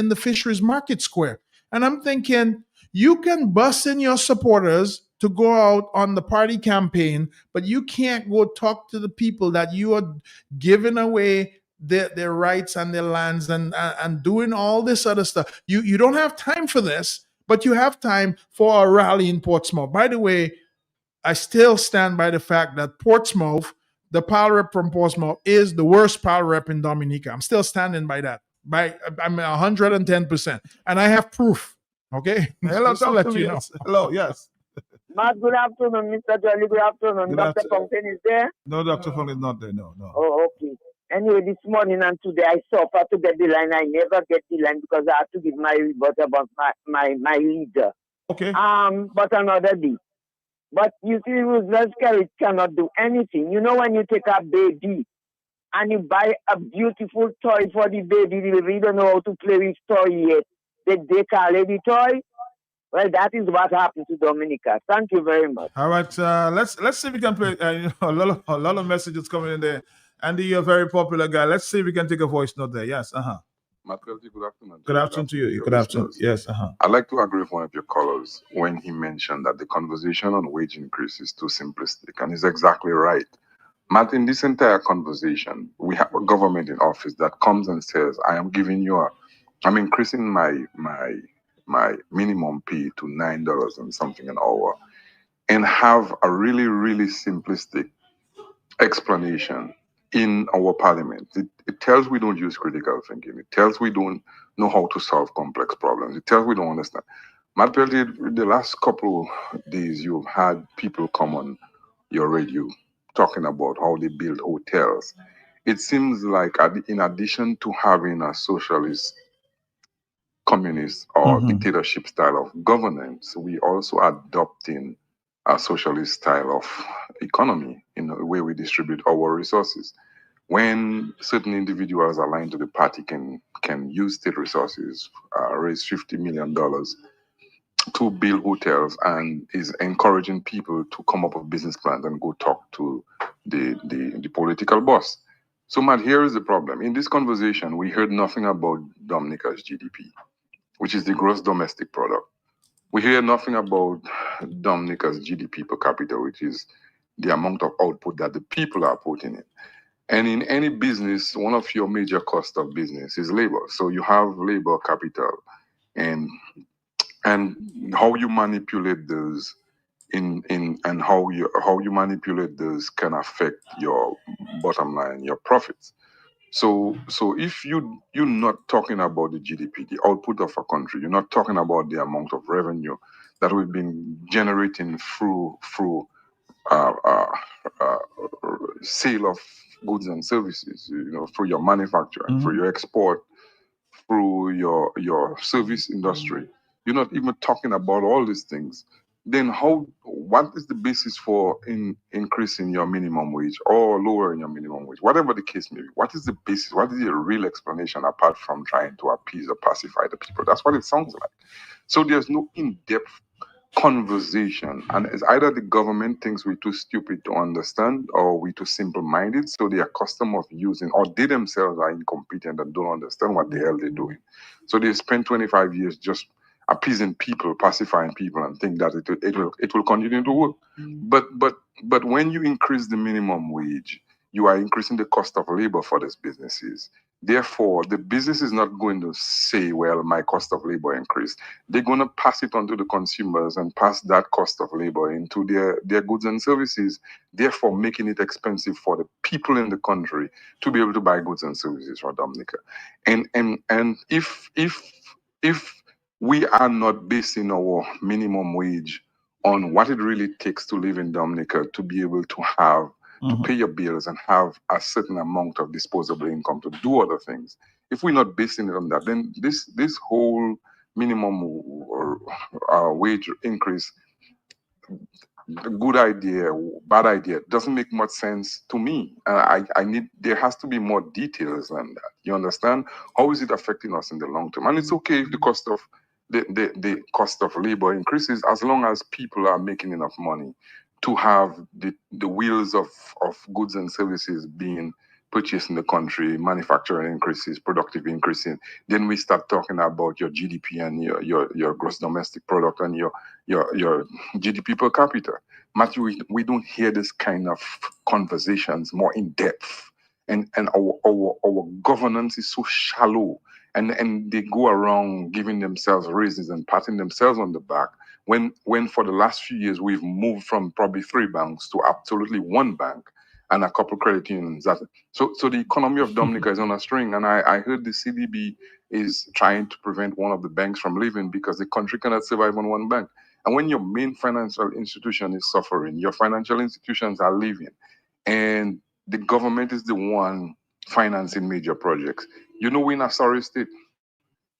the Fisheries Market Square. And I'm thinking, you can bust in your supporters to go out on the party campaign, but you can't go talk to the people that you are giving away their rights and their lands and doing all this other stuff. You don't have time for this, but you have time for a rally in Portsmouth. By the way, I still stand by the fact that Portsmouth, the power rep from Portsmouth, is the worst power rep in Dominica. I'm still standing by that. I'm 110%. And I have proof. Okay? Hello, let you know. Yes. Hello, yes. Matt, good afternoon. Mr. Jolly, good afternoon. Dr. Fountain is there? No, Dr. Fountain is not there. No. Oh, okay. Anyway, this morning and today I suffer to get the line. I never get the line because I have to give my rebuttal about my leader. Okay. But another day. But you see, Roosevelt Carriage cannot do anything. You know, when you take a baby and you buy a beautiful toy for the baby, the baby don't know how to play with toy yet. They call it the toy. Well, that is what happened to Dominica. Thank you very much. All right, let's see if we can play. A lot of messages coming in there. Andy, you're a very popular guy. Let's see if we can take a voice note there. Yes, Matt Peltier, good afternoon. Good afternoon to you. Good afternoon. Yes, I'd like to agree with one of your callers when he mentioned that the conversation on wage increase is too simplistic, and he's exactly right. Matt, in this entire conversation, we have a government in office that comes and says, I'm increasing my minimum pay to $9 and something an hour, and have a really, really simplistic explanation in our parliament. It tells we don't use critical thinking. It tells we don't know how to solve complex problems. It tells we don't understand. Matt Peltier, the last couple days, you've had people come on your radio talking about how they build hotels. It seems like in addition to having a socialist, communist, or dictatorship style of governance, we also adopting a socialist style of economy in the way we distribute our resources. When certain individuals aligned to the party can use state resources, raise $50 million to build hotels and is encouraging people to come up with business plans and go talk to the political boss. So, Matt, here is the problem. In this conversation, we heard nothing about Dominica's GDP, which is the gross domestic product. We hear nothing about Dominica's GDP per capita, which is the amount of output that the people are putting in. And in any business, one of your major costs of business is labor. So you have labor capital, and how you manipulate those and how you manipulate those can affect your bottom line, your profits. So if you're not talking about the GDP, the output of a country, you're not talking about the amount of revenue that we've been generating through sale of goods and services, through your manufacturing, through your export, through your service industry. You're not even talking about all these things. Then what is the basis for increasing your minimum wage or lowering your minimum wage? Whatever the case may be, what is the basis? What is the real explanation apart from trying to appease or pacify the people? That's what it sounds like. So there's no in-depth conversation, and it's either the government thinks we're too stupid to understand or we're too simple-minded, so they are accustomed of using, or they themselves are incompetent and don't understand what the hell they're doing. So they spend 25 years just appeasing people, pacifying people, and think that it will continue to work. But when you increase the minimum wage, you are increasing the cost of labor for these businesses. Therefore, the business is not going to say, well, my cost of labor increased. They're going to pass it on to the consumers and pass that cost of labor into their goods and services, therefore making it expensive for the people in the country to be able to buy goods and services from Dominica. And if we are not basing our minimum wage on what it really takes to live in Dominica to be able to have to pay your bills and have a certain amount of disposable income to do other things. If we're not basing it on that, then this whole minimum wage increase, good idea, bad idea, doesn't make much sense to me. There has to be more details than that. You understand? How is it affecting us in the long term? And it's okay if the cost of the cost of labor increases, as long as people are making enough money to have the wheels of goods and services being purchased in the country, manufacturing increases, productive increasing. Then we start talking about your GDP and your gross domestic product and your GDP per capita. Matthew, we don't hear this kind of conversations more in depth, and our governance is so shallow, and they go around giving themselves raises and patting themselves on the back. When for the last few years we've moved from probably 3 banks to absolutely 1 bank and a couple credit unions. So the economy of Dominica is on a string, and I heard the CDB is trying to prevent one of the banks from leaving because the country cannot survive on 1 bank. And when your main financial institution is suffering, your financial institutions are leaving, and the government is the one financing major projects. We're in a sorry state.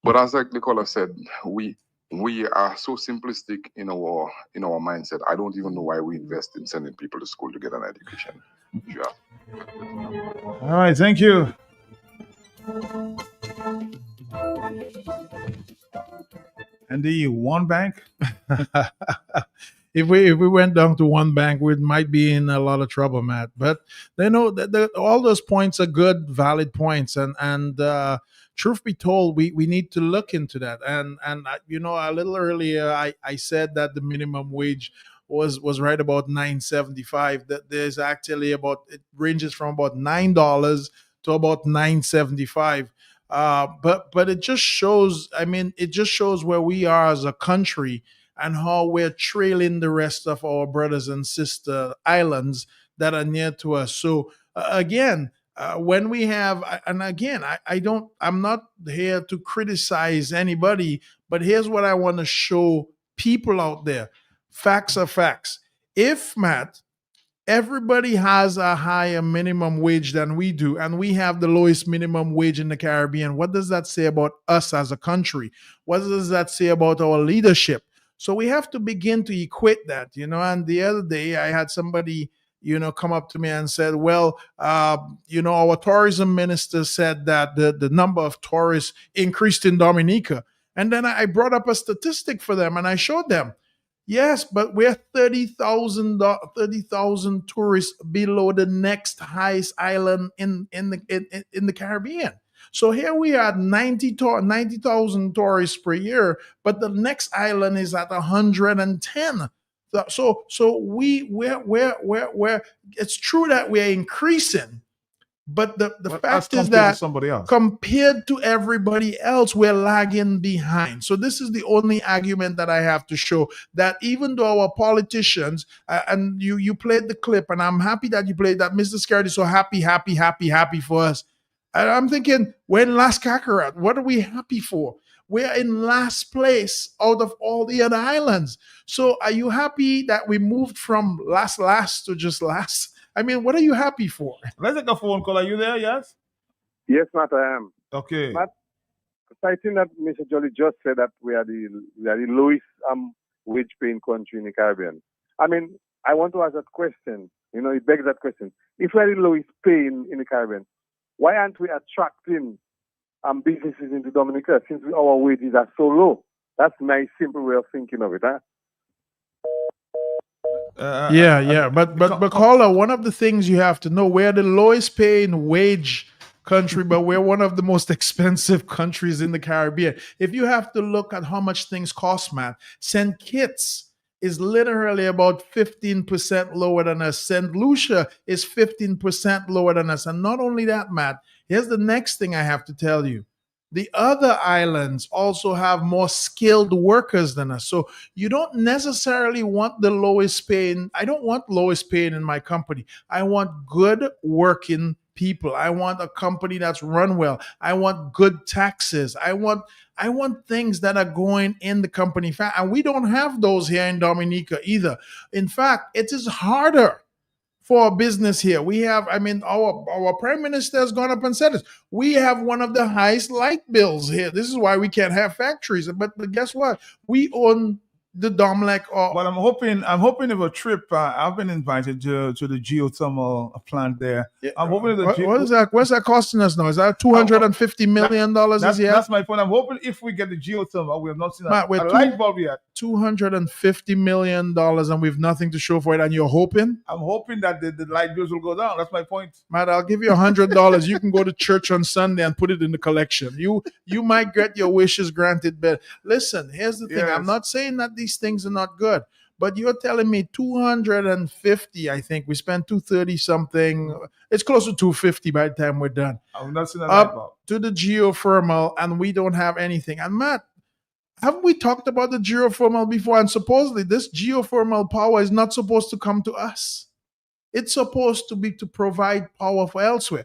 But as like the caller said, we are so simplistic in our mindset. I don't even know why we invest in sending people to school to get an education. All right, thank you. And the 1 bank? If we went down to 1 bank, we might be in a lot of trouble, Matt. But all those points are good, valid points, and truth be told, we need to look into that. And a little earlier, I said that the minimum wage was right about $9.75. That there's actually it ranges from about $9 to about $9.75. But it just shows. It just shows where we are as a country and how we're trailing the rest of our brothers and sister islands that are near to us. So again, when we have, and again, I'm not here to criticize anybody, but here's what I want to show people out there. Facts are facts. If, Matt, everybody has a higher minimum wage than we do, and we have the lowest minimum wage in the Caribbean, what does that say about us as a country? What does that say about our leadership? So we have to begin to equate that, and the other day I had somebody, come up to me and said, well, our tourism minister said that the number of tourists increased in Dominica. And then I brought up a statistic for them and I showed them. Yes, but we're 30,000 tourists below the next highest island in the Caribbean. So here we are, 90,000 tourists per year, but the next island is at 110. So we're it's true that we're increasing, but the Well, fact as is compared to that somebody else. compared to everybody else, we're lagging behind. So this is the only argument that I have to show, that even though our politicians, and you played the clip, and I'm happy that you played that. Mr. Scared is so happy for us. And I'm thinking, we're in last Kakarot. What are we happy for? We're in last place out of all the other islands. So are you happy that we moved from last to just last? I mean, what are you happy for? Let's take a phone call. Are you there? Yes? Yes, Matt, I am. Okay. Matt, citing that Mr. Jolly just said that we are the lowest wage paying country in the Caribbean. I mean, I want to ask that question. You know, it begs that question. If we are the lowest paying in the Caribbean, why aren't we attracting businesses into Dominica since our wages are so low? That's my simple way of thinking of it, huh? But caller, one of the things you have to know, we're the lowest paying wage country, but we're one of the most expensive countries in the Caribbean. If you have to look at how much things cost, man, St. Kitts is literally about 15% lower than us. St. Lucia is 15% lower than us. And not only that, Matt, here's the next thing I have to tell you. The other islands also have more skilled workers than us. So you don't necessarily want the lowest paying. I don't want lowest paying in my company. I want good working people. I want a company that's run well. I want good taxes. I want things that are going in the company. And we don't have those here in Dominica either. In fact, it is harder for a business here. We have, I mean, our prime minister has gone up and said this. We have one of the highest light bills here. This is why we can't have factories. But guess what? We own the Domlec. But I'm hoping of a trip. I've been invited to the geothermal plant there. I'm hoping what is that? What's that costing us now? Is that $250 million this year? That's my point. I'm hoping if we get the geothermal, we have not seen a Matt, light bulb yet. $250 million, and we've nothing to show for it. And you're hoping? I'm hoping that the light bills will go down. That's my point. Matt, I'll give you $100. You can go to church on Sunday and put it in the collection. You might get your wishes granted. But listen, here's the thing. Yes. I'm not saying that these things are not good, but you're telling me 250. I think we spent 230 something. It's close to 250 by the time we're done. I'm not seeing a light bulb. Up to the geothermal, and we don't have anything. And Matt, haven't we talked about the geothermal before? And supposedly this geothermal power is not supposed to come to us. It's supposed to be to provide power for elsewhere.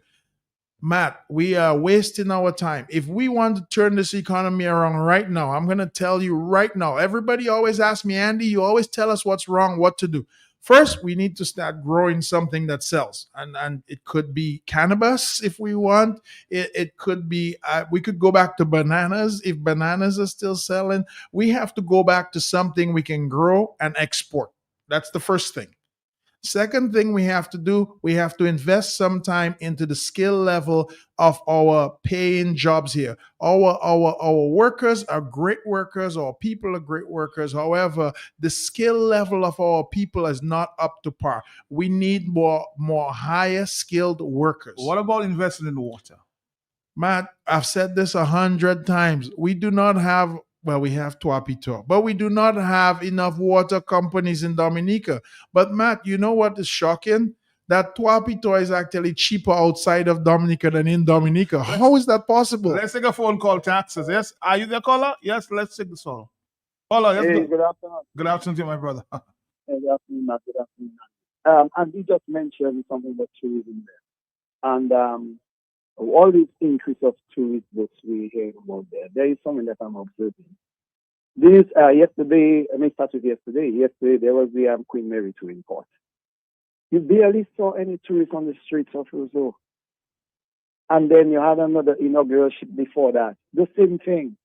Matt, we are wasting our time. If we want to turn this economy around right now, I'm going to tell you right now. Everybody always asks me, Andy, you always tell us what's wrong, what to do. First, we need to start growing something that sells. And it could be cannabis if we want. It could be, we could go back to bananas if bananas are still selling. We have to go back to something we can grow and export. That's the first thing. Second thing we have to do, we have to invest some time into the skill level of our paying jobs here. Our workers are great workers, our people are great workers. However, the skill level of our people is not up to par. We need more higher skilled workers. What about investing in water? Matt, I've said this 100 times. We do not have, well, we have Tuapito, but we do not have enough water companies in Dominica. But Matt, you know what is shocking? That Tuapito is actually cheaper outside of Dominica than in Dominica. How is that possible? Let's take a phone call, taxes. Yes, are you the caller? Yes, let's take this call. Caller, yes. Hey, good afternoon. Good afternoon to you, my brother. Hey, good afternoon, Matt. Good afternoon. And you just mentioned something about tourism there. And all this increase of tourists that we hear about there is something that I'm observing. This yesterday, I mean, start with yesterday. Yesterday there was the Queen Mary touring port. You barely saw any tourists on the streets of Roseau. And then you had another inaugural ship before that. The same thing.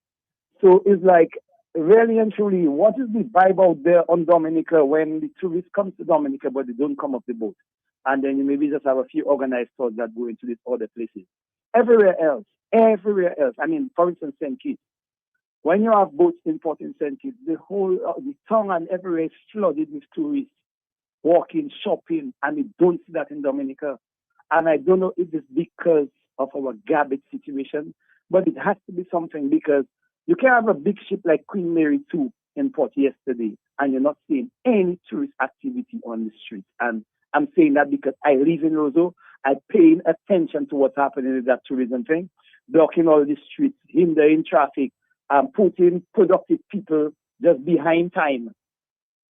So it's like, really and truly, what is the vibe out there on Dominica when the tourists come to Dominica but they don't come off the boat? And then you maybe just have a few organized tours that go into these other places. Everywhere else. I mean, for instance, St. Kitts. When you have both import incentives, the whole the town and everywhere is flooded with tourists walking, shopping, and we don't see that in Dominica. And I don't know if it's because of our garbage situation, but it has to be something, because you can have a big ship like Queen Mary 2 in port yesterday, and you're not seeing any tourist activity on the street. And I'm saying that because I live in Roseau, I'm paying attention to what's happening with that tourism thing, blocking all the streets, hindering traffic, putting productive people just behind time.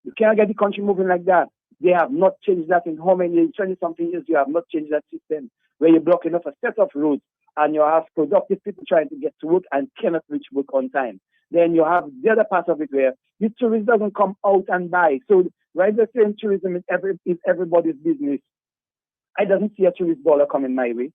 You can't get the country moving like that. They have not changed that in how many years? 20-something years, you have not changed that system where you're blocking off a set of roads and you have productive people trying to get to work and cannot reach work on time. Then you have the other part of it where the tourist doesn't come out and buy. So right, the same tourism is everybody's business. I doesn't see a tourist dollar coming my way.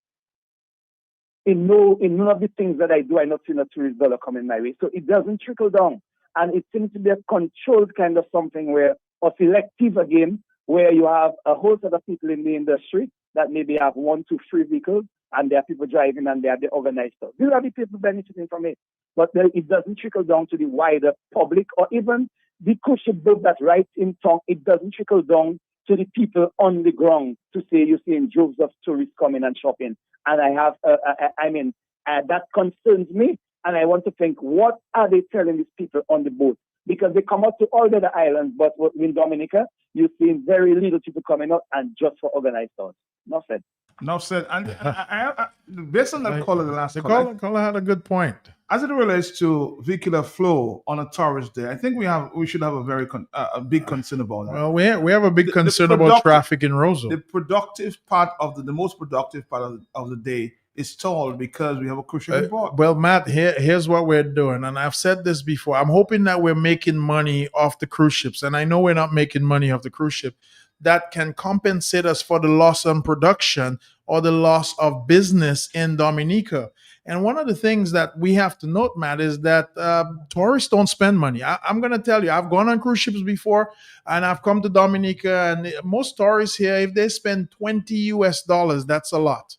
In none of the things that I do, I not see a tourist dollar coming my way. So it doesn't trickle down. And it seems to be a controlled kind of something where, or selective again, where you have a whole set of people in the industry that maybe have 1, 2, 3 vehicles, and there are people driving and they are the organized stuff. These are the people benefiting from it. But it doesn't trickle down to the wider public or even the cruise ship boat that rides in town. It doesn't trickle down to the people on the ground to say you're seeing droves of tourists coming and shopping. And I have, that concerns me. And I want to think, what are they telling these people on the boat? Because they come out to all the other islands, but in Dominica, you've seen very little people coming out and just for organized stores. Enough said. Enough said. And I, based on that caller, the last caller had a good point. As it relates to vehicular flow on a tourist day, I think we should have a very a big concern about that. Well, we have a big concern about traffic in Roseau. The productive part of the most productive part of the day is stalled because we have a crucial report. Well, Matt, here's what we're doing, and I've said this before. I'm hoping that we're making money off the cruise ships, and I know we're not making money off the cruise ship. That can compensate us for the loss on production or the loss of business in Dominica. And one of the things that we have to note, Matt, is that tourists don't spend money. I'm going to tell you, I've gone on cruise ships before, and I've come to Dominica, and most tourists here, if they spend $20, that's a lot.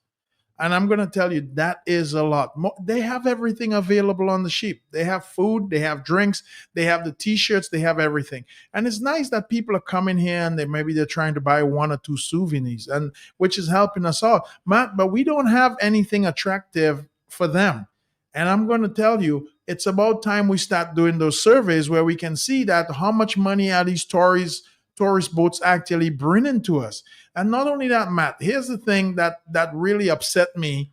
And I'm going to tell you, that is a lot. They have everything available on the ship. They have food, they have drinks, they have the T-shirts, they have everything. And it's nice that people are coming here and maybe they're trying to buy 1 or 2 souvenirs, and which is helping us all. Matt, but we don't have anything attractive for them. And I'm going to tell you, it's about time we start doing those surveys where we can see that how much money are these tourist boats actually bringing to us. And not only that, Matt, here's the thing that really upset me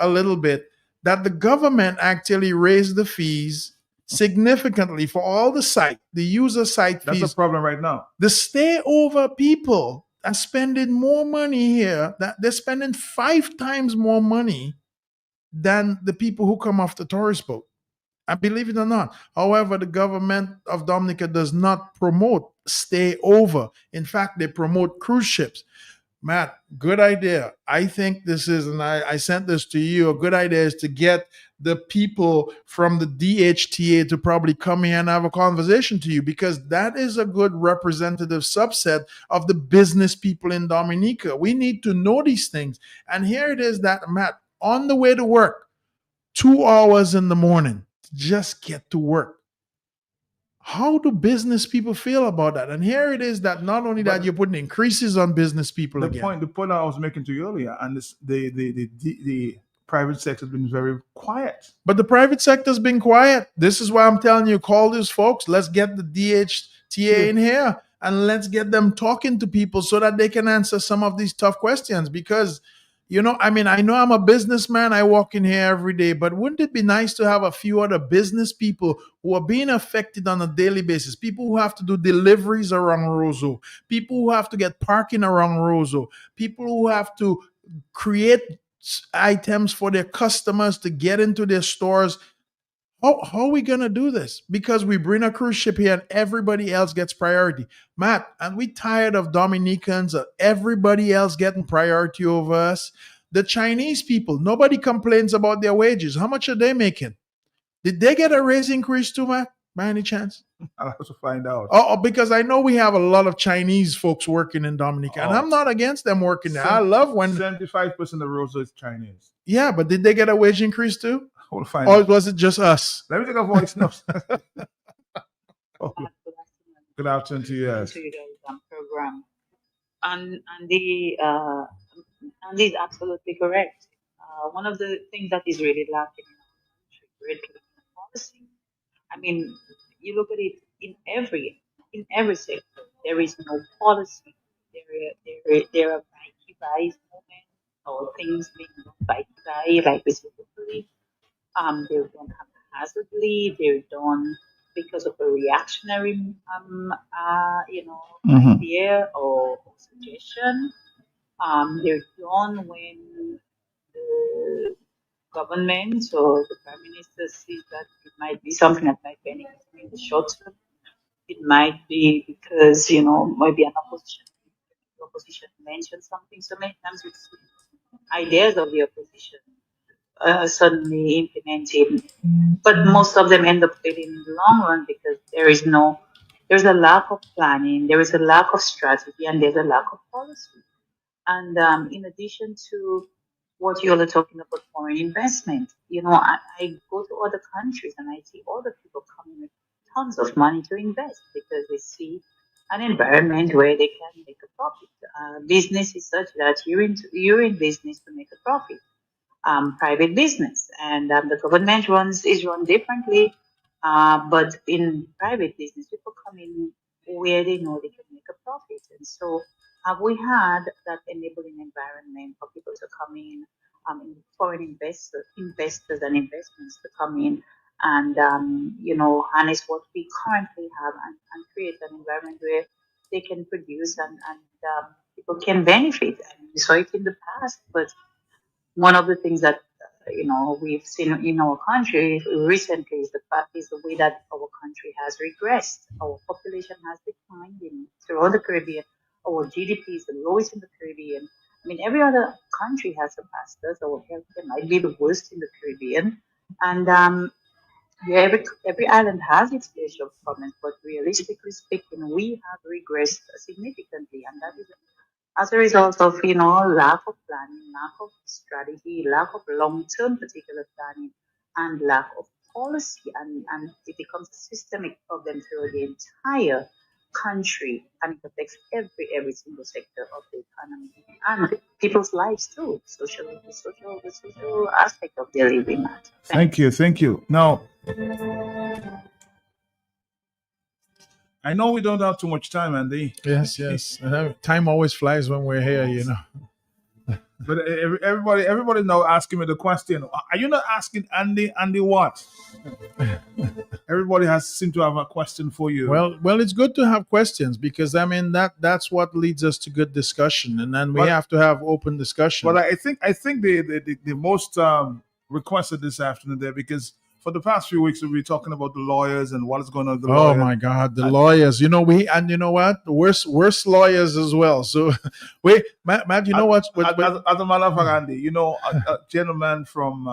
a little bit, that the government actually raised the fees significantly for all the user site fees. That's a problem right now. The stay over people are spending more money here. That they're spending 5 times more money than the people who come off the tourist boat. I believe it or not. However, the government of Dominica does not promote stay over. In fact, they promote cruise ships. Matt, good idea. I think this is, and I sent this to you, a good idea is to get the people from the DHTA to probably come here and have a conversation to you, because that is a good representative subset of the business people in Dominica. We need to know these things. And here it is that, Matt, on the way to work, 2 hours in the morning, just get to work. How do business people feel about that? And here it is that not only that you're putting increases on business people the again. The point I was making to you earlier, and the private sector has been very quiet. But the private sector has been quiet. This is why I'm telling you, call these folks. Let's get the DHTA in here and let's get them talking to people so that they can answer some of these tough questions. Because I know I'm a businessman. I walk in here every day, but wouldn't it be nice to have a few other business people who are being affected on a daily basis? People who have to do deliveries around Roseau, people who have to get parking around Roseau, people who have to create items for their customers to get into their stores. How are we going to do this? Because we bring a cruise ship here and everybody else gets priority. Matt, and we tired of Dominicans, everybody else getting priority over us. The Chinese people, nobody complains about their wages. How much are they making? Did they get a raise increase too, Matt, by any chance? I'll have to find out. Oh, because I know we have a lot of Chinese folks working in Dominica, and I'm not against them working there. I love when 75% of Roseau is Chinese. Yeah, but did they get a wage increase too? We'll find Or out. was it just us? Let me take a voice note. Good afternoon to you. Yes. To you guys program. And Andy is absolutely correct. One of the things that is really lacking in our country, policy. I mean, you look at it in every sector. There is no policy. There are buy-to-buys movement or things being done buy-to-buy, like specifically. They're done haphazardly. They're done because of a reactionary, Mhm. idea or suggestion. They're done when the government or the prime minister sees that it might be something that might benefit in the short term. It might be because, maybe an opposition mentioned something. So many times we see ideas of the opposition suddenly implemented, but most of them end up failing in the long run because there's a lack of planning, there is a lack of strategy, and there's a lack of policy. And in addition to what you all are talking about, foreign investment, I go to other countries and I see other people coming with tons of money to invest because they see an environment where they can make a profit. Business is such that you're in business to make a profit. Private business, and the government is run differently. But in private business, people come in where they know they can make a profit, and so have we had that enabling environment for people to come in, foreign investors and investments to come in and harness what we currently have and create an environment where they can produce and people can benefit. And we saw it in the past, but one of the things that we've seen in our country recently is the way that our country has regressed. Our population has declined throughout the Caribbean. Our GDP is the lowest in the Caribbean. I mean, every other country has surpassed us. Our healthcare might be the worst in the Caribbean, and every island has its fair of problems. But realistically speaking, we have regressed significantly, and that is as a result of lack of planning, lack of strategy, lack of long-term particular planning, and lack of policy, and it becomes a systemic problem through the entire country, and it affects every single sector of the economy and people's lives too, the social aspect of their living. Matter. Thank you. Now, I know we don't have too much time, Andy. Yes. Time always flies when we're here, But everybody now asking me the question. Are you not asking Andy what? Everybody seemed to have a question for you. Well, it's good to have questions because I mean that's what leads us to good discussion, and then we have to have open discussion. But I think the most requested this afternoon there, because for the past few weeks we've been talking about the lawyers and what is going on with the lawyers. Oh my God, the lawyers! You know what? Worse lawyers as well. So wait, Matt, you know what? As a matter of fact, Andy, a gentleman from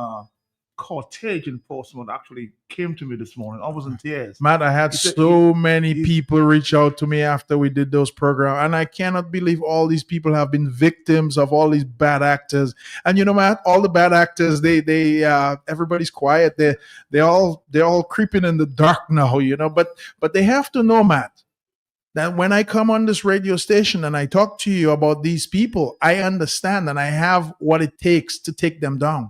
Cortege in Portsmouth actually came to me this morning. I was in tears. Matt, I had so many people reach out to me after we did those programs, and I cannot believe all these people have been victims of all these bad actors. And Matt, all the bad actors, they everybody's quiet. They're all creeping in the dark now, But they have to know, Matt, that when I come on this radio station and I talk to you about these people, I understand and I have what it takes to take them down.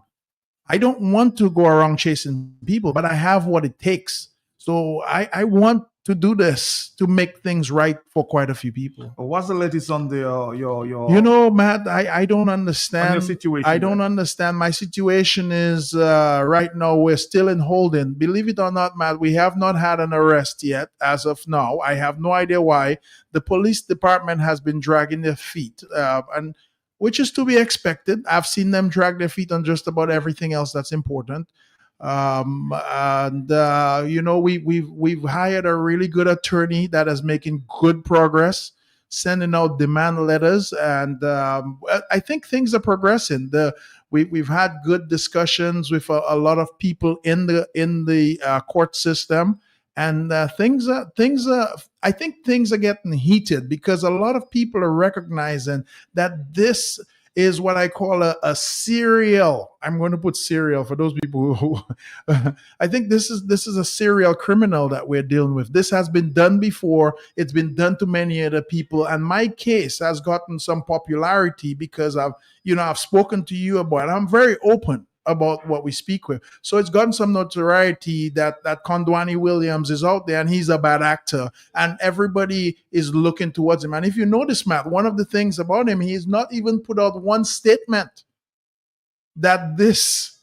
I don't want to go around chasing people, but I have what it takes. So I want to do this to make things right for quite a few people. What's the latest on your Matt, I don't understand. On your situation, I don't understand. My situation is right now we're still in holding. Believe it or not, Matt, we have not had an arrest yet as of now. I have no idea why. The police department has been dragging their feet, and which is to be expected. I've seen them drag their feet on just about everything else that's important. We've hired a really good attorney that is making good progress, sending out demand letters, and I think things are progressing. We've had good discussions with a lot of people in the court system. And I think things are getting heated because a lot of people are recognizing that this is what I call a serial. I'm going to put serial for those people who I think this is a serial criminal that we're dealing with. This has been done before. It's been done to many other people, and my case has gotten some popularity because I've spoken to you about it. I'm very open about what we speak with. So it's gotten some notoriety that Kondwani Williams is out there and he's a bad actor and everybody is looking towards him. And if you notice, Matt, one of the things about him, he has not even put out one statement that this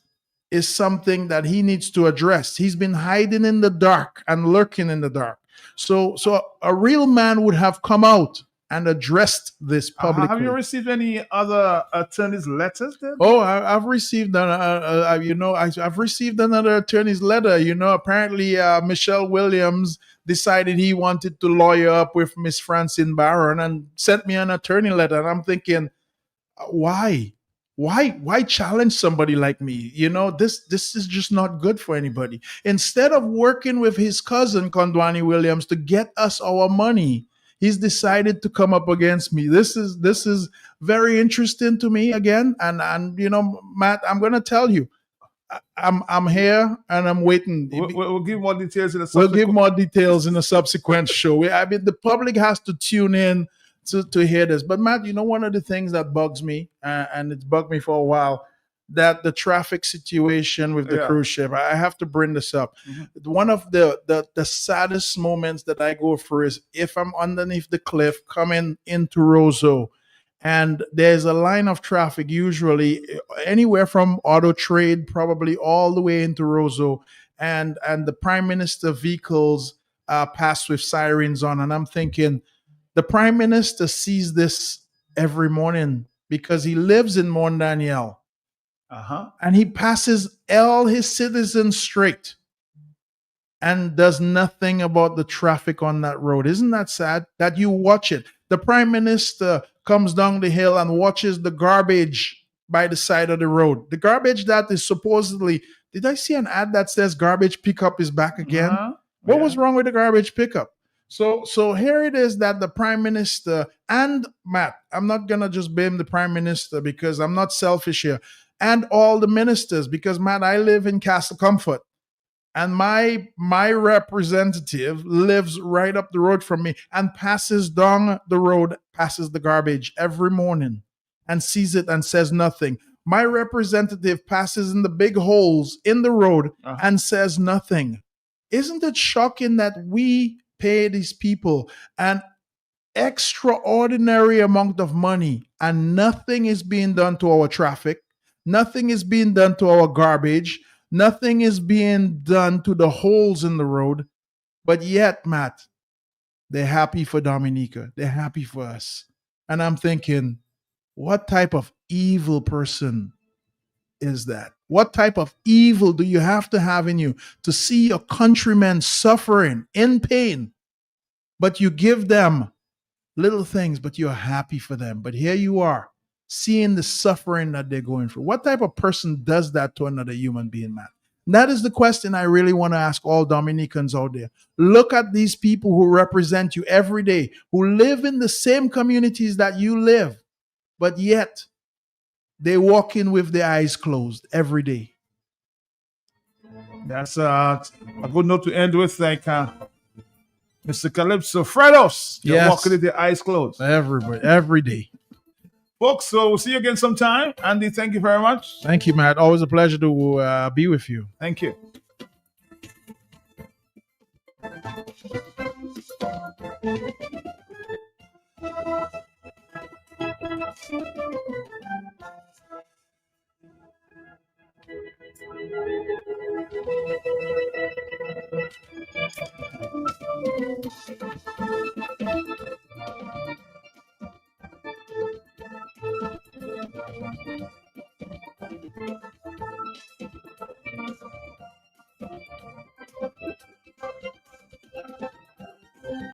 is something that he needs to address. He's been hiding in the dark and lurking in the dark. So a real man would have come out and addressed this publicly. Have you received any other attorney's letters then? Oh, I've received I've received another attorney's letter. Apparently Michelle Williams decided he wanted to lawyer up with Miss Francine Barron and sent me an attorney letter. And I'm thinking, why challenge somebody like me? This is just not good for anybody. Instead of working with his cousin Kondwani Williams to get us our money, he's decided to come up against me. This is very interesting to me again. And Matt, I'm going to tell you, I'm here and I'm waiting. We'll give more details in a subsequent show. The public has to tune in to hear this. But Matt, one of the things that bugs me, and it's bugged me for a while, that the traffic situation with the cruise ship, I have to bring this up. Mm-hmm. One of the saddest moments that I go through is if I'm underneath the cliff coming into Roseau, and there's a line of traffic, usually anywhere from Auto Trade, probably all the way into Roseau, and the Prime Minister vehicles pass with sirens on, and I'm thinking, the Prime Minister sees this every morning because he lives in Mont Daniel. And he passes all his citizens straight and does nothing about the traffic on that road. Isn't that sad that you watch it? The Prime Minister comes down the hill and watches the garbage by the side of the road. The garbage that is supposedly, did I see an ad that says garbage pickup is back again? What was wrong with the garbage pickup? So here it is that the Prime Minister and Matt, I'm not going to just blame the Prime Minister because I'm not selfish here, and all the ministers, because Matt, I live in Castle Comfort and my representative lives right up the road from me and passes down the road, passes the garbage every morning and sees it and says nothing. My representative passes in the big holes in the road and says nothing. Isn't it shocking that we pay these people an extraordinary amount of money and nothing is being done to our traffic? Nothing is being done to our garbage. Nothing is being done to the holes in the road. But yet, Matt, they're happy for Dominica. They're happy for us. And I'm thinking, what type of evil person is that? What type of evil do you have to have in you to see your countrymen suffering in pain, but you give them little things, but you're happy for them? But here you are, seeing the suffering that they're going through. What type of person does that to another human being, Matt? And that is the question I really want to ask all Dominicans out there. Look at these people who represent you every day, who live in the same communities that you live, but yet they walk in with their eyes closed every day. That's a good note to end with. Like Mr. Calypso Fredos, you're walking with your eyes closed. Everybody, every day. Folks, so we'll see you again sometime. Andy, thank you very much. Thank you, Matt. Always a pleasure to be with you. Thank you.